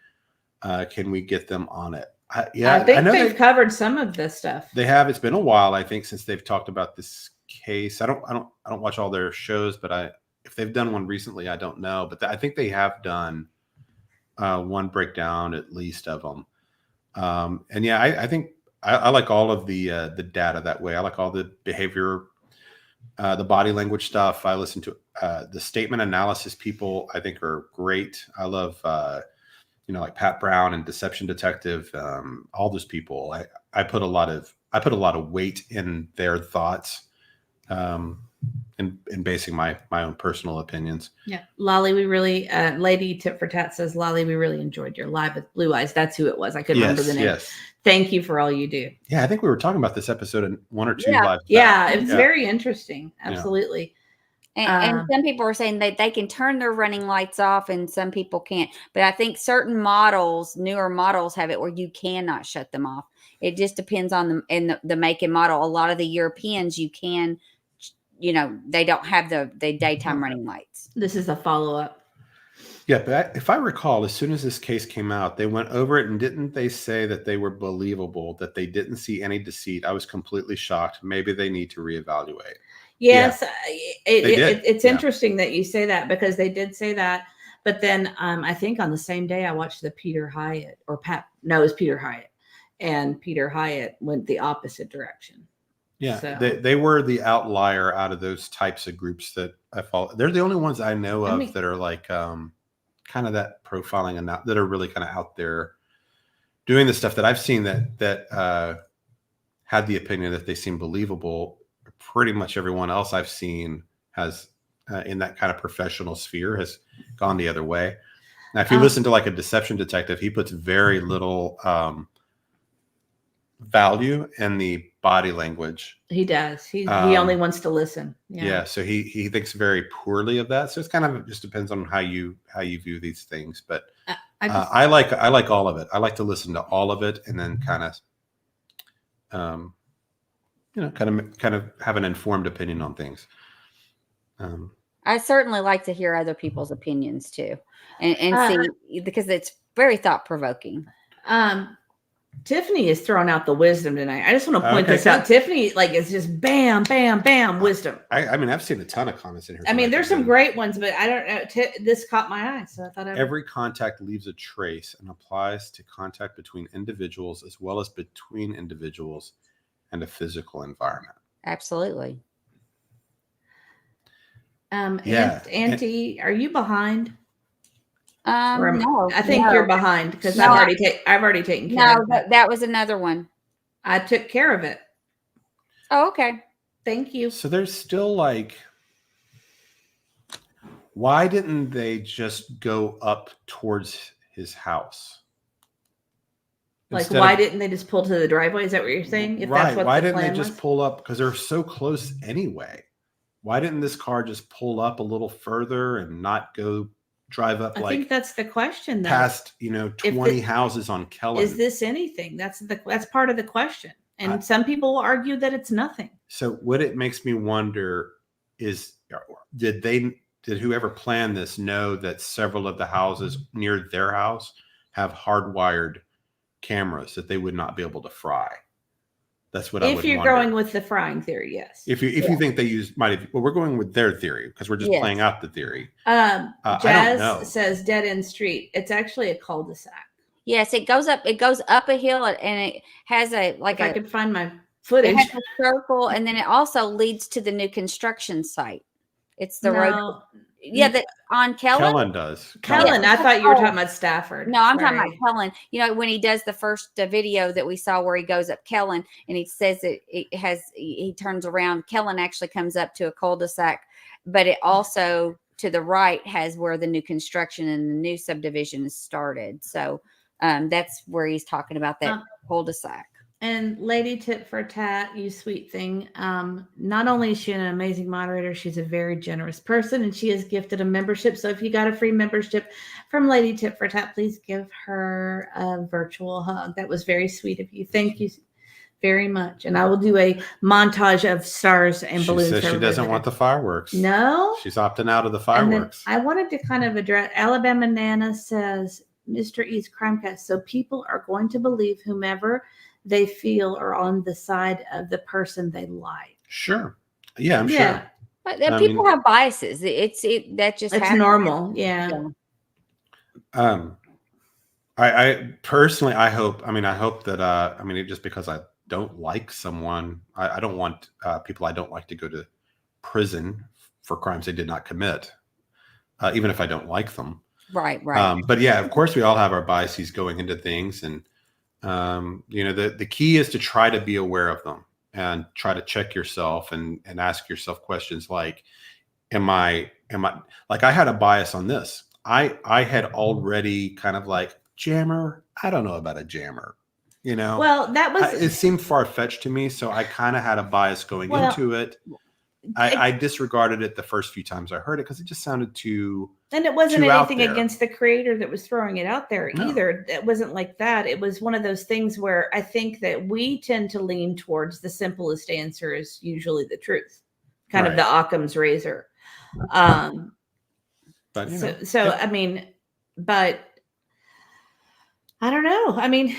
Can we get them on it? I think they've covered some of this stuff. They have. It's been a while, I think, since they've talked about this case. I don't watch all their shows, but if they've done one recently, I don't know. But I think they have done one breakdown at least of them. And yeah, I think I like all of the data that way. I like all the behavior, the body language stuff. I listen to the statement analysis people. I think are great. I love. Like Pat Brown and Deception Detective, all those people. I put a lot of weight in their thoughts. in basing my own personal opinions. Yeah, Lolly, we really, Lady Tip for Tat says, Lolly, we really enjoyed your live with Blue Eyes. That's who it was. I couldn't remember the name. Yes. Thank you for all you do. Yeah, I think we were talking about this episode in 1 or 2 live. Yeah, it's very interesting. Absolutely. And some people are saying that they can turn their running lights off and some people can't. But I think certain models, newer models, have it where you cannot shut them off. It just depends on the make and model. A lot of the Europeans, you can, they don't have the daytime running lights. This is a follow-up. Yeah, but if I recall, as soon as this case came out, they went over it, and didn't they say that they were believable, that they didn't see any deceit? I was completely shocked. Maybe they need to reevaluate. Yes, Yeah. It's interesting that you say that, because they did say that. But then I think on the same day I watched the Peter Hyatt it was Peter Hyatt, and Peter Hyatt went the opposite direction. Yeah, So. they were the outlier out of those types of groups that I follow. They're the only ones I know of that are like kind of that profiling and that are really kind of out there doing the stuff that I've seen that had the opinion that they seem believable. Pretty much everyone else I've seen has in that kind of professional sphere has gone the other way. Now, if you listen to like a deception detective, he puts very little value in the body language. He does. He only wants to listen. Yeah. So he thinks very poorly of that. So it's kind of just depends on how you view these things. But I like all of it. I like to listen to all of it and then kind of kind of have an informed opinion on things. I certainly like to hear other people's opinions too, and see, because it's very thought provoking. Tiffany is throwing out the wisdom tonight. I just want to point this out. Tiffany, is just bam, bam, bam, wisdom. I mean, I've seen a ton of comments in here. I mean, there's some great ones, but I don't know. This caught my eye, so I thought every contact leaves a trace and applies to contact between individuals as well as between individuals and a physical environment. Absolutely. Auntie, are you behind? No, I think you're behind because I've already taken care of it. No, that was another one. I took care of it. Oh, okay. Thank you. So there's still why didn't they just go up towards his house? Why didn't they just pull to the driveway? Is that what you're saying? Why didn't they just pull up? Because they're so close anyway. Why didn't this car just pull up a little further and not go drive up? I think that's the question, though. Past 20 houses on Kellen. Is this anything? That's part of the question. And some people will argue that it's nothing. So what it makes me wonder is, did whoever planned this know that several of the houses near their house have hardwired cameras that they would not be able to fry? That's what I would wonder. If you're going with the frying theory, yes. If you think they we're going with their theory because we're just playing out the theory. Jazz says dead end street. It's actually a cul-de-sac. Yes, it goes up a hill and it has I could find my footage. It has a circle, and then it also leads to the new construction site. It's the road. Yeah, that on Kellen. Kellen does. Kellen, I thought you were talking about Stafford. No, I'm talking about Kellen. When he does the first video that we saw where he goes up Kellen and he says he turns around. Kellen actually comes up to a cul-de-sac, but it also to the right has where the new construction and the new subdivision is started. So that's where he's talking about that cul-de-sac. And Lady Tit for Tat, you sweet thing. Not only is she an amazing moderator, she's a very generous person, and she has gifted a membership. So if you got a free membership from Lady Tit for Tat, please give her a virtual hug. That was very sweet of you. Thank you very much. And I will do a montage of stars and balloons. She says she doesn't want the fireworks. No? She's opting out of the fireworks. I wanted to kind of address, Alabama Nana says, Mr. E's Crimecast. So people are going to believe whomever they feel are on the side of the person they like. Sure. Yeah, I'm sure. But people have biases. It's happens. Normal. Yeah. I personally, I hope that, just because I don't like someone, I don't want people I don't like to go to prison for crimes they did not commit, even if I don't like them. Right. But yeah, of course we all have our biases going into things, and the key is to try to be aware of them. and try to check yourself and ask yourself questions like, am I like, I had a bias on this. I had already kind of like, jammer, I don't know about a jammer, you know. Well, that was it seemed far-fetched to me, so I kind of had a bias going into it. I disregarded it the first few times I heard it because it just sounded too. And it wasn't too out anything there. against the creator that was throwing it out there No. either. It wasn't like that. It was one of those things where I think that we tend to lean towards the simplest answer is usually the truth, kind of Right. the Occam's razor. But you know, So I mean, but I don't know. I mean,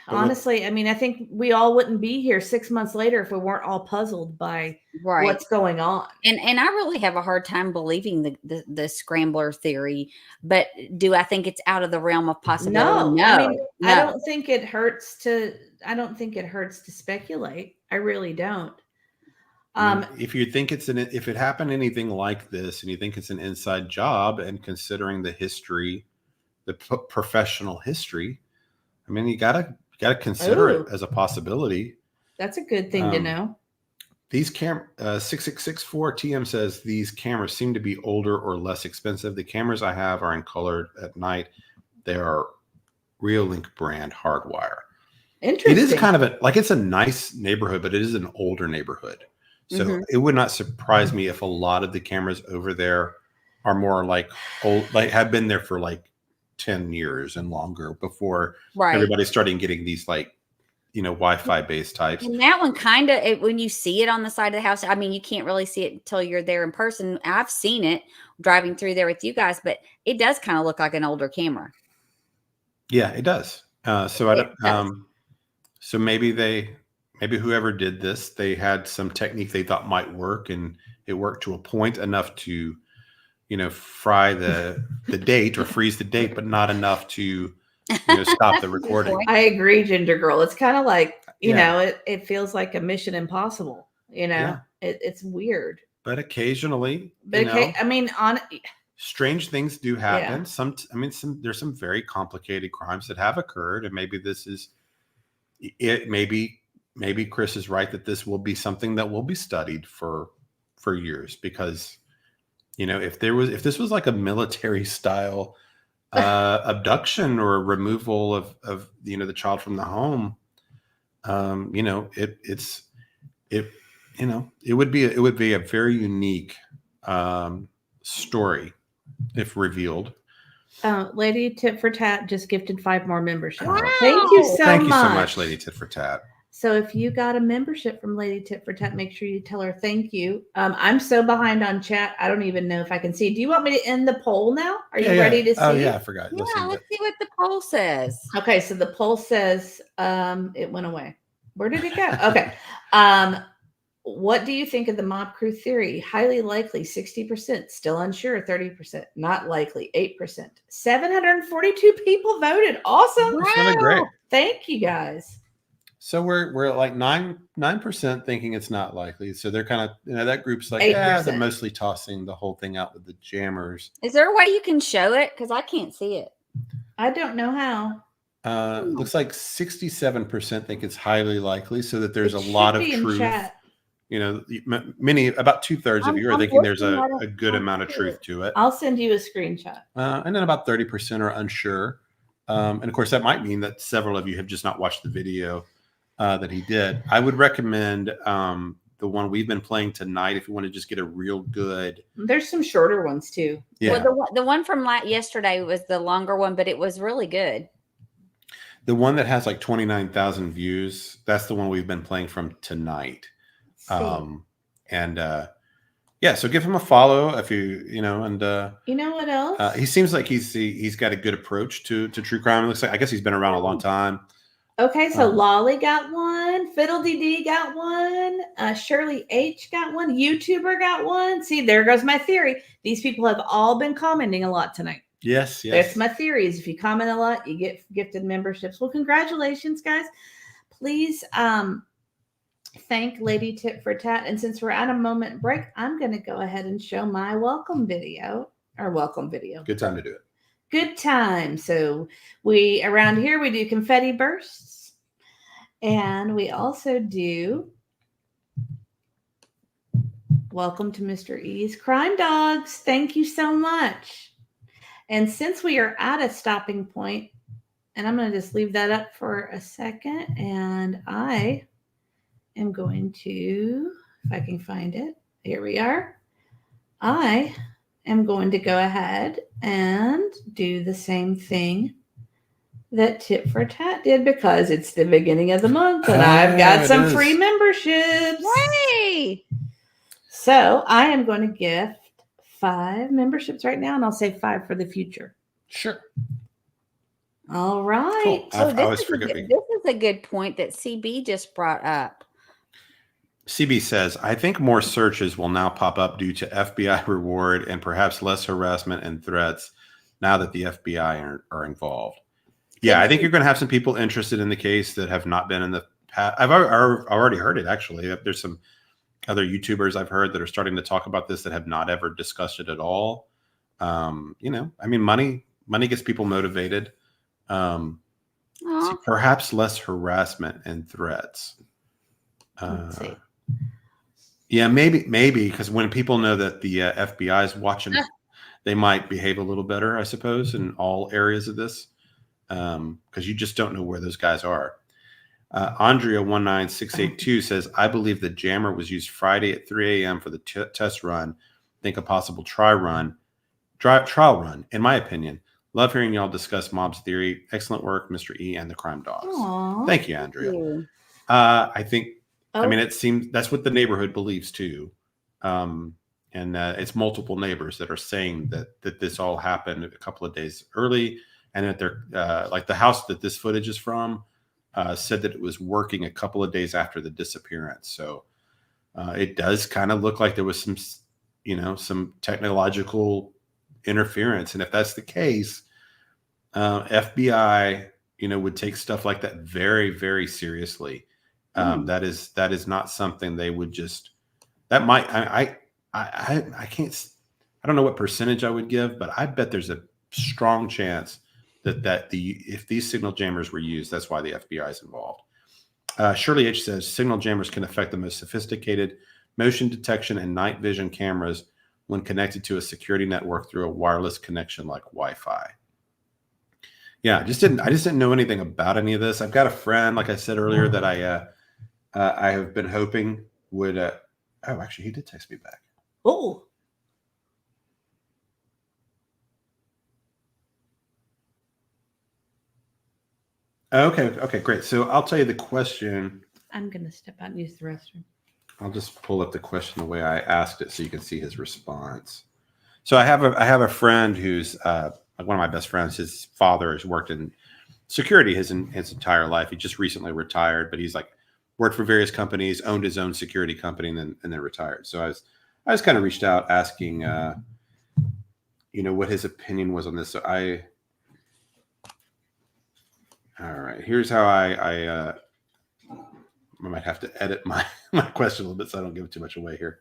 But with- honestly, I mean, I think we all wouldn't be here 6 months later if we weren't all puzzled by Right. what's going on. And I really have a hard time believing the scrambler theory, but do I think it's out of the realm of possibility? No, I mean, I no. don't think it hurts to. I don't think it hurts to speculate. I really don't. I mean, if you think if it happened anything like this, and you think it's an inside job, and considering the history, the professional history, I mean, you gotta consider it as a possibility. That's a good thing to know. These 6664 TM says these cameras seem to be older or less expensive. The cameras I have are in color at night. They are Reolink brand hardwire. Interesting. It is kind of it's a nice neighborhood, but it is an older neighborhood. So it would not surprise me if a lot of the cameras over there are more like old, like have been there for like 10 years and longer before everybody's starting getting these like, you know, Wi-Fi based types. And that one kind of, when you see it on the side of the house, I mean, you can't really see it until you're there in person. I've seen it driving through there with you guys, but it does kind of look like an older camera. Yeah, it does. So maybe whoever did this, they had some technique they thought might work, and it worked to a point enough to, you know, fry the date or freeze the date, but not enough to, you know, stop the recording. I agree, Ginger Girl. It's kind of like, you know, it feels like a Mission Impossible. You know, it's weird. But occasionally, I mean, strange things do happen. Yeah. There's some very complicated crimes that have occurred, and maybe this is it. Maybe Chris is right that this will be something that will be studied for years, because, you know, if this was like a military style abduction or removal of you know, the child from the home, you know, it would be a very unique story if revealed. Lady Tit for Tat just gifted 5 more memberships. Wow. Thank you so Thank you much. so much, Lady Tit for Tat. So if you got a membership from Lady Tit for Tat, make sure you tell her thank you. I'm so behind on chat. I don't even know if I can see. Do you want me to end the poll now? Are you ready to see? Oh yeah, I forgot. Yeah, let's see what the poll says. Okay, so the poll says it went away. Where did it go? Okay. What do you think of the mob crew theory? Highly likely, 60%. Still unsure, 30%. Not likely, 8%. 742 people voted. Awesome. It's really great. Thank you guys. So we're at like 9% thinking it's not likely. So they're kind of, you know, that group's like, 8%. they're mostly tossing the whole thing out with the jammers. Is there a way you can show it? Because I can't see it. I don't know how. Looks like 67% think it's highly likely, so that there's a lot of truth. Chat. You know, about 2/3 of you are thinking there's a good amount of truth to it. I'll send you a screenshot. And then about 30% are unsure. And of course, that might mean that several of you have just not watched the video that he did. I would recommend the one we've been playing tonight if you want to just get a real good. There's some shorter ones too. Yeah. Well, the one from yesterday was the longer one, but it was really good. The one that has like 29,000 views, that's the one we've been playing from tonight. So give him a follow if you know, and you know what else? he seems like he's got a good approach to true crime. It looks like, I guess he's been around a long time. Okay, so Lolly got one, Fiddle-Dee-Dee got one, Shirley H got one, YouTuber got one. See, there goes my theory. These people have all been commenting a lot tonight. Yes. That's my theories. If you comment a lot, you get gifted memberships. Well, congratulations, guys. Please thank Lady Tit for Tat. And since we're at a moment break, I'm going to go ahead and show my welcome video. Good time to do it. Good time. So around here, we do confetti bursts. And we also do welcome to Mr. E's Crime Dogs. Thank you so much. And since we are at a stopping point, and I'm going to just leave that up for a second, and I am going to, if I can find it, here we are. I am going to go ahead and do the same thing that Tit for Tat did, because it's the beginning of the month and I've got some free memberships. Yay! So I am going to gift 5 memberships right now, and I'll say 5 for the future. Sure. All right. Cool. I always forget. This is a good point that CB just brought up. CB says, I think more searches will now pop up due to FBI reward and perhaps less harassment and threats now that the FBI are involved. Yeah, I think you're going to have some people interested in the case that have not been in the past. I've already heard it, actually. There's some other YouTubers I've heard that are starting to talk about this that have not ever discussed it at all. Money gets people motivated. Perhaps less harassment and threats. Let's see. Yeah, maybe because when people know that the FBI is watching, they might behave a little better, I suppose, in all areas of this, because you just don't know where those guys are. Andrea19682 says, I believe the jammer was used Friday at 3 a.m. for the test run. Think a possible trial run. In my opinion. Love hearing y'all discuss Mob's theory. Excellent work, Mr. E and the Crime Dogs. Aww. Thank you, Andrea. I think, it seems that's what the neighborhood believes too. It's multiple neighbors that are saying that this all happened a couple of days early, and that they're like the house that this footage is from said that it was working a couple of days after the disappearance. So it does kind of look like there was some technological interference, and if that's the case, FBI would take stuff like that very, very seriously. That is not something they would just. That might I can't. I don't know what percentage I would give, but I bet there's a strong chance that if these signal jammers were used, that's why the FBI is involved. Shirley H says signal jammers can affect the most sophisticated motion detection and night vision cameras when connected to a security network through a wireless connection like Wi-Fi. Yeah, I just didn't know anything about any of this. I've got a friend, like I said earlier, that I have been hoping would. Actually, he did text me back. Oh. Okay, great. So I'll tell you the question. I'm going to step out and use the restroom. I'll just pull up the question the way I asked it so you can see his response. So I have a friend who's one of my best friends. His father has worked in security his entire life. He just recently retired, but he's worked for various companies, owned his own security company, and then retired. So I was kind of reached out asking, what his opinion was on this. So all right, here's how I might have to edit my question a little bit so I don't give too much away here.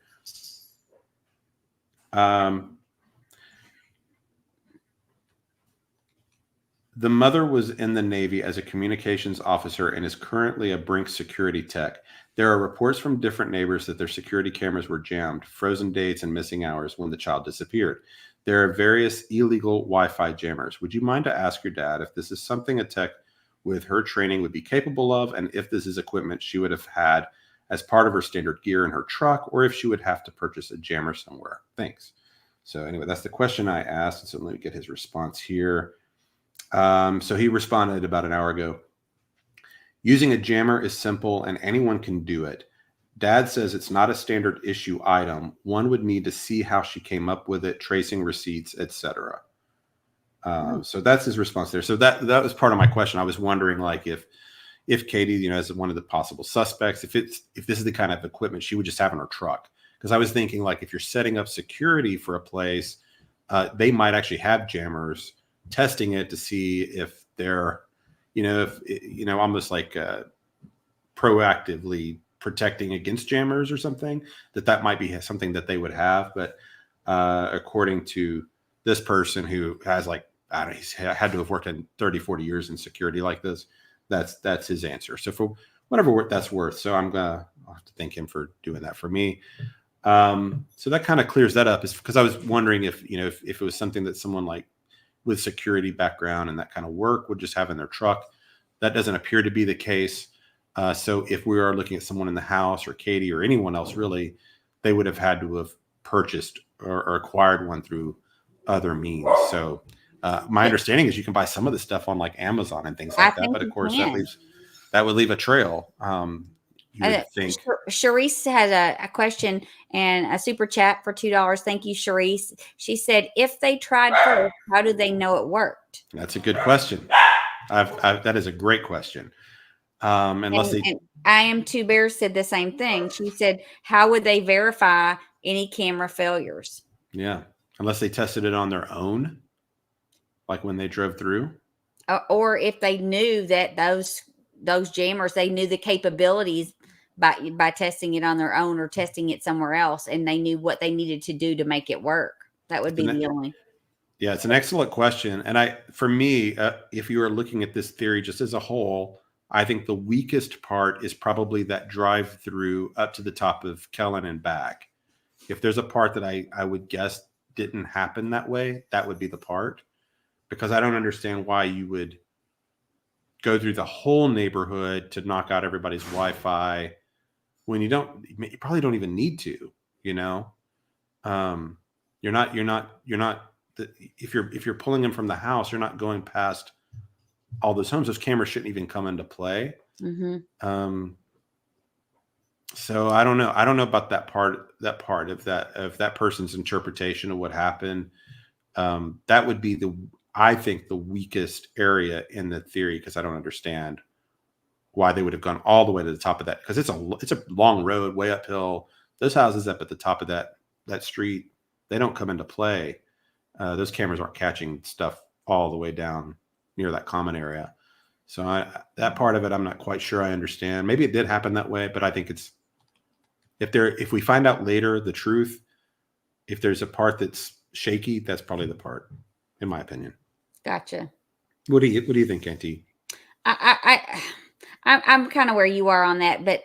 The mother was in the Navy as a communications officer and is currently a Brink security tech. There are reports from different neighbors that their security cameras were jammed, frozen dates, and missing hours when the child disappeared. There are various illegal Wi-Fi jammers. Would you mind to ask your dad if this is something a tech with her training would be capable of, and if this is equipment she would have had as part of her standard gear in her truck, or if she would have to purchase a jammer somewhere? Thanks. So anyway, that's the question I asked. So let me get his response here. So he responded about an hour ago. Using a jammer is simple and anyone can do it. Dad says it's not a standard issue item. One would need to see how she came up with it, tracing receipts, etc. So that's his response there. So that was part of my question. I was wondering, if Katie, as one of the possible suspects, if this is the kind of equipment she would just have in her truck. Because I was thinking, if you're setting up security for a place, they might actually have jammers, testing it to see if they're, almost proactively protecting against jammers or something. That might be something that they would have. But according to this person who has he's had to have worked in 30, 40 years in security like this, that's his answer. So for whatever that's worth. So I'll have to thank him for doing that for me. So that kind of clears that up, is because I was wondering if it was something that someone like with security background and that kind of work would just have in their truck. That doesn't appear to be the case. So if we are looking at someone in the house, or Katie, or anyone else, really, they would have had to have purchased or acquired one through other means. So my understanding is you can buy some of the stuff on like Amazon and things like that, but of course that would leave a trail. You would think. Sharice has a question and a super chat for $2. Thank you, Sharice. She said, if they tried first, how do they know it worked? That's a good question. That is a great question. Unless and I Am Two Bears said the same thing. She said, how would they verify any camera failures? Yeah, unless they tested it on their own, like when they drove through, or if they knew that those jammers, they knew the capabilities by testing it on their own or testing it somewhere else, and they knew what they needed to do to make it work. That would be the only. Yeah, it's an excellent question. And for me, if you are looking at this theory just as a whole, I think the weakest part is probably that drive through up to the top of Kellen and back. If there's a part that I would guess didn't happen that way, that would be the part, because I don't understand why you would go through the whole neighborhood to knock out everybody's Wi-Fi when you probably don't even need to, you're not, if you're pulling them from the house, you're not going past all those homes. Those cameras shouldn't even come into play. Mm-hmm. So I don't know. I don't know about that part of that person's interpretation of what happened. That would be I think the weakest area in the theory, because I don't understand why they would have gone all the way to the top of that, because it's a long road way uphill. Those houses up at the top of that street, they don't come into play. Those cameras aren't catching stuff all the way down near that common area. So that part of it, I'm not quite sure I understand. Maybe it did happen that way, but I think it's, if we find out later the truth, if there's a part that's shaky, that's probably the part, in my opinion. Gotcha. What do you think, Auntie? I'm kind of where you are on that, but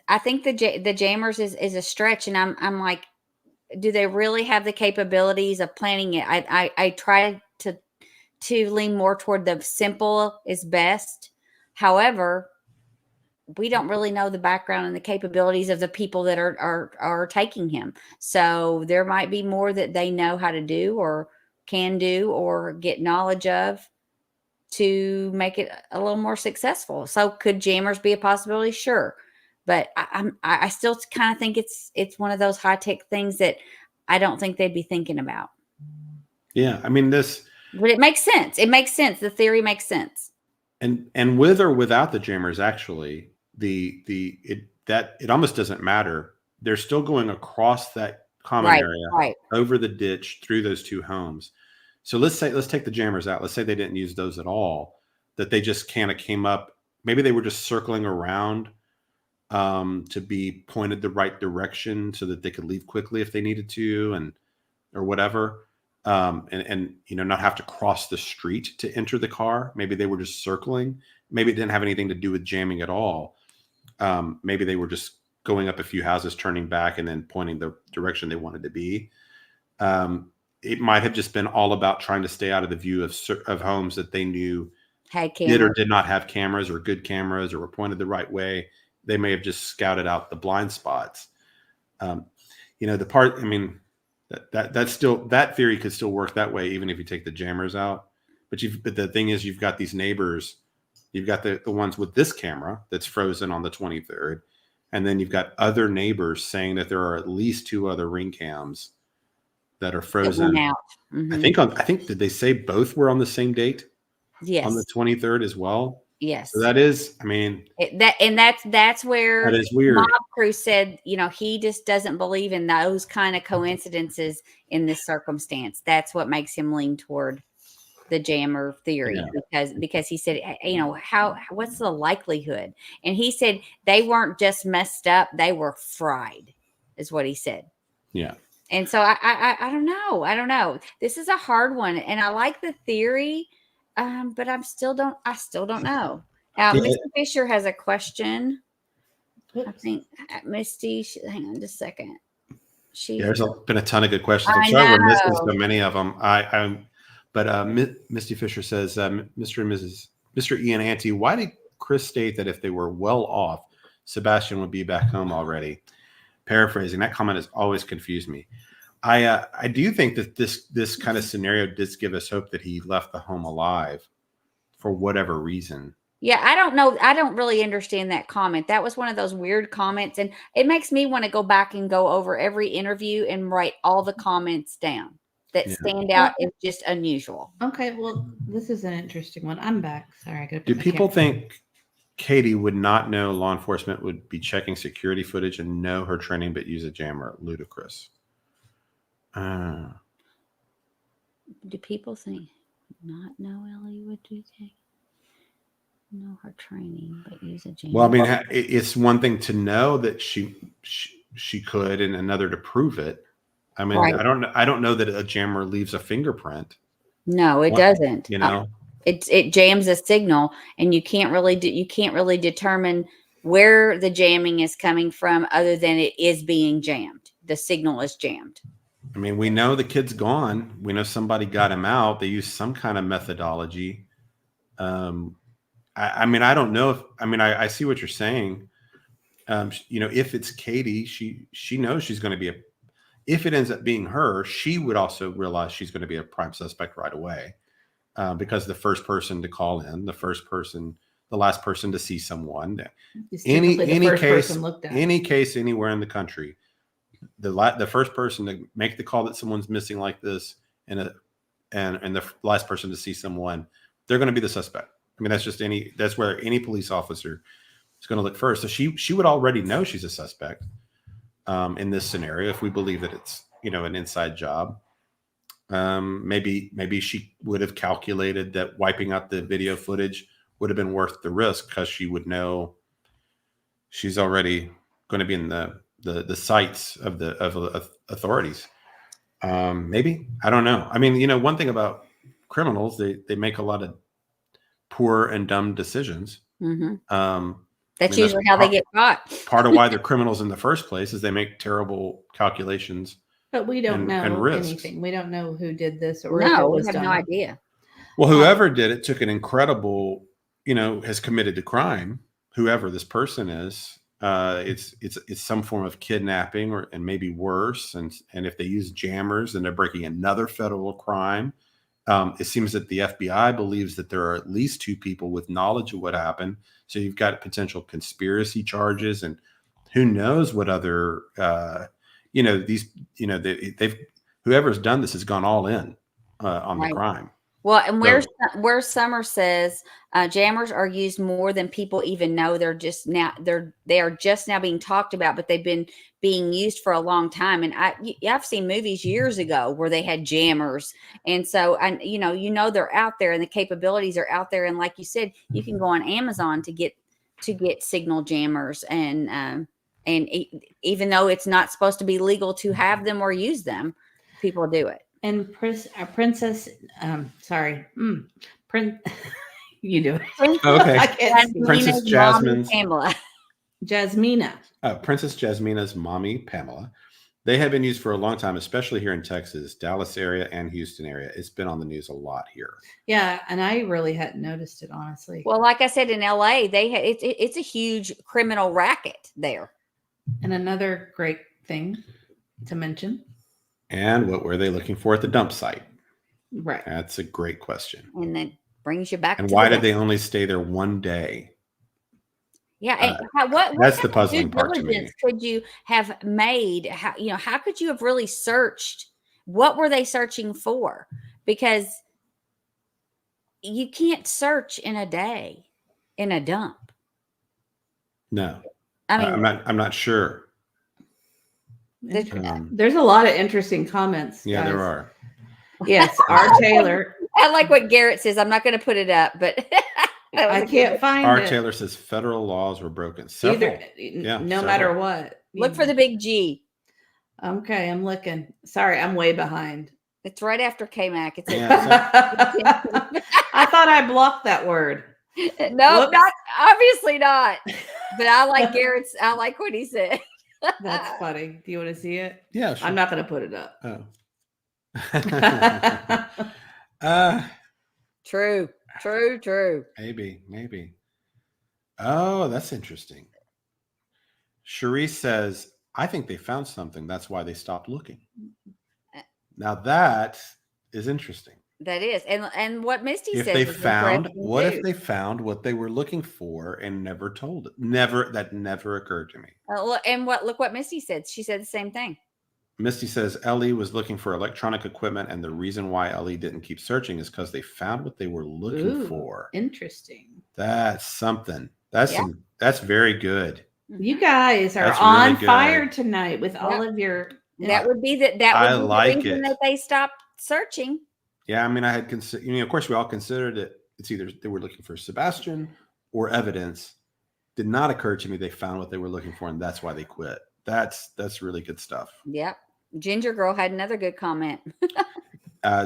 I think the jammers is a stretch, and I'm like, do they really have the capabilities of planning it? I try to lean more toward the simple is best. However, we don't really know the background and the capabilities of the people that are taking him. So there might be more that they know how to do or can do or get knowledge of to make it a little more successful. So could jammers be a possibility? Sure. But I still kind of think it's one of those high tech things that I don't think they'd be thinking about. Yeah. I mean, but it makes sense. It makes sense. The theory makes sense. And with or without the jammers, actually, it almost doesn't matter. They're still going across that common area, over the ditch, through those two homes. So let's take the jammers out. Let's say they didn't use those at all, that they just kind of came up. Maybe they were just circling around to be pointed the right direction so that they could leave quickly if they needed to, or whatever. And not have to cross the street to enter the car. Maybe they were just circling. Maybe it didn't have anything to do with jamming at all. Maybe they were just going up a few houses, turning back, and then pointing the direction they wanted to be. It might have just been all about trying to stay out of the view of homes that they knew did or did not have cameras, or good cameras, or were pointed the right way. They may have just scouted out the blind spots. The part, I mean, that theory could still work that way, even if you take the jammers out. But the thing is, you've got these neighbors. You've got the ones with this camera that's frozen on the 23rd. And then you've got other neighbors saying that there are at least 2 other ring cams that are frozen. Mm-hmm. I think, did they say both were on the same date? Yes. On the 23rd as well? Yes. So that is, I mean. That's where that is weird. Mob Crew said, he just doesn't believe in those kind of coincidences in this circumstance. That's what makes him lean toward the jammer theory, because he said, what's the likelihood? And he said they weren't just messed up, they were fried, is what he said. Yeah. And so I don't know. This is a hard one, and I like the theory, but I still don't know. Mr. Fisher has a question. I think Misty, hang on just a second. She. There's been a ton of good questions. I'm I sorry we're missing know. so many of them. Misty Fisher says, Mr. and Mr. E and Auntie, why did Chris state that if they were well off, Sebastian would be back home already? Paraphrasing, that comment has always confused me. I do think that this kind of scenario does give us hope that he left the home alive for whatever reason. Yeah, I don't know. I don't really understand that comment. That was one of those weird comments, and it makes me want to go back and go over every interview and write all the comments down that stand out as just unusual. Okay, well, this is an interesting one. I'm back. Sorry, I got. Do people think Katie would not know law enforcement would be checking security footage and know her training, but use a jammer? Ludicrous. Do people think not know Ellie would do that? Know her training, but use a jammer. Well, I mean, it's one thing to know that she could, and another to prove it. I mean, right. I don't know that a jammer leaves a fingerprint. No, it doesn't. You know, it jams a signal, and you can't really determine where the jamming is coming from, other than it is being jammed. The signal is jammed. I mean, we know the kid's gone. We know somebody got him out. They used some kind of methodology. I mean, I don't know if, I mean, I see what you're saying. You know, if it's Katie, she knows she's going to be if it ends up being her, she would also realize she's going to be a prime suspect right away. Because the first person to call in, the last person to see someone, any case anywhere in the country, the first person to make the call that someone's missing like this, and the last person to see someone, they're going to be the suspect. I mean, that's where any police officer is going to look first. So she would already know she's a suspect in this scenario, if we believe that it's, you know, an inside job. Maybe she would have calculated that wiping out the video footage would have been worth the risk, because she would know she's already going to be in the sights of the authorities. Maybe, I don't know. I mean, you know, one thing about criminals, they make a lot of poor and dumb decisions. Mm-hmm. That's usually how they get caught. Part of why they're criminals in the first place is they make terrible calculations. But we don't know anything. We don't know who did this, or we have no idea. Well, whoever did it took an incredible, you know, has committed a crime. Whoever this person is, it's some form of kidnapping, and maybe worse. And if they use jammers, then they're breaking another federal crime. It seems that the FBI believes that there are at least 2 people with knowledge of what happened. So you've got potential conspiracy charges, and who knows what other, you know, they've whoever's done this has gone all in on the crime. Well, and where Summer says jammers are used more than people even know. They are just now being talked about, but they've been being used for a long time. And I've seen movies years ago where they had jammers, and so you know they're out there, and the capabilities are out there. And like you said, you can go on Amazon to get signal jammers, and even though it's not supposed to be legal to have them or use them, people do it. And Princess, you do it. Okay. I can't see. Princess Jasmine's Pamela. Jasmina. Princess Jasmina's mommy, Pamela. They have been used for a long time, especially here in Texas, Dallas area, and Houston area. It's been on the news a lot here. Yeah, and I really hadn't noticed it, honestly. Well, like I said, in LA, it's a huge criminal racket there. And another great thing to mention. And what were they looking for at the dump site? Right. That's a great question. And that brings you back. And why did they only stay there one day? Yeah. What that's the puzzling part to me. Could you have made? How could you have really searched? What were they searching for? Because you can't search in a day in a dump. No. I mean, I'm not sure. There's a lot of interesting comments. Yeah, guys. there are. Yes, R. Taylor. I like what Garrett says. I'm not going to put it up, but I can't find R. it. Taylor says federal laws were broken. No matter what. Look for the big G. Okay, I'm looking. Sorry, I'm way behind. It's right after KMAC. I thought I blocked that word. No, not obviously not. But I like I like what he said. That's funny. Do you want to see it? Yeah, sure. I'm not going to put it up. Oh. True. Maybe. Oh, that's interesting. Cherise says, I think they found something. That's why they stopped looking. Now that is interesting. That is. And what Misty If says they is found, interesting, what too. if they found what they were looking for and never told it? That never occurred to me. Look what Misty said. She said the same thing. Misty says Ellie was looking for electronic equipment, and the reason why Ellie didn't keep searching is because they found what they were looking for. Interesting. That's something. That's very good. You guys are That's on really good. fire tonight with all of your. That would be the reason that they stopped searching. Yeah, I mean, I had considered. Of course, we all considered it. It's either they were looking for Sebastian or evidence. Did not occur to me they found what they were looking for, and that's why they quit. That's really good stuff. Yep. Ginger Girl had another good comment.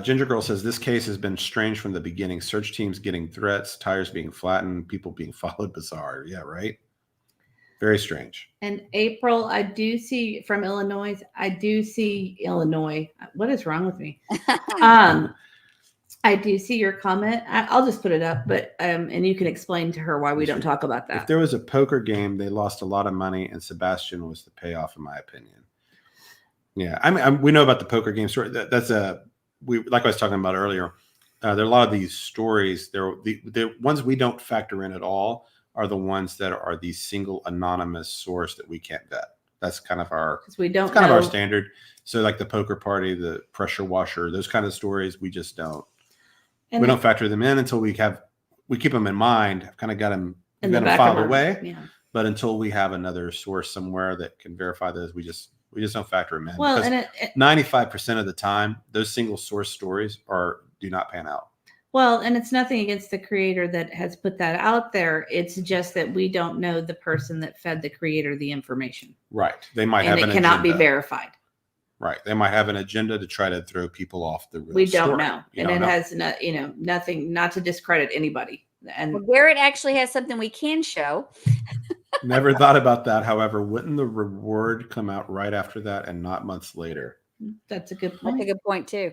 Ginger Girl says this case has been strange from the beginning. Search teams getting threats, tires being flattened, people being followed. Bizarre. Yeah, right. Very strange. And April, I do see from Illinois. What is wrong with me? I do see your comment. I'll just put it up, but and you can explain to her why we don't talk about that. If there was a poker game, they lost a lot of money, and Sebastian was the payoff, in my opinion. Yeah, I mean, we know about the poker game story. That's like I was talking about earlier. There are a lot of these stories. The ones we don't factor in at all are the ones that are the single anonymous source that we can't vet. That's kind of our of our standard. So like the poker party, the pressure washer, those kind of stories, we just don't. We don't factor them in until we keep them in mind. I've kind of got them filed away. Yeah. But until we have another source somewhere that can verify those, we just don't factor them in. Well, and 95% of the time, those single source stories do not pan out. Well, and it's nothing against the creator that has put that out there. It's just that we don't know the person that fed the creator the information. Right. They might have an agenda. And it cannot be verified. Right. They might have an agenda to try to throw people off the real We don't story. know. And it has nothing, not to discredit anybody. And Garrett actually has something we can show. Never thought about that. However, wouldn't the reward come out right after that and not months later? That's a good point. That's a good point too.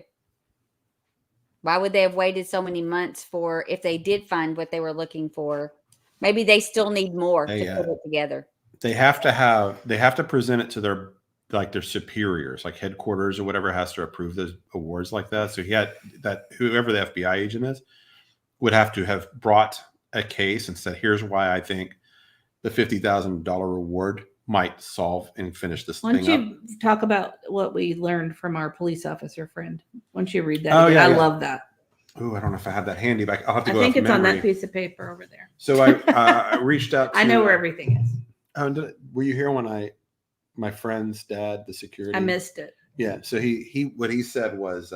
Why would they have waited so many months for if they did find what they were looking for? Maybe they still need more to put it together. They have to present it to their superiors, like headquarters or whatever has to approve those awards like that. So whoever the FBI agent is would have to have brought a case and said, here's why I think the $50,000 reward might solve and finish this thing up. Why don't you talk about what we learned from our police officer friend? Why don't you read that? Oh, yeah, I love that. Oh, I don't know if I have that handy, but I'll have to go. I think it's on that piece of paper over there. So I reached out. I know where everything is. Were you here when my friend's dad, the security? I missed it. Yeah. So what he said was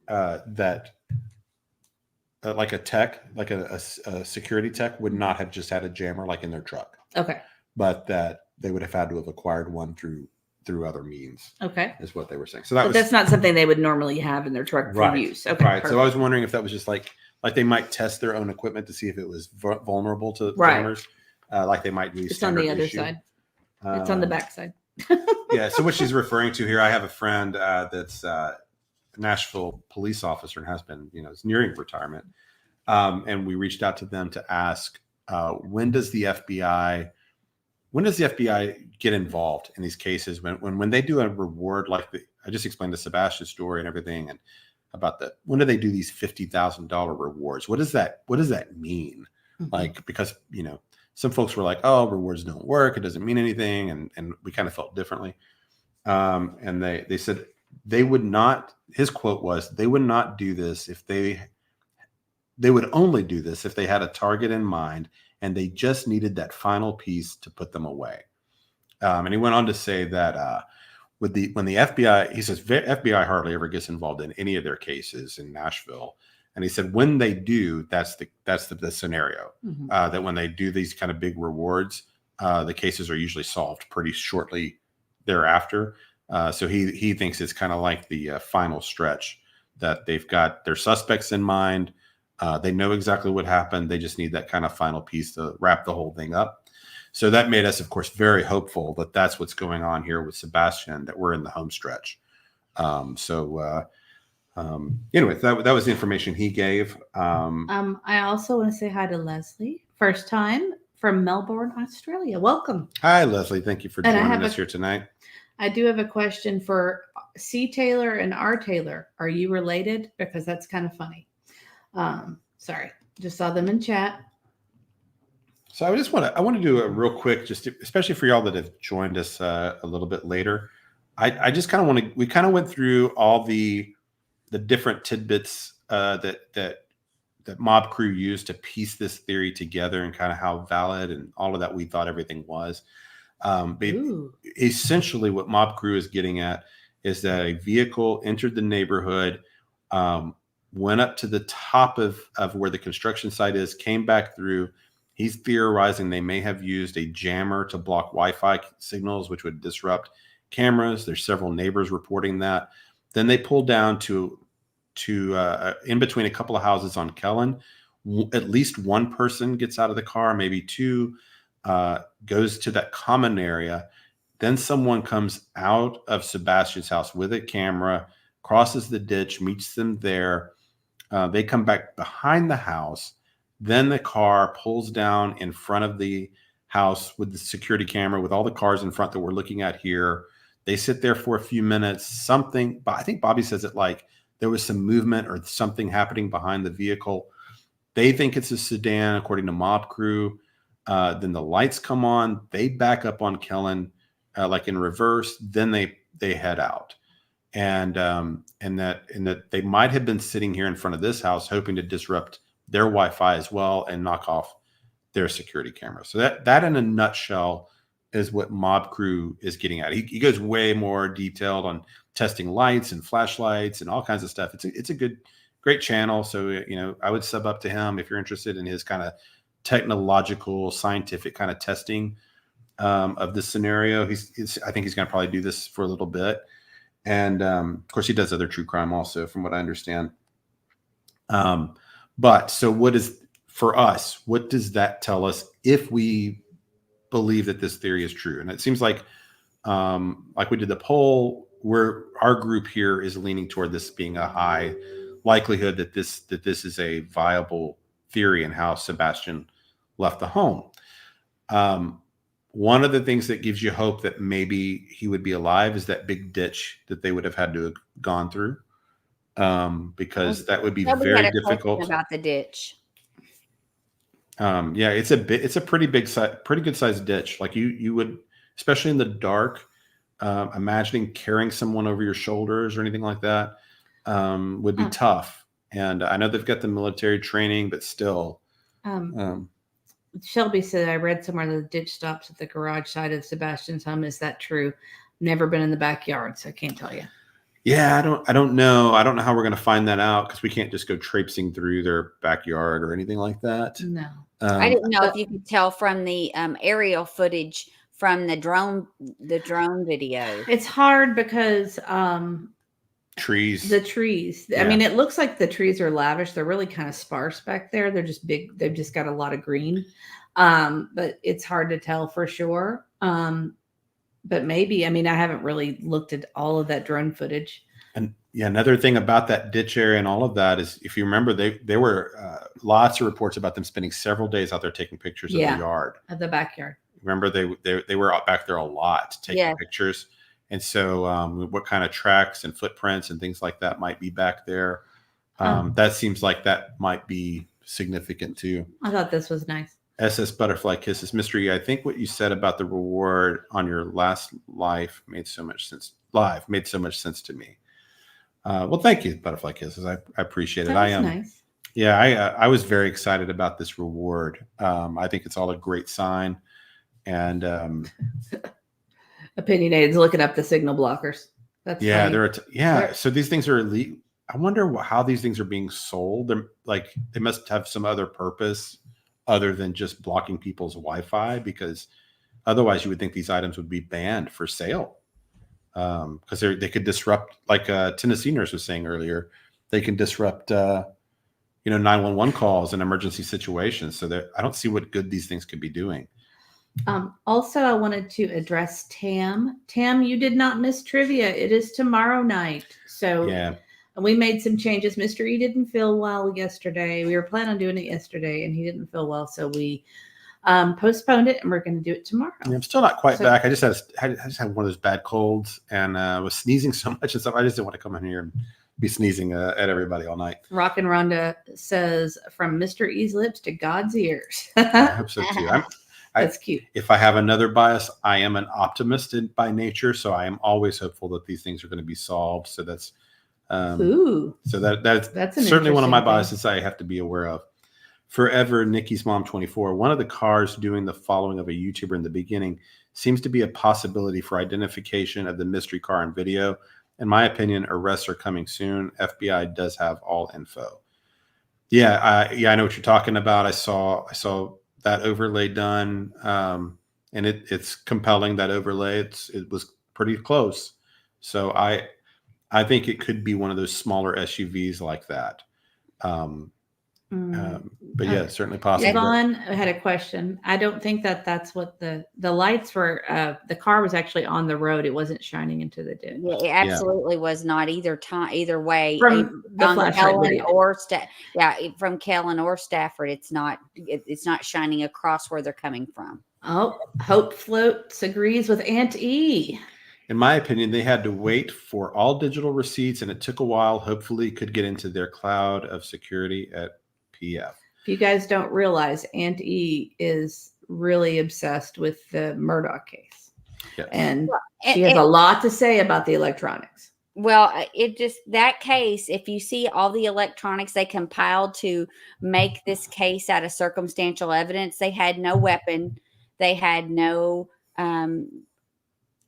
that like a tech, like a security tech would not have just had a jammer like in their truck. Okay. But that they would have had to have acquired one through other means. Okay. Is what they were saying. So that's not something they would normally have in their truck for use. Okay. Right. Perfect. So I was wondering if that was just like they might test their own equipment to see if it was vulnerable to jammers. Like they might use. It's on the other side. It's on the back side. Yeah. So what she's referring to here, I have a friend that's a Nashville police officer and has been, is nearing retirement. And we reached out to them to ask, when does the FBI get involved in these cases? When they do a reward, like I just explained the Sebastian story and everything, and about when do they do these $50,000 rewards? What does that mean? Mm-hmm. Like, because, some folks were like, oh, rewards don't work. It doesn't mean anything. And we kind of felt differently. And they said they would not, his quote was, they would not do this if they would only do this if they had a target in mind and they just needed that final piece to put them away. And he went on to say that when the FBI, he says FBI hardly ever gets involved in any of their cases in Nashville. And he said when they do, that's the scenario. Mm-hmm. That when they do these kind of big rewards, the cases are usually solved pretty shortly thereafter. So he thinks it's kind of like the final stretch, that they've got their suspects in mind. They know exactly what happened. They just need that kind of final piece to wrap the whole thing up. So that made us, of course, very hopeful that that's what's going on here with Sebastian, that we're in the home stretch. Anyway, that was the information he gave. I also want to say hi to Leslie, first time from Melbourne, Australia. Welcome. Hi, Leslie. Thank you for And I joining have us here tonight. I do have a question for C. Taylor and R. Taylor. Are you related? Because that's kind of funny. Sorry, just saw them in chat. So I want to do a real quick, especially for y'all that have joined us a little bit later. I just kind of want to. We kind of went through all the different tidbits that Mob Crew used to piece this theory together, and kind of how valid and all of that we thought everything was. Essentially, what Mob Crew is getting at is that a vehicle entered the neighborhood, went up to the top of where the construction site is, came back through. He's theorizing they may have used a jammer to block Wi-Fi signals, which would disrupt cameras. There's several neighbors reporting that. Then they pulled down to in between a couple of houses on Kellen. At least one person gets out of the car, maybe two, goes to that common area. Then someone comes out of Sebastian's house with a camera, crosses the ditch, meets them there. They come back behind the house. Then the car pulls down in front of the house with the security camera, with all the cars in front that we're looking at here. They sit there for a few minutes. I think Bobby says it like there was some movement or something happening behind the vehicle. They think it's a sedan, according to Mob Crew. Then the lights come on. They back up on Kellen, like in reverse. Then they head out, and that they might have been sitting here in front of this house, hoping to disrupt their Wi-Fi as well and knock off their security camera. So that in a nutshell is what Mob Crew is getting at. He goes way more detailed on testing lights and flashlights and all kinds of stuff. It's a great channel. So, I would sub up to him if you're interested in his kind of technological, scientific kind of testing of this scenario. I think he's going to probably do this for a little bit. And of course, he does other true crime also, from what I understand. But so what does that tell us if we believe that this theory is true? And it seems like we did the poll, where our group here is leaning toward this being a high likelihood that this is a viable theory in how Sebastian left the home. One of the things that gives you hope that maybe he would be alive is that big ditch that they would have had to have gone through. Because that would be very difficult about the ditch. It's a pretty good sized ditch. Like you would, especially in the dark, imagining carrying someone over your shoulders or anything like that would be tough. And I know they've got the military training, but still. Shelby said, I read somewhere the ditch stops at the garage side of Sebastian's home. Is that true? Never been in the backyard, so I can't tell you. Yeah, I don't know. I don't know how we're going to find that out, because we can't just go traipsing through their backyard or anything like that. No. I didn't know if you could tell from the aerial footage from the drone video. It's hard because trees. The trees. Yeah. I mean, it looks like the trees are lavish. They're really kind of sparse back there. They're just big. They've just got a lot of green. But it's hard to tell for sure. But maybe, I mean, I haven't really looked at all of that drone footage. And yeah, another thing about that ditch area and all of that is, if you remember, there were lots of reports about them spending several days out there taking pictures of the yard. Of the backyard. Remember, they were out back there a lot taking pictures. And so what kind of tracks and footprints and things like that might be back there? That seems like that might be significant too. I thought this was nice. SS Butterfly Kisses. Mystery, I think what you said about the reward on your last live made so much sense to me. Well, thank you, Butterfly Kisses. I appreciate it. That was nice. Yeah, I was very excited about this reward. I think it's all a great sign. And Opinionated, looking up the signal blockers. That's funny. So these things are elite. I wonder how these things are being sold. They must have some other purpose other than just blocking people's Wi-Fi, because otherwise you would think these items would be banned for sale. Because they could disrupt, like Tennessee nurse was saying earlier, they can disrupt 911 calls and emergency situations. So I don't see what good these things could be doing. Also, I wanted to address Tam. Tam, you did not miss trivia. It is tomorrow night. So Yeah. we made some changes. Mr. E didn't feel well yesterday. We were planning on doing it yesterday, and he didn't feel well. So we postponed it, and we're going to do it tomorrow. I'm still not quite back. I just had one of those bad colds and was sneezing so much and stuff. I just didn't want to come in here and be sneezing at everybody all night. Rock and Rhonda says, from Mr. E's lips to God's ears. I hope so too. That's cute. If I have another bias, I am an optimist by nature, so I am always hopeful that these things are going to be solved. So that's Ooh. So that's certainly one of my biases I have to be aware of. Forever, Nikki's Mom 24. One of the cars doing the following of a YouTuber in the beginning seems to be a possibility for identification of the mystery car in video. In my opinion, arrests are coming soon. FBI does have all info. Yeah, I know what you're talking about. I saw that overlay done, and it's compelling. That overlay, it was pretty close. So I think it could be one of those smaller SUVs like that. But yeah, it's certainly possible. Yvonne had a question. I don't think that's what the lights were. The car was actually on the road. It wasn't shining into the ditch. Yeah, it absolutely was not either way. From the flashlight video. From Kellen or Stafford, it's not shining across where they're coming from. Oh, Hope Floats agrees with Aunt E. In my opinion, they had to wait for all digital receipts, and it took a while. Hopefully, could get into their cloud of security at PF. If you guys don't realize, Aunt E is really obsessed with the Murdoch case. Yes. And she has a lot to say about the electronics. Well, that case, if you see all the electronics they compiled to make this case out of circumstantial evidence, they had no weapon. They had no, and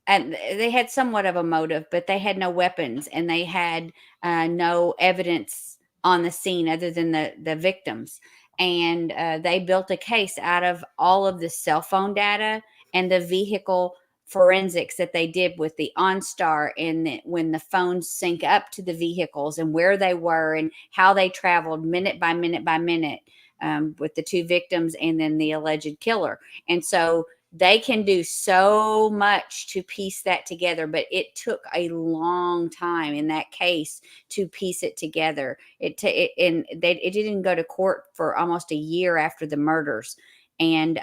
they had somewhat of a motive, but they had no weapons, and they had no evidence on the scene other than the victims. And they built a case out of all of the cell phone data and the vehicle forensics that they did with the OnStar, and when the phones sync up to the vehicles and where they were and how they traveled minute by minute by minute with the two victims and then the alleged killer. And so they can do so much to piece that together, but it took a long time in that case to piece it together. It didn't go to court for almost a year after the murders. And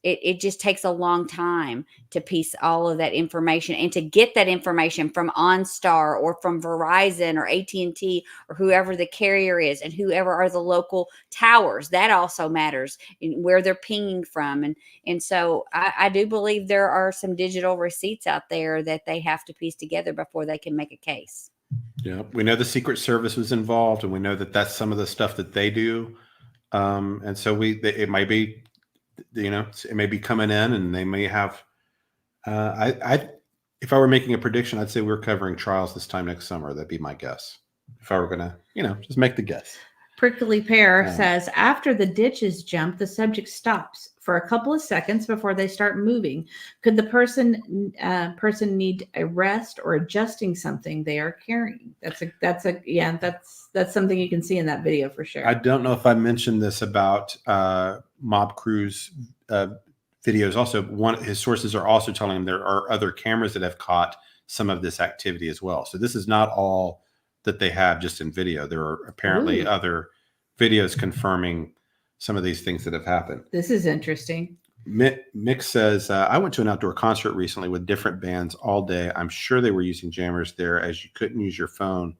it just takes a long time to piece all of that information and to get that information from OnStar or from Verizon or AT&T or whoever the carrier is and whoever are the local towers. That also matters in where they're pinging from. And so I do believe there are some digital receipts out there that they have to piece together before they can make a case. Yeah, we know the Secret Service was involved, and we know that that's some of the stuff that they do. And so it might be, it may be coming in, and they may have. If I were making a prediction, I'd say we're covering trials this time next summer. That'd be my guess. If I were gonna, just make the guess. Prickly Pear says, after the ditch is jumped, the subject stops for a couple of seconds before they start moving. Could the person need a rest or adjusting something they are carrying? That's something you can see in that video for sure. I don't know if I mentioned this about Mob Crew's videos. Also, his sources are also telling him there are other cameras that have caught some of this activity as well. So this is not all that they have just in video. There are apparently other videos confirming some of these things that have happened. This is interesting. Mick says, I went to an outdoor concert recently with different bands all day. I'm sure they were using jammers there, as you couldn't use your phone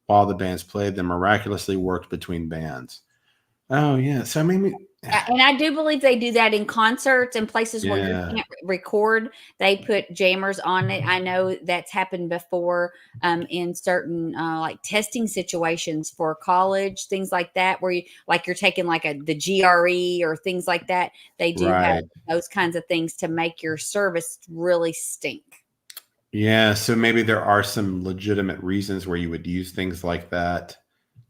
while the bands played. Them miraculously worked between bands. Oh, yeah. So, I mean, and I do believe they do that in concerts and places where you can't record. They put jammers on it. I know that's happened before in certain like testing situations for college, things like that, where you're taking like the GRE or things like that. They do have those kinds of things to make your service really stink. Yeah, so maybe there are some legitimate reasons where you would use things like that.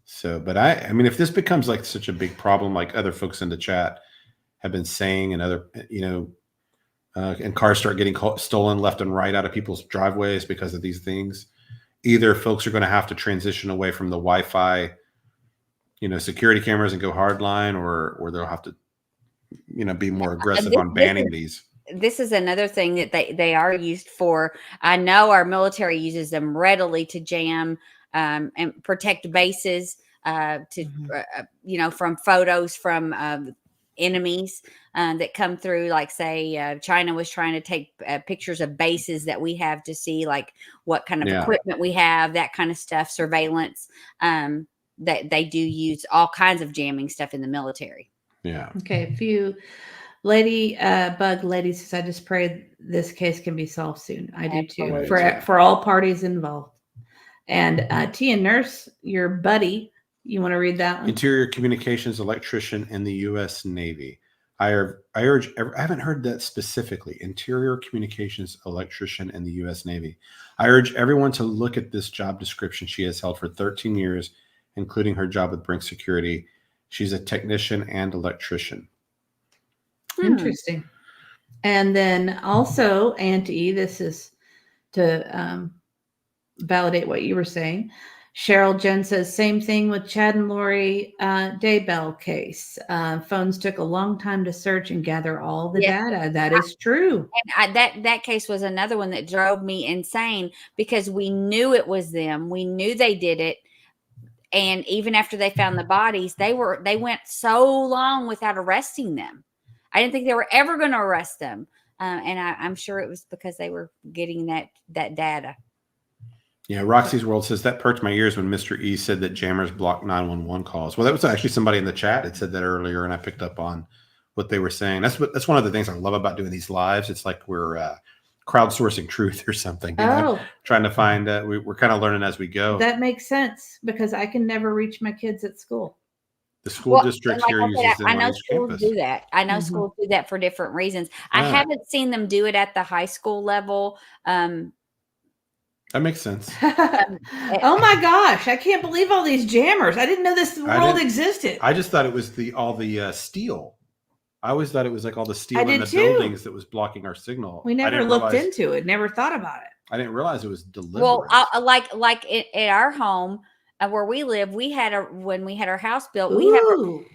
So, but I mean, if this becomes like such a big problem, like other folks in the chat have been saying, and other, and cars start getting stolen left and right out of people's driveways because of these things, either folks are going to have to transition away from the Wi-Fi, security cameras and go hardline, or they'll have to be more aggressive this- on banning these. This is another thing that they are used for. I know our military uses them readily to jam and protect bases from photos from enemies that come through. Like say China was trying to take pictures of bases that we have to see like what kind of equipment we have, that kind of stuff, surveillance. That they do use all kinds of jamming stuff in the military. Yeah. Okay. If you Bug Lady says, I just pray this case can be solved soon. I do too. For all parties involved. And Tia Nurse, your buddy, you want to read that one? Interior Communications Electrician in the U.S. Navy. I haven't heard that specifically. Interior Communications Electrician in the U.S. Navy. I urge everyone to look at this job description. She has held for 13 years, including her job with Brink Security. She's a technician and electrician. Interesting. And then also, Auntie, this is to validate what you were saying. Cheryl Jen says, same thing with Chad and Lori Daybell case. Phones took a long time to search and gather all the data. That is true. And that case was another one that drove me insane because we knew it was them. We knew they did it. And even after they found the bodies, they went so long without arresting them. I didn't think they were ever going to arrest them. And I'm sure it was because they were getting that data. Yeah, Roxy's World says that perked my ears when Mr. E said that jammers block 911 calls. Well, that was actually somebody in the chat that said that earlier, and I picked up on what they were saying. That's one of the things I love about doing these lives. It's like we're crowdsourcing truth or something. Trying to find we're kind of learning as we go. That makes sense because I can never reach my kids at school. The school district here uses them I know on each schools campus. do that. I know schools do that for different reasons. I haven't seen them do it at the high school level. That makes sense. Oh my gosh. I can't believe all these jammers. I didn't know this world existed. I just thought it was all the steel. I always thought it was like all the steel in the buildings that was blocking our signal. We never looked into it. Never thought about it. I didn't realize it was deliberate. Well, like at our home where we live, when we had our house built,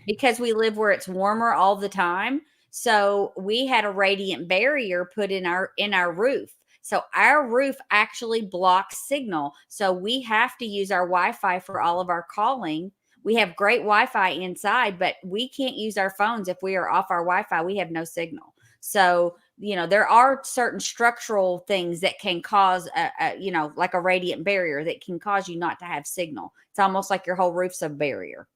because we live where it's warmer all the time. So we had a radiant barrier put in our roof. So our roof actually blocks signal. So we have to use our Wi-Fi for all of our calling. We have great Wi-Fi inside, but we can't use our phones. If we are off our Wi-Fi, we have no signal. So, there are certain structural things that can cause, like a radiant barrier that can cause you not to have signal. It's almost like your whole roof's a barrier.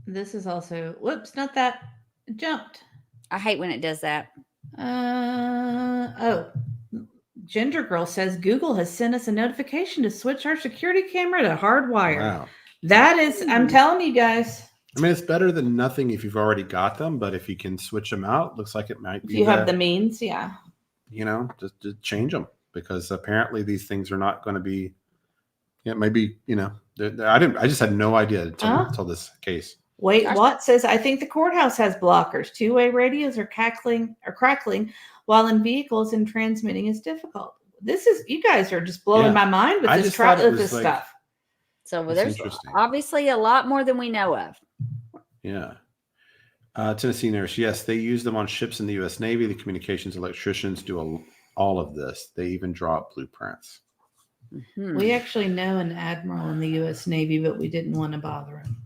This is also, whoops, not that. It jumped. I hate when it does that. Ginger Girl says Google has sent us a notification to switch our security camera to hardwire. Wow. That is, I'm telling you guys. I mean, it's better than nothing if you've already got them, but if you can switch them out, looks like it might be. If you have the means, yeah. Just to change them because apparently these things are not going to be. Yeah, maybe I just had no idea until this case. Wait, what says? I think the courthouse has blockers. Two-way radios are crackling while in vehicles and transmitting is difficult. You guys are just blowing my mind with this stuff. So there's obviously a lot more than we know of. Yeah. Tennessee Nurse. Yes, they use them on ships in the U.S. Navy. The communications electricians do all of this. They even draw up blueprints. Mm-hmm. We actually know an admiral in the U.S. Navy, but we didn't want to bother him.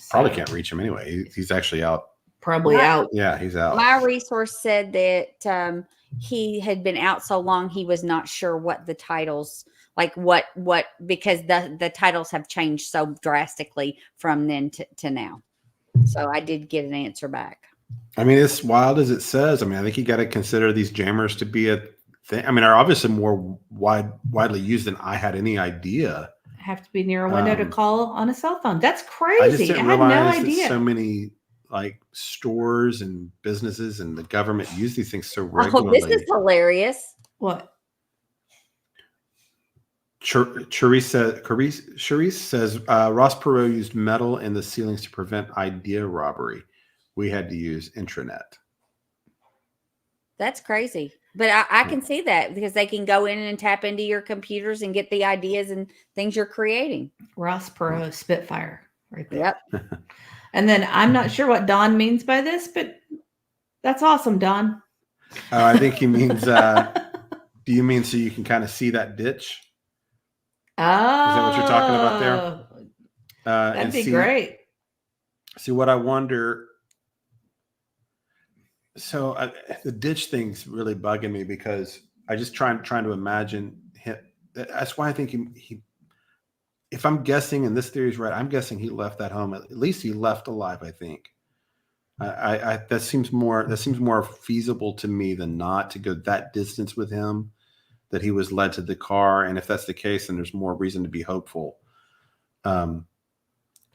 Probably can't reach him anyway. He's actually out. Probably out. Yeah, he's out. My resource said that he had been out so long he was not sure what the titles, like what because the titles have changed so drastically from then to now. So I did get an answer back. I mean, as wild as it says, I think you got to consider these jammers to be a thing. I mean, are obviously more widely used than I had any idea. Have to be near a window to call on a cell phone. That's crazy. I just didn't had realize no idea. That so many like stores and businesses and the government use these things so regularly. Oh, this is hilarious. What? Charisse says Ross Perot used metal in the ceilings to prevent idea robbery. We had to use intranet. That's crazy. But I can see that because they can go in and tap into your computers and get the ideas and things you're creating. Ross Perot Spitfire right there. Yep. And then I'm not sure what Dawn means by this, but That's awesome, Don. Oh, I think he means. Do you mean so you can kind of see that ditch? Oh, Is that what you're talking about there? That'd and be see, great. See what I wonder. So the ditch thing's really bugging me because I just trying to imagine him. That's why I think he. If I'm guessing, and this theory is right, I'm guessing he left that home. At least he left alive. I think. That seems more feasible to me than not to go that distance with him. That he was led to the car, and if that's the case, then there's more reason to be hopeful. And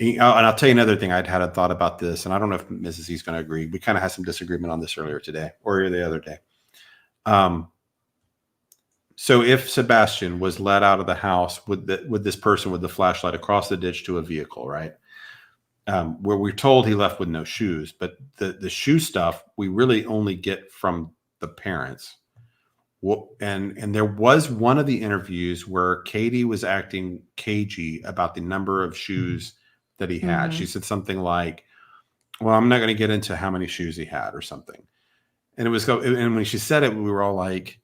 I'll tell you another thing. I'd had a thought about this, and I don't know if Mrs. E's going to agree. We kind of had some disagreement on this earlier today, or the other day. So if Sebastian was led out of the house with this person with the flashlight across the ditch to a vehicle, right? Where we're told he left with no shoes, but the shoe stuff we really only get from the parents. And there was one of the interviews where Katie was acting cagey about the number of shoes that he had. She said something like, well, I'm not going to get into how many shoes he had or something. And and when she said it, we were all like,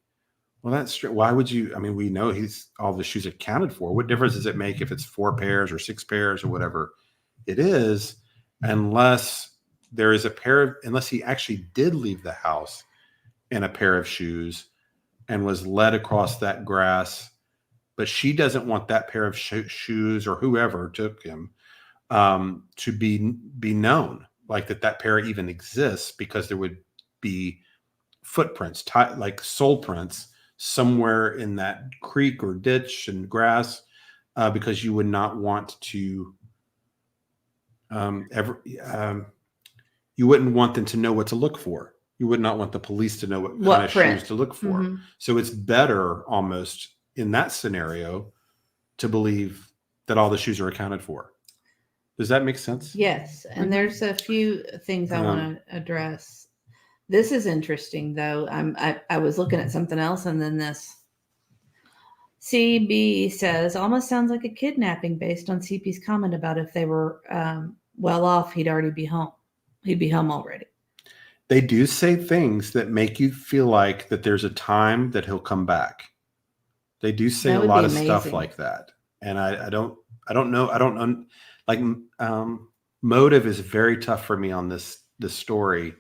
well, that's true. Why would you? I mean, we know all the shoes accounted for. What difference does it make if it's 4 pairs or 6 pairs or whatever it is, unless there is unless he actually did leave the house in a pair of shoes and was led across that grass, but she doesn't want that pair of shoes or whoever took him to be known, like that pair even exists, because there would be footprints, like sole prints, somewhere in that creek or ditch and grass, because you would not want to you wouldn't want them to know what to look for. You would not want the police to know what kind of shoes to look for. So it's better almost in that scenario to believe that all the shoes are accounted for. Does that make sense? Yes. And there's a few things I want to address. This is interesting, though. I was looking at something else, and then this. CB says, almost sounds like a kidnapping based on CP's comment about if they were well off, he'd already be home. He'd be home already. They do say things that make you feel like that there's a time that he'll come back. They do say a lot of stuff like that. And I don't know. Like motive is very tough for me on this story.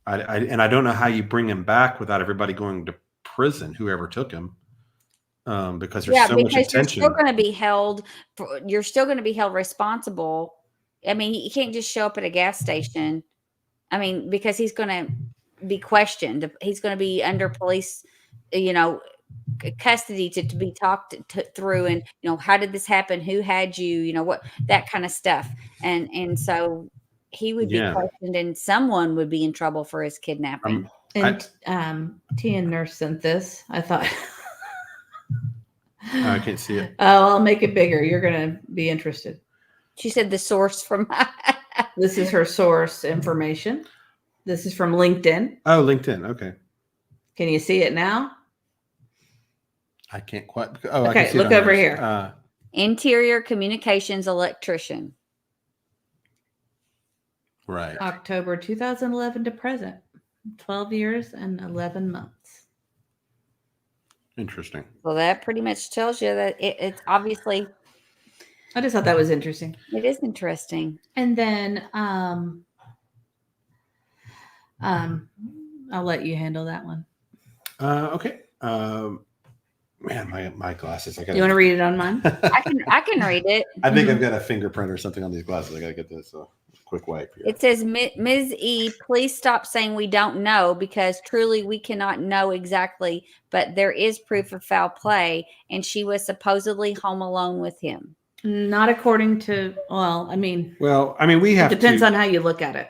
And I don't know how you bring him back without everybody going to prison, whoever took him. Because there's so much attention. You're still going to be held responsible. I mean, you can't just show up at a gas station. I mean, because he's going to be questioned. He's going to be under police, custody to be talked through, and how did this happen? Who had you? What, that kind of stuff. And so he would be questioned, and someone would be in trouble for his kidnapping. Tia Nurse sent this. I thought. I can't see it. Oh, I'll make it bigger. You're going to be interested. She said the source from. This is her source information. This is from LinkedIn. Oh, LinkedIn. Okay. Can you see it now? I can't quite. Oh, okay. I can see Look it over here. Interior communications electrician. Right. October 2011 to present. 12 years and 11 months. Interesting. Well, that pretty much tells you that it's obviously. I just thought that was interesting. It is interesting. And then I'll let you handle that one. Okay. Man, my glasses. You want to read it on mine? I can read it. I think I've got a fingerprint or something on these glasses. I gotta get this. So quick wipe here. It says, Ms. E, please stop saying we don't know, because truly we cannot know exactly, but there is proof of foul play, and she was supposedly home alone with him. Not according to, we have it depends on how you look at it.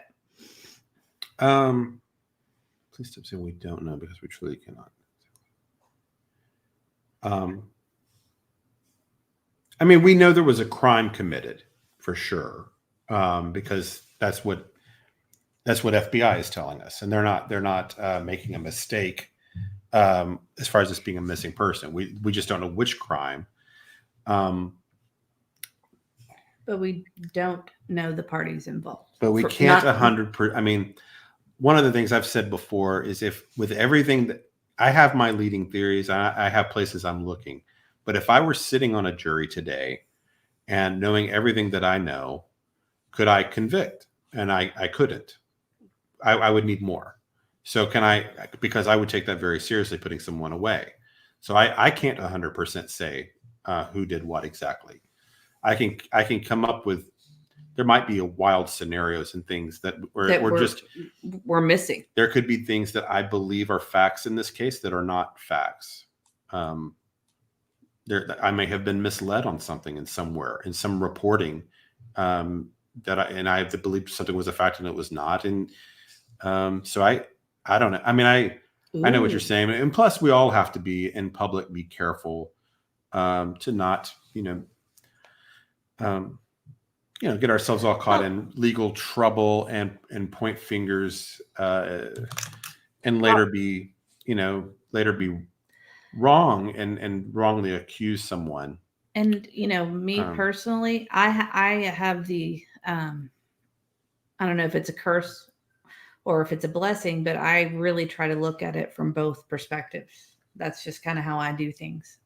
Please stop saying we don't know, because we truly cannot. We know there was a crime committed for sure, because that's what FBI is telling us, and they're not making a mistake as far as this being a missing person. We just don't know which crime. But we don't know the parties involved. But we can't 100%. one of the things I've said before is if with everything that I have my leading theories, I have places I'm looking, but if I were sitting on a jury today and knowing everything that I know, could I convict? And I couldn't. I would need more. So can I, because I would take that very seriously, putting someone away. So I can't 100% say who did what exactly. I can come up with, there might be wild scenarios and things that we're missing. There could be things that I believe are facts in this case that are not facts. I may have been misled on something in somewhere in some reporting I have to believe something was a fact and it was not. And so I don't know. I mean, I know what you're saying. And plus we all have to be in public, be careful to not, get ourselves all caught in legal trouble and point fingers and later be wrong and wrongly accuse someone. And me personally, I have the I don't know if it's a curse or if it's a blessing, but I really try to look at it from both perspectives. That's just kind of how I do things.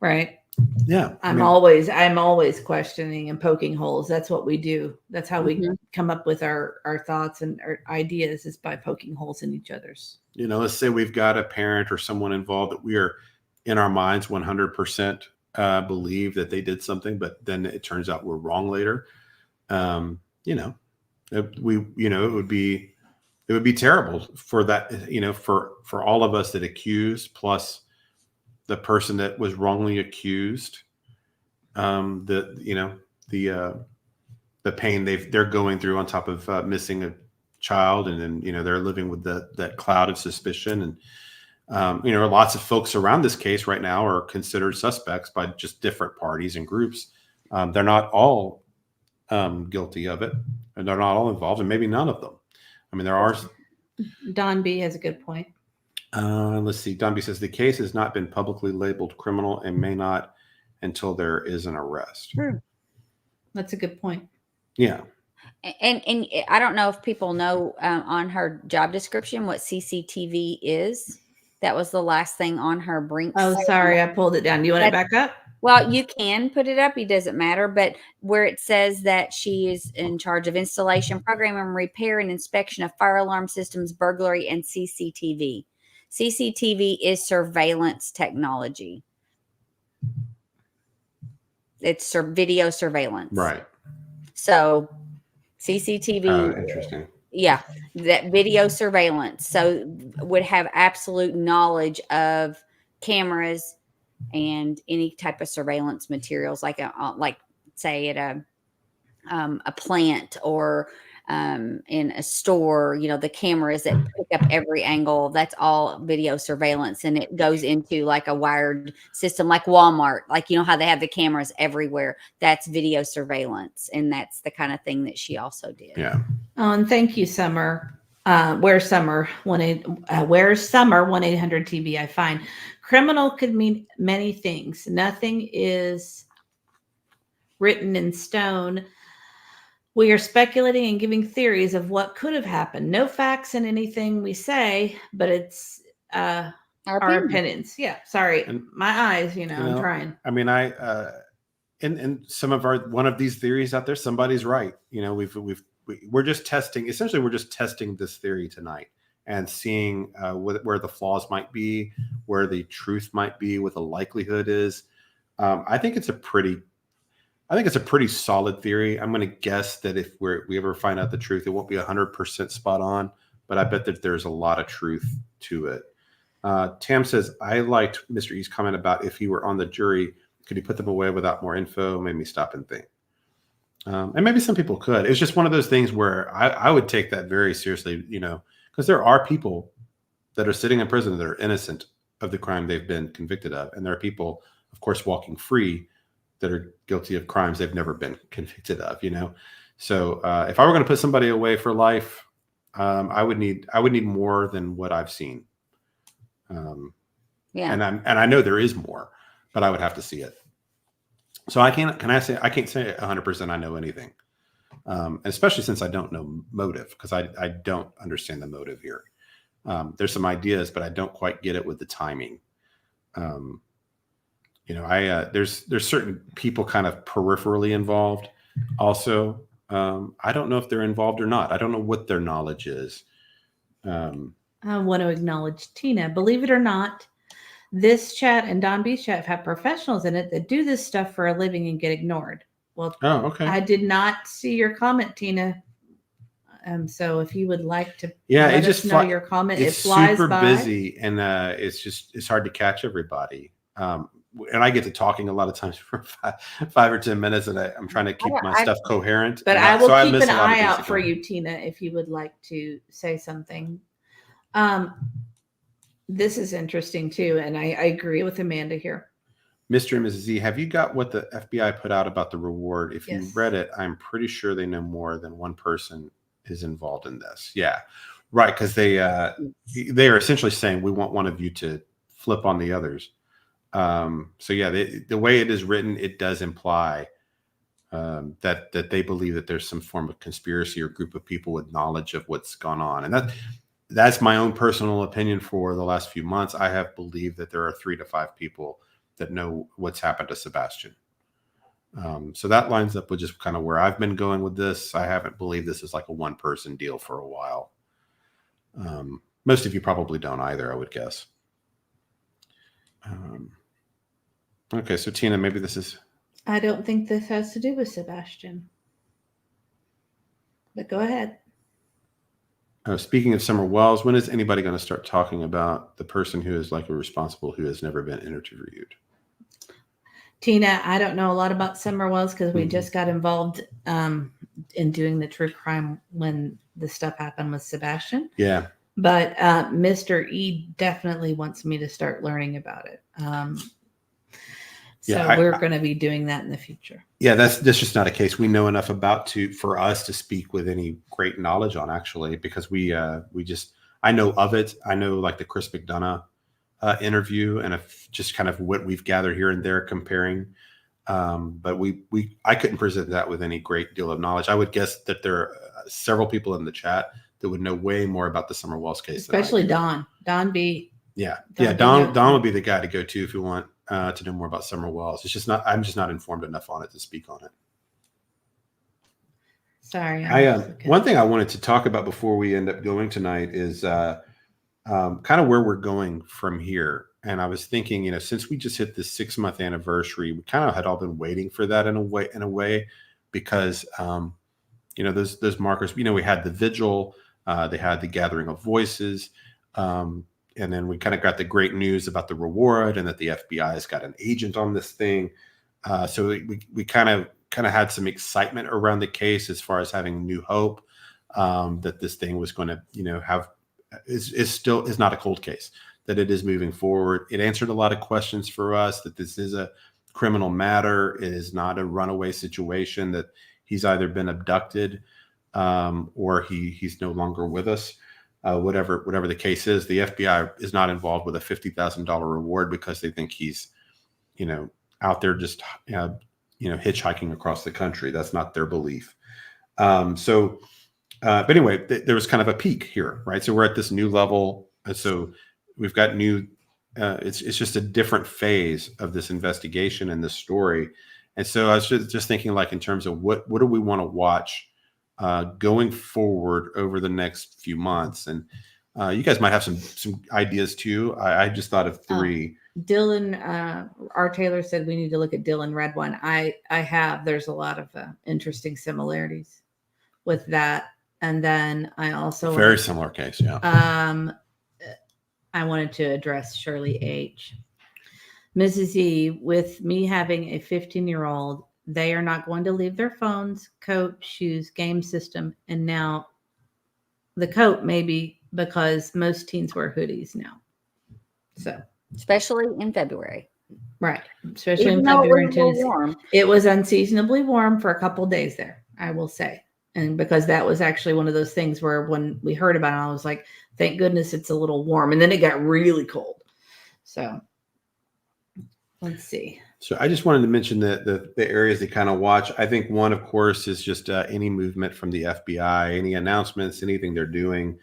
Right? Yeah. I'm always questioning and poking holes. That's what we do. That's how we come up with our thoughts and our ideas, is by poking holes in each other's. Let's say we've got a parent or someone involved that we are in our minds 100% believe that they did something, but then it turns out we're wrong later. It would be terrible for that, for all of us that accuse, plus the person that was wrongly accused, the pain they're going through on top of missing a child, and then they're living with that cloud of suspicion, and lots of folks around this case right now are considered suspects by just different parties and groups. They're not all guilty of it, and they're not all involved, and maybe none of them. I mean, there are. Don B has a good point. Let's see. Don B says the case has not been publicly labeled criminal and may not until there is an arrest. True. That's a good point. Yeah. And I don't know if people know on her job description what CCTV is. That was the last thing on her Brink. Oh, sorry, I pulled it down. Do you want it back up? Well, you can put it up. It doesn't matter. But where it says that she is in charge of installation, programming, repair, and inspection of fire alarm systems, burglary, and CCTV. CCTV is surveillance technology. It's video surveillance. Right. So CCTV. Interesting. Yeah, that video surveillance. So would have absolute knowledge of cameras and any type of surveillance materials, like say at a plant or in a store. The cameras that pick up every angle. That's all video surveillance, and it goes into like a wired system, like Walmart. Like how they have the cameras everywhere. That's video surveillance, and that's the kind of thing that she also did. Yeah. Oh, and thank you, Summer. Where's Summer? Where's Summer? 1-800-TBI. Fine. Criminal could mean many things. Nothing is written in stone. We are speculating and giving theories of what could have happened. No facts in anything we say, but it's our opinions. Yeah. Sorry. And, my eyes, I'm trying. I mean, in some of one of these theories out there, somebody's right. We're just testing. Essentially, we're just testing this theory tonight and seeing where the flaws might be, where the truth might be, what the likelihood is. I think it's a pretty solid theory. I'm going to guess that if we ever find out the truth, it won't be 100% spot on, but I bet that there's a lot of truth to it. Tam says, I liked Mr. E's comment about if he were on the jury, could he put them away without more info? Made me stop and think. And maybe some people could. It's just one of those things where I would take that very seriously, because there are people that are sitting in prison that are innocent of the crime they've been convicted of. And there are people, of course, walking free that are guilty of crimes they've never been convicted of, So if I were going to put somebody away for life, I would need more than what I've seen. Yeah. And I know there is more, but I would have to see it. So I can't say 100% I know anything. especially since I don't know motive, because I don't understand the motive here. There's some ideas, but I don't quite get it with the timing. There's certain people kind of peripherally involved. Also, I don't know if they're involved or not. I don't know what their knowledge is. I want to acknowledge Tina. Believe it or not, this chat and Don B's chat have professionals in it that do this stuff for a living and get ignored. Well, okay. I did not see your comment, Tina. So if you would like to let us know your comment, it's it flies super by. busy, and it's hard to catch everybody. And I get to talking a lot of times for 5 or 10 minutes, and I'm trying to keep my stuff coherent. But I will keep an eye out for you, Tina, if you would like to say something. This is interesting too, and I agree with Amanda here. Mr. and Mrs. Z, have you got what the FBI put out about the reward? If you Yes. read it, I'm pretty sure they know more than one person is involved in this. Yeah, right, because they are essentially saying we want one of you to flip on the others. So yeah, the way it is written, it does imply that they believe that there's some form of conspiracy or group of people with knowledge of what's gone on, and that's my own personal opinion. For the last few months, I have believed that there are 3 to 5 people that know what's happened to Sebastian. So that lines up with just kind of where I've been going with this. I haven't believed this is like a one-person deal for a while. Most of you probably don't either, I would guess. Okay, so Tina, maybe this is... I don't think this has to do with Sebastian. But go ahead. Speaking of Summer Wells, when is anybody going to start talking about the person who is likely responsible who has never been interviewed? Tina, I don't know a lot about Summer Wells because we just got involved in doing the true crime when the stuff happened with Sebastian. Yeah. But Mr. E definitely wants me to start learning about it. We're going to be doing that in the future. Yeah, that's just not a case we know enough about for us to speak with any great knowledge on, actually, because I know of it. I know like the Chris McDonough interview, and just kind of what we've gathered here and there comparing. But I couldn't present that with any great deal of knowledge. I would guess that there are several people in the chat that would know way more about the Summer Wells case. Especially Don B. Yeah. Don would be the guy to go to if you want to know more about Summer Wells. I'm just not informed enough on it to speak on it. Sorry. One thing I wanted to talk about before we end up going tonight is kind of where we're going from here. And I was thinking, since we just hit this 6-month anniversary, we kind of had all been waiting for that in a way, because those markers. We had the vigil, they had the gathering of voices. And then we kind of got the great news about the reward and that the FBI has got an agent on this thing. So we kind of had some excitement around the case as far as having new hope that this thing was going to, is not a cold case, that it is moving forward. It answered a lot of questions for us, that this is a criminal matter. It is not a runaway situation, that he's either been abducted or he's no longer with us. Whatever the case is, the FBI is not involved with a $50,000 reward because they think he's, out there just, hitchhiking across the country. That's not their belief. But anyway, there was kind of a peak here, right? So we're at this new level. And so we've got new, it's just a different phase of this investigation and this story. And so I was just thinking, like, in terms of what do we want to watch going forward over the next few months. And you guys might have some ideas too. I just thought of 3. Dylan R. Taylor said we need to look at Dylan Red One. I have. There's a lot of interesting similarities with that. And then I also very similar case. Yeah. I wanted to address Shirley H. Mrs. E, with me having a 15-year-old, they are not going to leave their phones, coat, shoes, game system. And now the coat, maybe, because most teens wear hoodies now. So, especially in February. Right. Especially Even in though February. it was a little warm. It was unseasonably warm for a couple days there, I will say. And because that was actually one of those things where when we heard about it, I was like, thank goodness it's a little warm. And then it got really cold. So let's see. So I just wanted to mention the areas they kind of watch. I think one, of course, is just any movement from the FBI, any announcements, anything they're doing,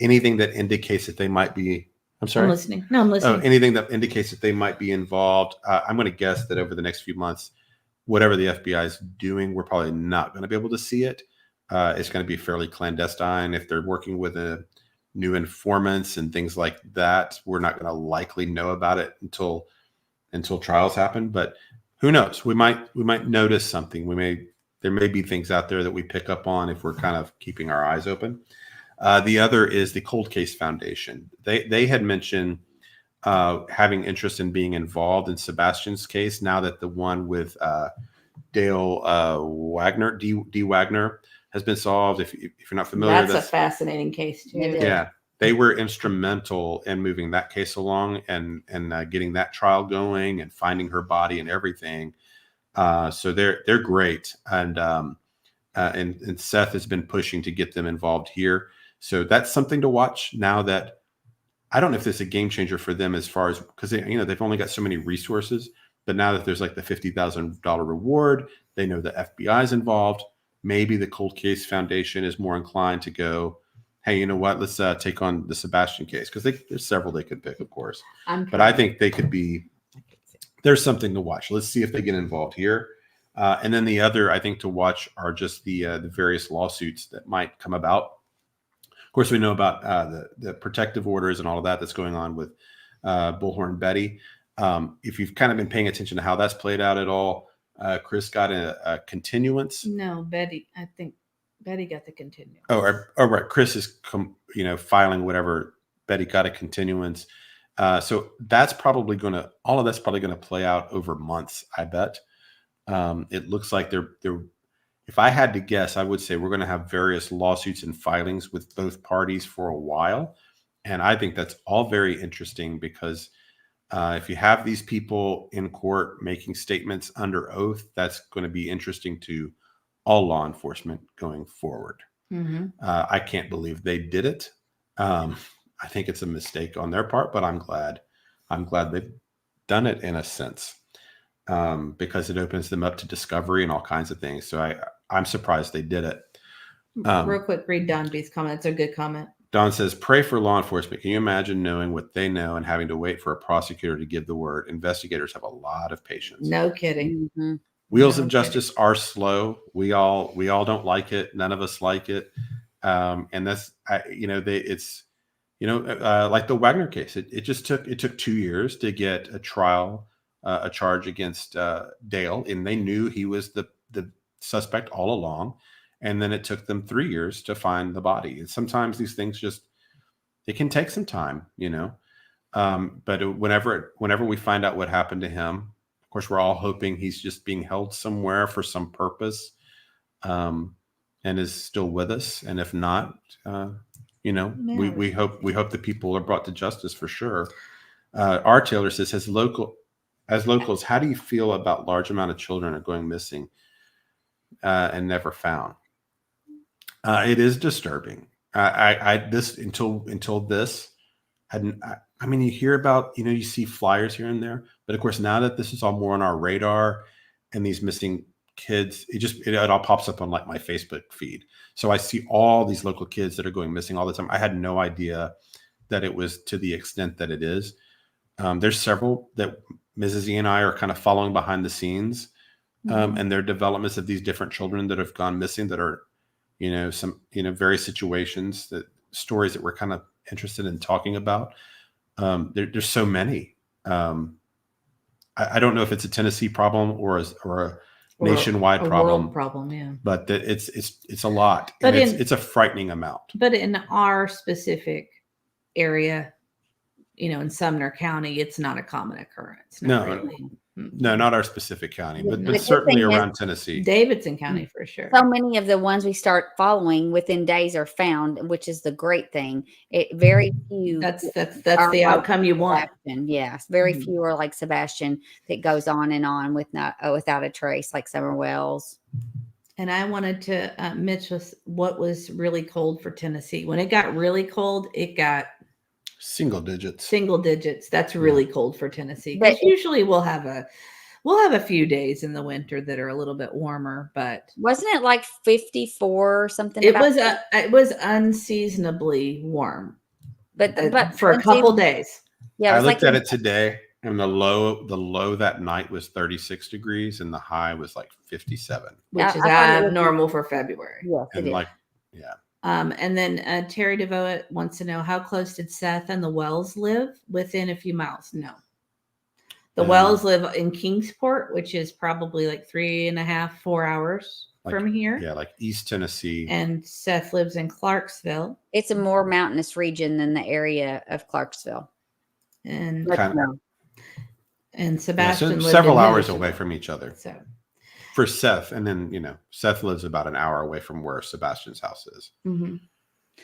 anything that indicates that they might be. I'm sorry. I'm listening. No, I'm Oh, listening. anything that indicates that they might be involved. I'm going to guess that over the next few months, whatever the FBI is doing, we're probably not going to be able to see it. It's going to be fairly clandestine. If they're working with new informants and things like that, we're not going to likely know about it until trials happen. But who knows? We might notice something. There may be things out there that we pick up on if we're kind of keeping our eyes open. The other is the Cold Case Foundation. They had mentioned having interest in being involved in Sebastian's case now that the one with Dale Wagner, D. Wagner, has been solved. If you're not familiar, That's a fascinating case too. Yeah, they were instrumental in moving that case along and getting that trial going and finding her body and everything. So they're great, and Seth has been pushing to get them involved here. So that's something to watch now. That I don't know if this is a game changer for them as far as, because they've only got so many resources. But now that there's like the $50,000 reward, they know the FBI is involved. Maybe the Cold Case Foundation is more inclined to go, hey, you know what? Let's take on the Sebastian case, because there's several they could pick, of course. But I think they could be. There's something to watch. Let's see if they get involved here. And then the other, I think, to watch are just the various lawsuits that might come about. Of course, we know about the protective orders and all of that's going on with Bullhorn Betty. If you've kind of been paying attention to how that's played out at all, Chris got a continuance. No, Betty. I think Betty got the continuance. Oh, right. Chris is filing whatever. Betty got a continuance. So that's probably all of that's probably going to play out over months, I bet. It looks like they're if I had to guess, I would say we're going to have various lawsuits and filings with both parties for a while. And I think that's all very interesting, because if you have these people in court making statements under oath, that's going to be interesting to all law enforcement going forward. Mm-hmm. I can't believe they did it. I think it's a mistake on their part, but I'm glad they've done it in a sense, because it opens them up to discovery and all kinds of things. So I'm surprised they did it. Real quick, read Don B's comment. It's a good comment. Don says, pray for law enforcement. Can you imagine knowing what they know and having to wait for a prosecutor to give the word? Investigators have a lot of patience. No kidding. Mm-hmm. Wheels of justice are slow. We all don't like it. None of us like it. And that's, it's, like the Wagner case. It took 2 years to get a trial, a charge against Dale, and they knew he was the suspect all along. And then it took them 3 years to find the body. And sometimes these things it can take some time, but whenever we find out what happened to him, of course, we're all hoping he's just being held somewhere for some purpose, and is still with us. And if not, we hope the people are brought to justice for sure. R. Taylor says, as locals, how do you feel about large amount of children are going missing and never found? It is disturbing. Until this, you hear about, you see flyers here and there, but of course, now that this is all more on our radar and these missing kids, it all pops up on like my Facebook feed. So I see all these local kids that are going missing all the time. I had no idea that it was to the extent that it is. There's several that Mrs. E and I are kind of following behind the scenes, and their developments of these different children that have gone missing, that are, some, various situations, stories that we're kind of interested in talking about. There's so many. I don't know if it's a Tennessee problem or a nationwide problem. World problem, yeah. But it's a lot. But it's a frightening amount. But in our specific area, in Sumner County, it's not a common occurrence. No, not our specific county, but certainly around Tennessee. Davidson County for sure. So many of the ones we start following within days are found, which is the great thing. Very few. That's the outcome you want. Yes, very few are like Sebastian that goes on and on without a trace, like Summer Wells. And I wanted to Mitch was what was really cold for Tennessee. When it got really cold, it got single digits. That's really cold for Tennessee. But usually we'll have We'll have a few days in the winter that are a little bit warmer, but Wasn't it like 54 or something? it about was that? it was unseasonably warm but for a couple unseasonable- days. Yeah, it I was looked like at it today, and the low that night was 36 degrees, and the high was like 57. Which I is thought it was- abnormal for February. Yes, it And is. like, yeah, And then Terry DeVoe wants to know, how close did Seth and the Wells live? Within a few miles. No. The Wells live in Kingsport, which is probably like 3.5, 4 hours from here. yeah, like East Tennessee. And Seth lives in Clarksville. It's a more mountainous region than the area of Clarksville. And Kind of. and Yeah, Sebastian so lived several in hours Hendersonville. away from each other So for Seth. And then, Seth lives about an hour away from where Sebastian's house is. mhm.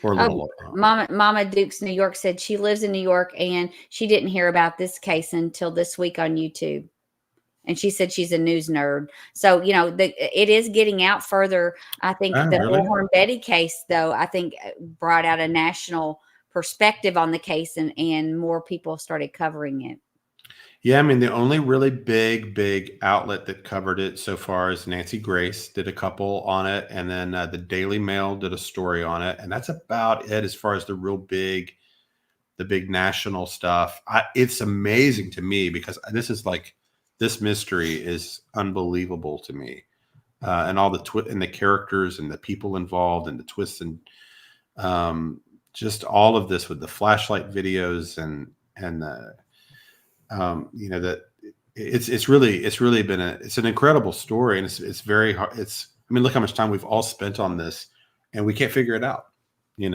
Or a little. Mama Dukes New York said she lives in New York and she didn't hear about this case until this week on YouTube. And she said she's a news nerd. So, it is getting out further. I think Oh, the really? Bullhorn Betty case, though, I think brought out a national perspective on the case and more people started covering it. Yeah, I mean, the only really big outlet that covered it so far is Nancy Grace did a couple on it, and then the Daily Mail did a story on it, and that's about it as far as the big national stuff. It's amazing to me because this mystery is unbelievable to me, and all and the characters and the people involved and the twists and just all of this with the flashlight videos and the. That it's really been it's an incredible story, and it's very hard. I mean, look how much time we've all spent on this, and we can't figure it out. We've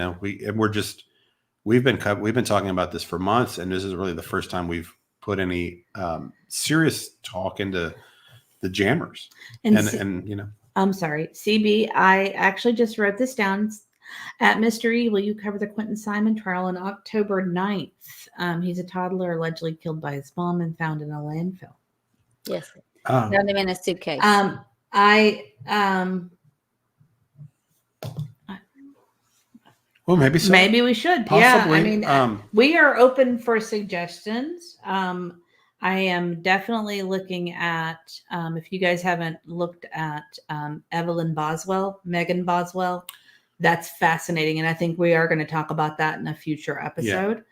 been talking about this for months, and this is really the first time we've put any serious talk into the jammers. I'm sorry, CB. I actually just wrote this down. At Mystery, will you cover the Quentin Simon trial on October 9th? He's a toddler allegedly killed by his mom and found in a landfill. Yes. Found him in a suitcase. Well, maybe so. Maybe we should. Possibly. Yeah, I mean, we are open for suggestions. I am definitely looking at, if you guys haven't looked at Megan Boswell, that's fascinating. And I think we are going to talk about that in a future episode.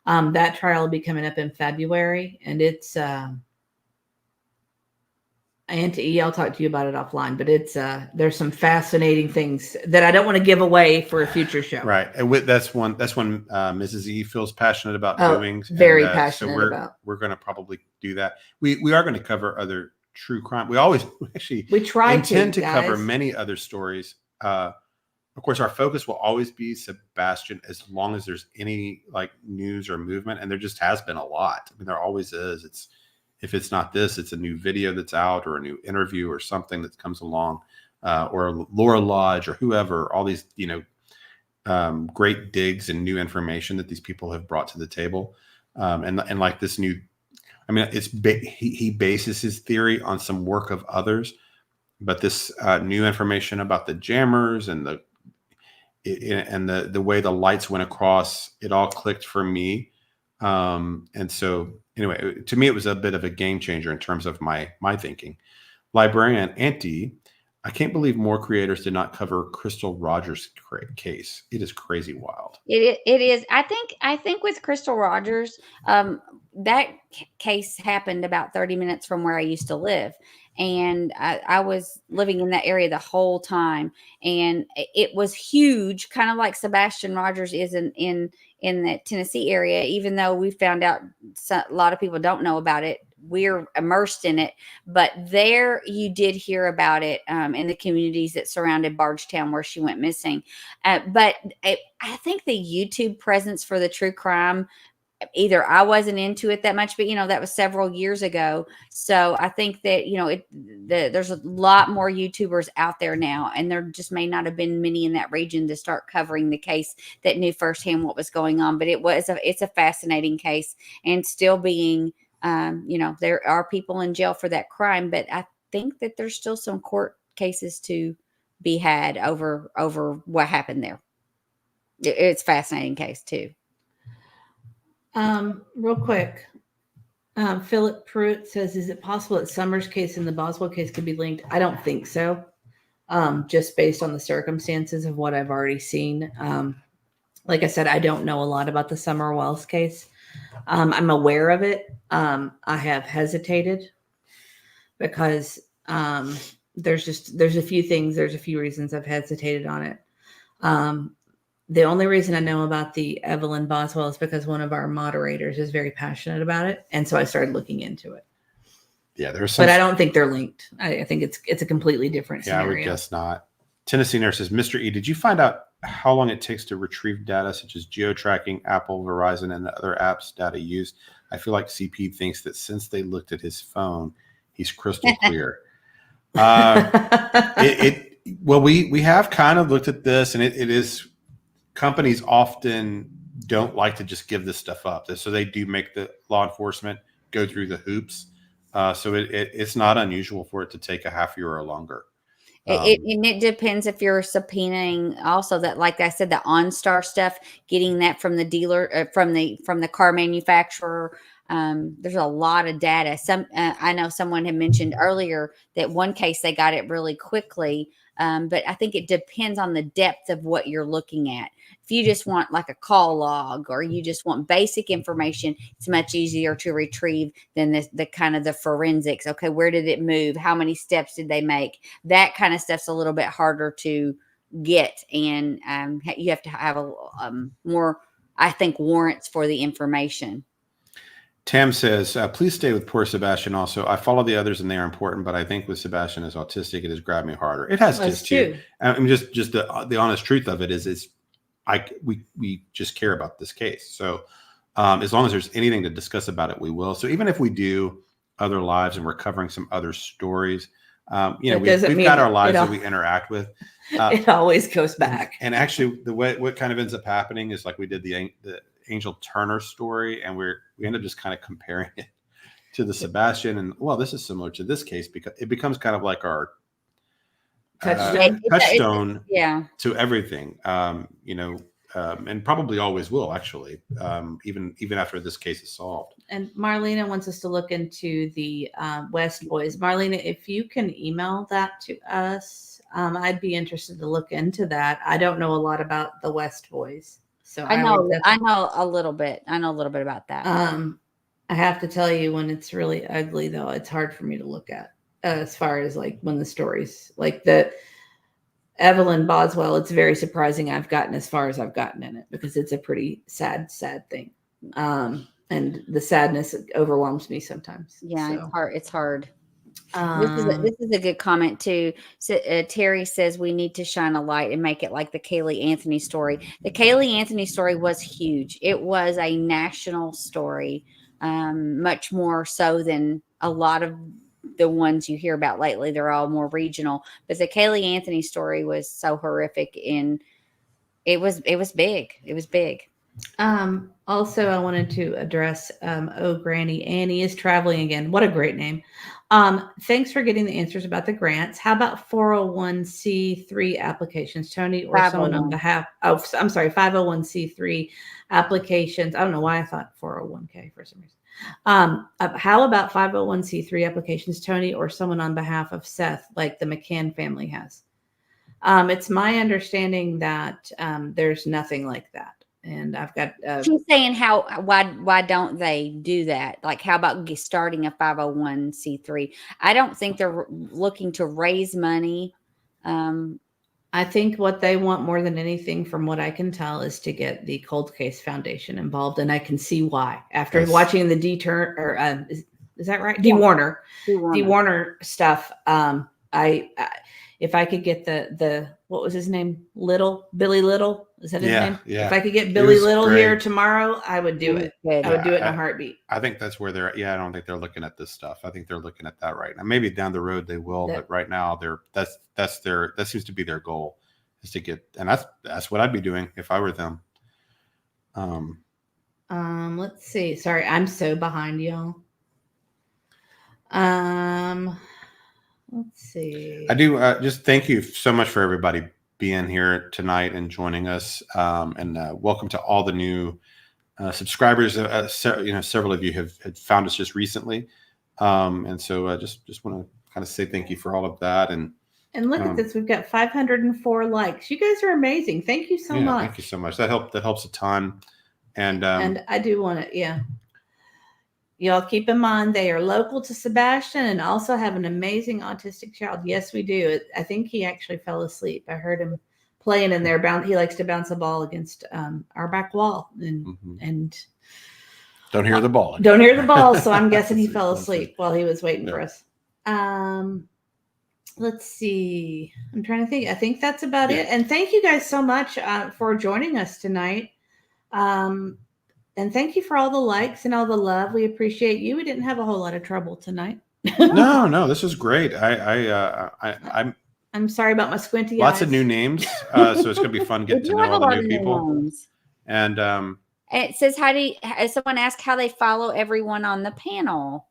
Yeah. That trial will be coming up in February, and it's Aunt E, I'll talk to you about it offline, but it's there's some fascinating things that I don't want to give away for a future show. Right. And that's when Mrs. E feels passionate about doing. Very passionate about. We're going to probably do that. We are going to cover other true crime. We intend to cover many other stories. Of course, our focus will always be Sebastian as long as there's any news or movement, and there just has been a lot. I mean, there always is. If it's not this, it's a new video that's out or a new interview or something that comes along, or Laura Lodge or whoever. All these, great digs and new information that these people have brought to the table, and like this new. I mean, he bases his theory on some work of others, but this new information about the jammers and the way the lights went across, it all clicked for me. And so anyway, to me, it was a bit of a game changer in terms of my thinking. Librarian Auntie, I can't believe more creators did not cover Crystal Rogers' case. It is crazy wild. It is. I think with Crystal Rogers, that case happened about 30 minutes from where I used to live. And I was living in that area the whole time. And it was huge, kind of like Sebastian Rogers is in the Tennessee area, even though we found out a lot of people don't know about it. We're immersed in it. But there you did hear about it in the communities that surrounded Bardstown where she went missing. But I think the YouTube presence for the true crime, either I wasn't into it that much, but that was several years ago. So I think that there's a lot more YouTubers out there now, and there just may not have been many in that region to start covering the case that knew firsthand what was going on. But it's a fascinating case, and still being there are people in jail for that crime, but I think that there's still some court cases to be had over what happened there. It's a fascinating case too. Real quick, Philip Pruitt says, "Is it possible that Summers' case and the Boswell case could be linked?" I don't think so. Just based on the circumstances of what I've already seen. Like I said, I don't know a lot about the Summer Wells case. I'm aware of it. I have hesitated because there's a few things, there's a few reasons I've hesitated on it. The only reason I know about the Evelyn Boswell is because one of our moderators is very passionate about it, and so I started looking into it. Yeah, there's some, but I don't think they're linked. I think it's a completely different scenario. I would guess not. Tennessee Nurse says, Mr. E, did you find out how long it takes to retrieve data such as geo-tracking, Apple, Verizon, and the other apps data used? I feel like CP thinks that since they looked at his phone, he's crystal clear. Well, we have kind of looked at this, and it is, companies often don't like to just give this stuff up. So they do make the law enforcement go through the hoops. So it's not unusual for it to take a half year or longer. It depends if you're subpoenaing also that, like I said, the OnStar stuff, getting that from the dealer, from the car manufacturer. There's a lot of data. I know someone had mentioned earlier that one case they got it really quickly. But I think it depends on the depth of what you're looking at. If you just want like a call log or you just want basic information, it's much easier to retrieve than the kind of the forensics. Okay, where did it move? How many steps did they make? That kind of stuff's a little bit harder to get, and you have to have more, I think, warrants for the information. Tam says, please stay with poor Sebastian also. I follow the others and they are important, but I think with Sebastian as autistic, it has grabbed me harder. It has just too. I mean, just the honest truth of it is we just care about this case. So as long as there's anything to discuss about it, we will. So even if we do other lives and we're covering some other stories, we've got our lives that we interact with. It always goes back. And actually what kind of ends up happening is like we did the Angel Turner story, and we end up just kind of comparing it to the Sebastian, and well, this is similar to this case because it becomes kind of like our touchstone to everything, and probably always will actually, even after this case is solved. And Marlena wants us to look into the West Boys. Marlena, if you can email that to us, I'd be interested to look into that. I don't know a lot about the West Boys. So I know a little bit. I know a little bit about that. I have to tell you, when it's really ugly, though, it's hard for me to look at. As far as like when the stories, like the Evelyn Boswell, it's very surprising I've gotten as far as I've gotten in it because it's a pretty sad thing. And the sadness overwhelms me sometimes. Yeah, so. It's hard. This is a good comment too. So, Terry says we need to shine a light and make it like the Kaylee Anthony story. The Kaylee Anthony story was huge. It was a national story, much more so than a lot of the ones you hear about lately. They're all more regional. But the Kaylee Anthony story was so horrific, and it was big. It was big. Also, I wanted to address Oh Granny Annie is traveling again. What a great name. Thanks for getting the answers about the grants. How about 401c3 applications, Tony, or someone on behalf of, I'm sorry, 501c3 applications. I don't know why I thought 401k for some reason. How about 501c3 applications, Tony, or someone on behalf of Seth, like the McCann family has? It's my understanding that there's nothing like that. And I've got. She's saying why don't they do that? Like, how about starting a 501c3? I don't think they're looking to raise money. I think what they want more than anything, from what I can tell, is to get the Cold Case Foundation involved, and I can see why. After watching the is that right? Yeah. D. Warner stuff. If I could get the what was his name? Billy Little. Is that his name? Yeah. If I could get Billy Little here tomorrow, I would do it. Good. I would do it in a heartbeat. I think that's where they're. Yeah, I don't think they're looking at this stuff. I think they're looking at that right now. Maybe down the road they will, but right now that seems to be their goal, is to get. And that's what I'd be doing if I were them. Let's see. Sorry, I'm so behind, y'all. Let's see. I do just thank you so much for everybody being here tonight and joining us. And welcome to all the new subscribers. Several of you have found us just recently, and so I just want to kind of say thank you for all of that. And look at this, we've got 504 likes. You guys are amazing. Thank you so much. Thank you so much. That helps a ton. And I do want to, y'all keep in mind they are local to Sebastian and also have an amazing autistic child. Yes, we do. I think he actually fell asleep. I heard him playing in there. He likes to bounce a ball against our back wall and don't hear the ball. Don't hear the ball. So I'm guessing he fell asleep while he was waiting for us. Let's see. I'm trying to think. I think that's about it. And thank you guys so much for joining us tonight. And thank you for all the likes and all the love. We appreciate you. We didn't have a whole lot of trouble tonight. No, this was great. I'm sorry about my squinty lots eyes. of new names, so it's gonna be fun getting to know all the new people. And it says, someone asked how they follow everyone on the panel.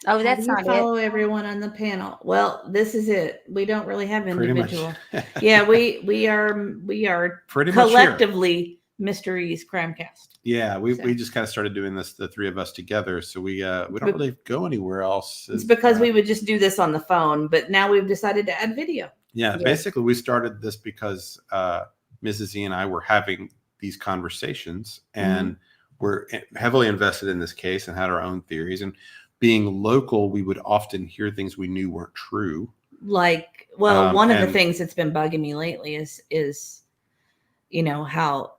Oh, that's not follow everyone on the panel. Well, this is it. We don't really have individual. Yeah, we are pretty collectively Mr. E's Crimecast. Yeah, we just kind of started doing this, the three of us together. So we don't really go anywhere else. It's because we would just do this on the phone, but now we've decided to add video. Yeah, basically we started this because Mrs. E and I were having these conversations, and we're heavily invested in this case and had our own theories. And being local, we would often hear things we knew weren't true. Like, well, one of the things that's been bugging me lately is how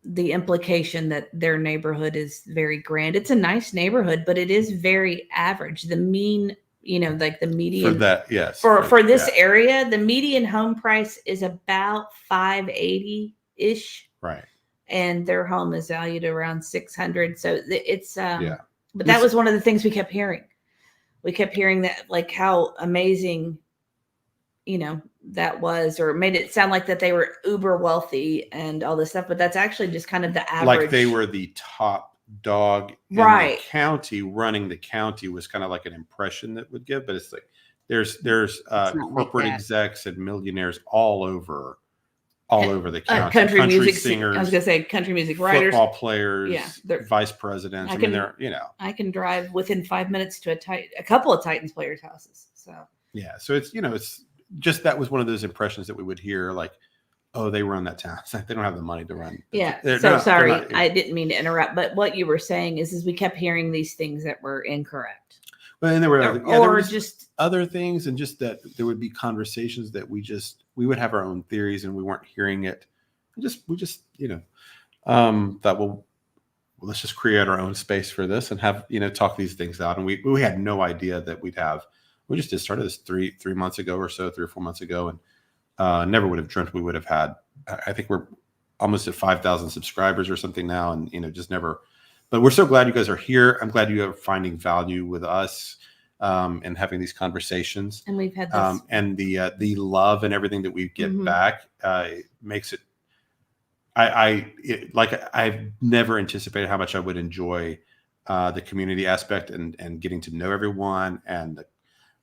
the implication that their neighborhood is very grand. It's a nice neighborhood, but it is very average. The mean, like the median for that, yes. For this area, the median home price is about $580-ish. Right. And their home is valued around $600. So it's but that was one of the things we kept hearing. We kept hearing that, like, how amazing, that was, or made it sound like that they were uber wealthy and all this stuff. But that's actually just kind of the average. Like they were the top dog in the county. Running the county was kind of like an impression that would give. But it's like there's corporate execs and millionaires all over the county. Country music singers. I was gonna say country music writers, football players, vice presidents. I can drive within 5 minutes to a couple of Titans players' houses. So so it's it's just that was one of those impressions that we would hear, like, oh, they run that town. They don't have the money to run. Yeah. Sorry, I didn't mean to interrupt, but what you were saying is we kept hearing these things that were incorrect. But then there were or just other things, and just that there would be conversations that we would have our own theories and we weren't hearing it. We just thought, well, let's just create our own space for this and have talk these things out. And we had no idea that we just started this 3 months ago or so, 3 or 4 months ago, and never would have dreamt we would have had. I think we're almost at 5,000 subscribers or something now, and just never. But we're so glad you guys are here. I'm glad you are finding value with us and having these conversations. And we've had this. And the love and everything that we get back makes it. I've never anticipated how much I would enjoy the community aspect and getting to know everyone, and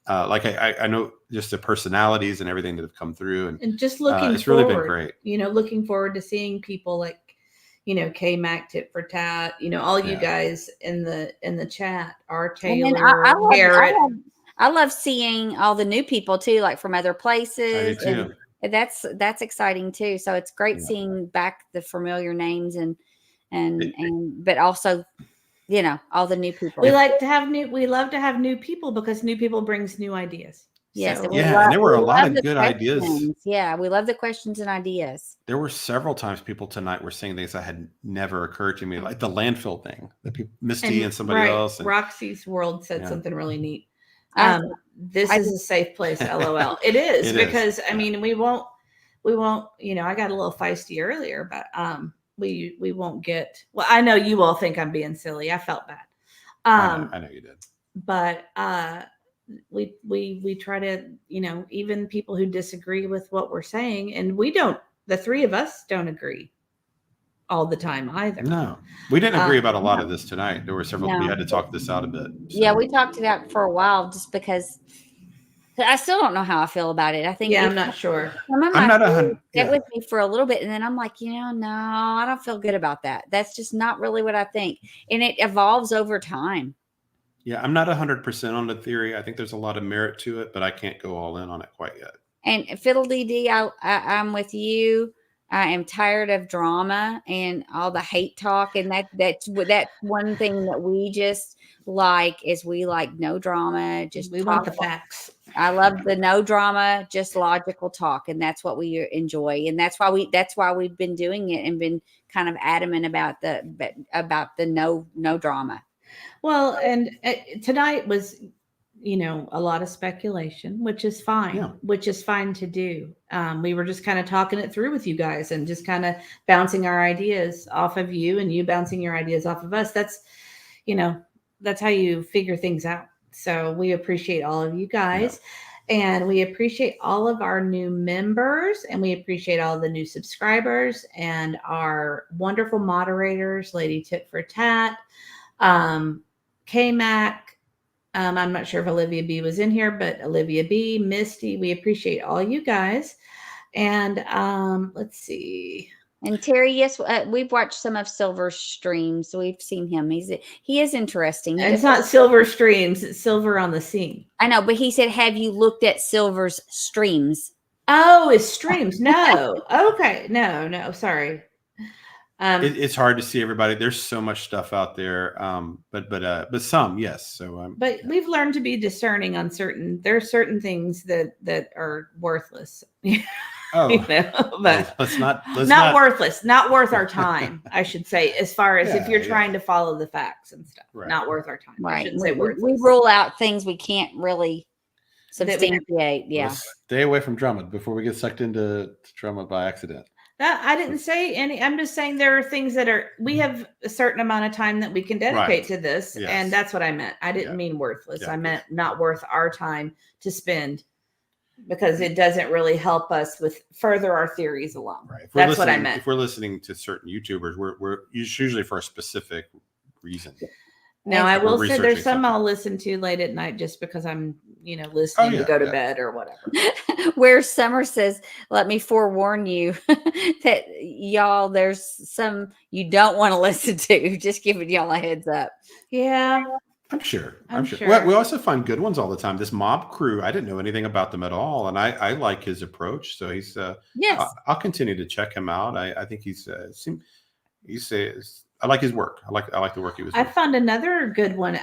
I know just the personalities and everything that have come through, and just looking it's forward, really been great. Looking forward to seeing people like K Mac, Tit for Tat, all you guys in the chat, R. Taylor, Garrett. I love seeing all the new people too, like from other places. I do too. And that's exciting too. So it's great seeing back the familiar names and but also all the new people. We love to have new people because new people brings new ideas. Yes. So, and there were a lot of good ideas. Yeah, we love the questions and ideas. There were several times people tonight were saying things that had never occurred to me, like the landfill thing. The people, Misty and somebody else. And, Roxy's World said something really neat. This is a safe place, LOL. It is because I mean we won't. I got a little feisty earlier, but we won't get. Well, I know you all think I'm being silly. I felt bad. I know you did. But we try to, even people who disagree with what we're saying, and the three of us don't agree all the time either. No, we didn't agree about a lot of this tonight. There were several we had to talk this out a bit. So. Yeah, we talked it out for a while just because I still don't know how I feel about it. I think Yeah, I'm not sure. I'm not 100. Get with me for a little bit, and then I'm like, no, I don't feel good about that. That's just not really what I think, and it evolves over time. Yeah, I'm not 100% on the theory. I think there's a lot of merit to it, but I can't go all in on it quite yet. And Fiddle DD, I'm with you. I am tired of drama and all the hate talk, and that's one thing that we just like is we like no drama. Just We want the facts. I love the no drama, just logical talk, and that's what we enjoy, and that's why we've been doing it and been kind of adamant about the no drama. Well, and tonight was, a lot of speculation, which is fine, which is fine to do. We were just kind of talking it through with you guys and just kind of bouncing our ideas off of you and you bouncing your ideas off of us. That's how you figure things out. So we appreciate all of you guys. And we appreciate all of our new members, and we appreciate all the new subscribers and our wonderful moderators, Lady Tit for Tat, K-Mac. I'm not sure if Olivia B was in here, but Olivia B, Misty, we appreciate all you guys. And let's see. And Terry, yes, we've watched some of Silver's streams. So we've seen him. He is interesting. It's not Silver streams. It's Silver on the Scene. I know, but he said, have you looked at Silver's streams? Oh, his streams. No. Okay. No, sorry. It's hard to see everybody. There's so much stuff out there. But some, yes. So, but we've learned to be discerning on there are certain things that are worthless. Oh, but let's not worthless, not worth our time, I should say, as far as if you're trying to follow the facts and stuff, not worth our time. Right. We rule out things we can't really substantiate. Yeah. Stay away from drama before we get sucked into drama by accident. I didn't say any. I'm just saying there are things we have a certain amount of time that we can dedicate to this. Yes. And that's what I meant. I didn't mean worthless. I meant not worth our time to spend, because it doesn't really help us with further our theories along. Right. That's what I meant. If we're listening to certain YouTubers, we're usually for a specific reason. Now, I will say there's some I'll listen to late at night just because I'm, listening to go to bed or whatever. Where Summer says, let me forewarn you that y'all, there's some you don't want to listen to. Just giving y'all a heads up. Yeah. I'm sure. Well, we also find good ones all the time. This Mob Crew, I didn't know anything about them at all, and I like his approach. So he's yes. I'll continue to check him out. I think I like his work. I like the work he was doing. I found another good one.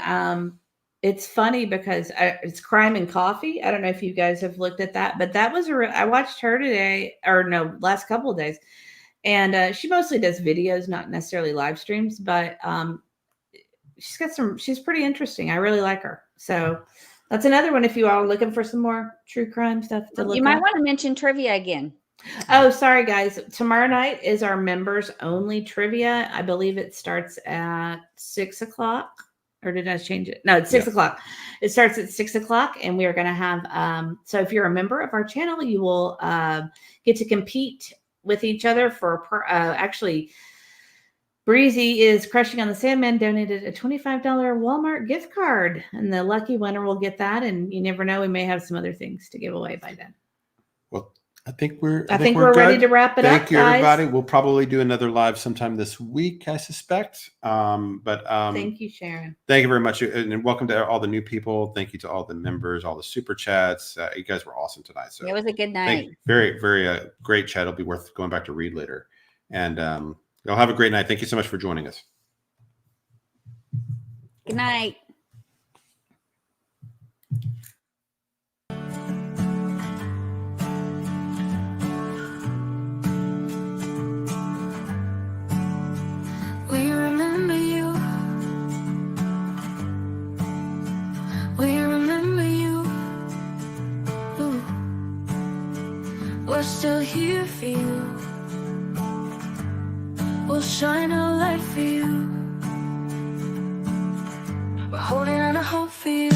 It's funny because it's Crime and Coffee. I don't know if you guys have looked at that, but that was I watched her today, last couple of days, and she mostly does videos, not necessarily live streams, but she's pretty interesting. I really like her. So that's another one if you are looking for some more true crime stuff to look at. You might want to mention trivia again. Oh, sorry, guys. Tomorrow night is our members only trivia. I believe it starts at 6:00. Or did I change it? No, it's 6:00. It starts at 6:00, and we are going to have. So if you're a member of our channel, you will get to compete with each other for actually. Breezy is Crushing on the Sandman donated a $25 Walmart gift card, and the lucky winner will get that. And you never know, we may have some other things to give away by then. Well, I think we're ready to wrap it up. Thank you, everybody. We'll probably do another live sometime this week, I suspect. Thank you, Sharon. Thank you very much, and welcome to all the new people. Thank you to all the members, all the super chats. You guys were awesome tonight. So it was a good night. Very, very great chat. It'll be worth going back to read later. And y'all have a great night. Thank you so much for joining us. Good night. We remember you. We remember you. Ooh. We're still here for you. We'll shine a light for you. We're holding on to hope for you.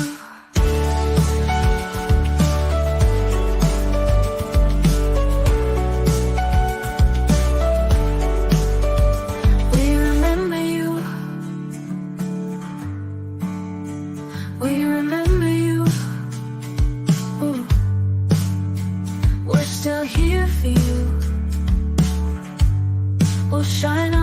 We remember you. Ooh. shine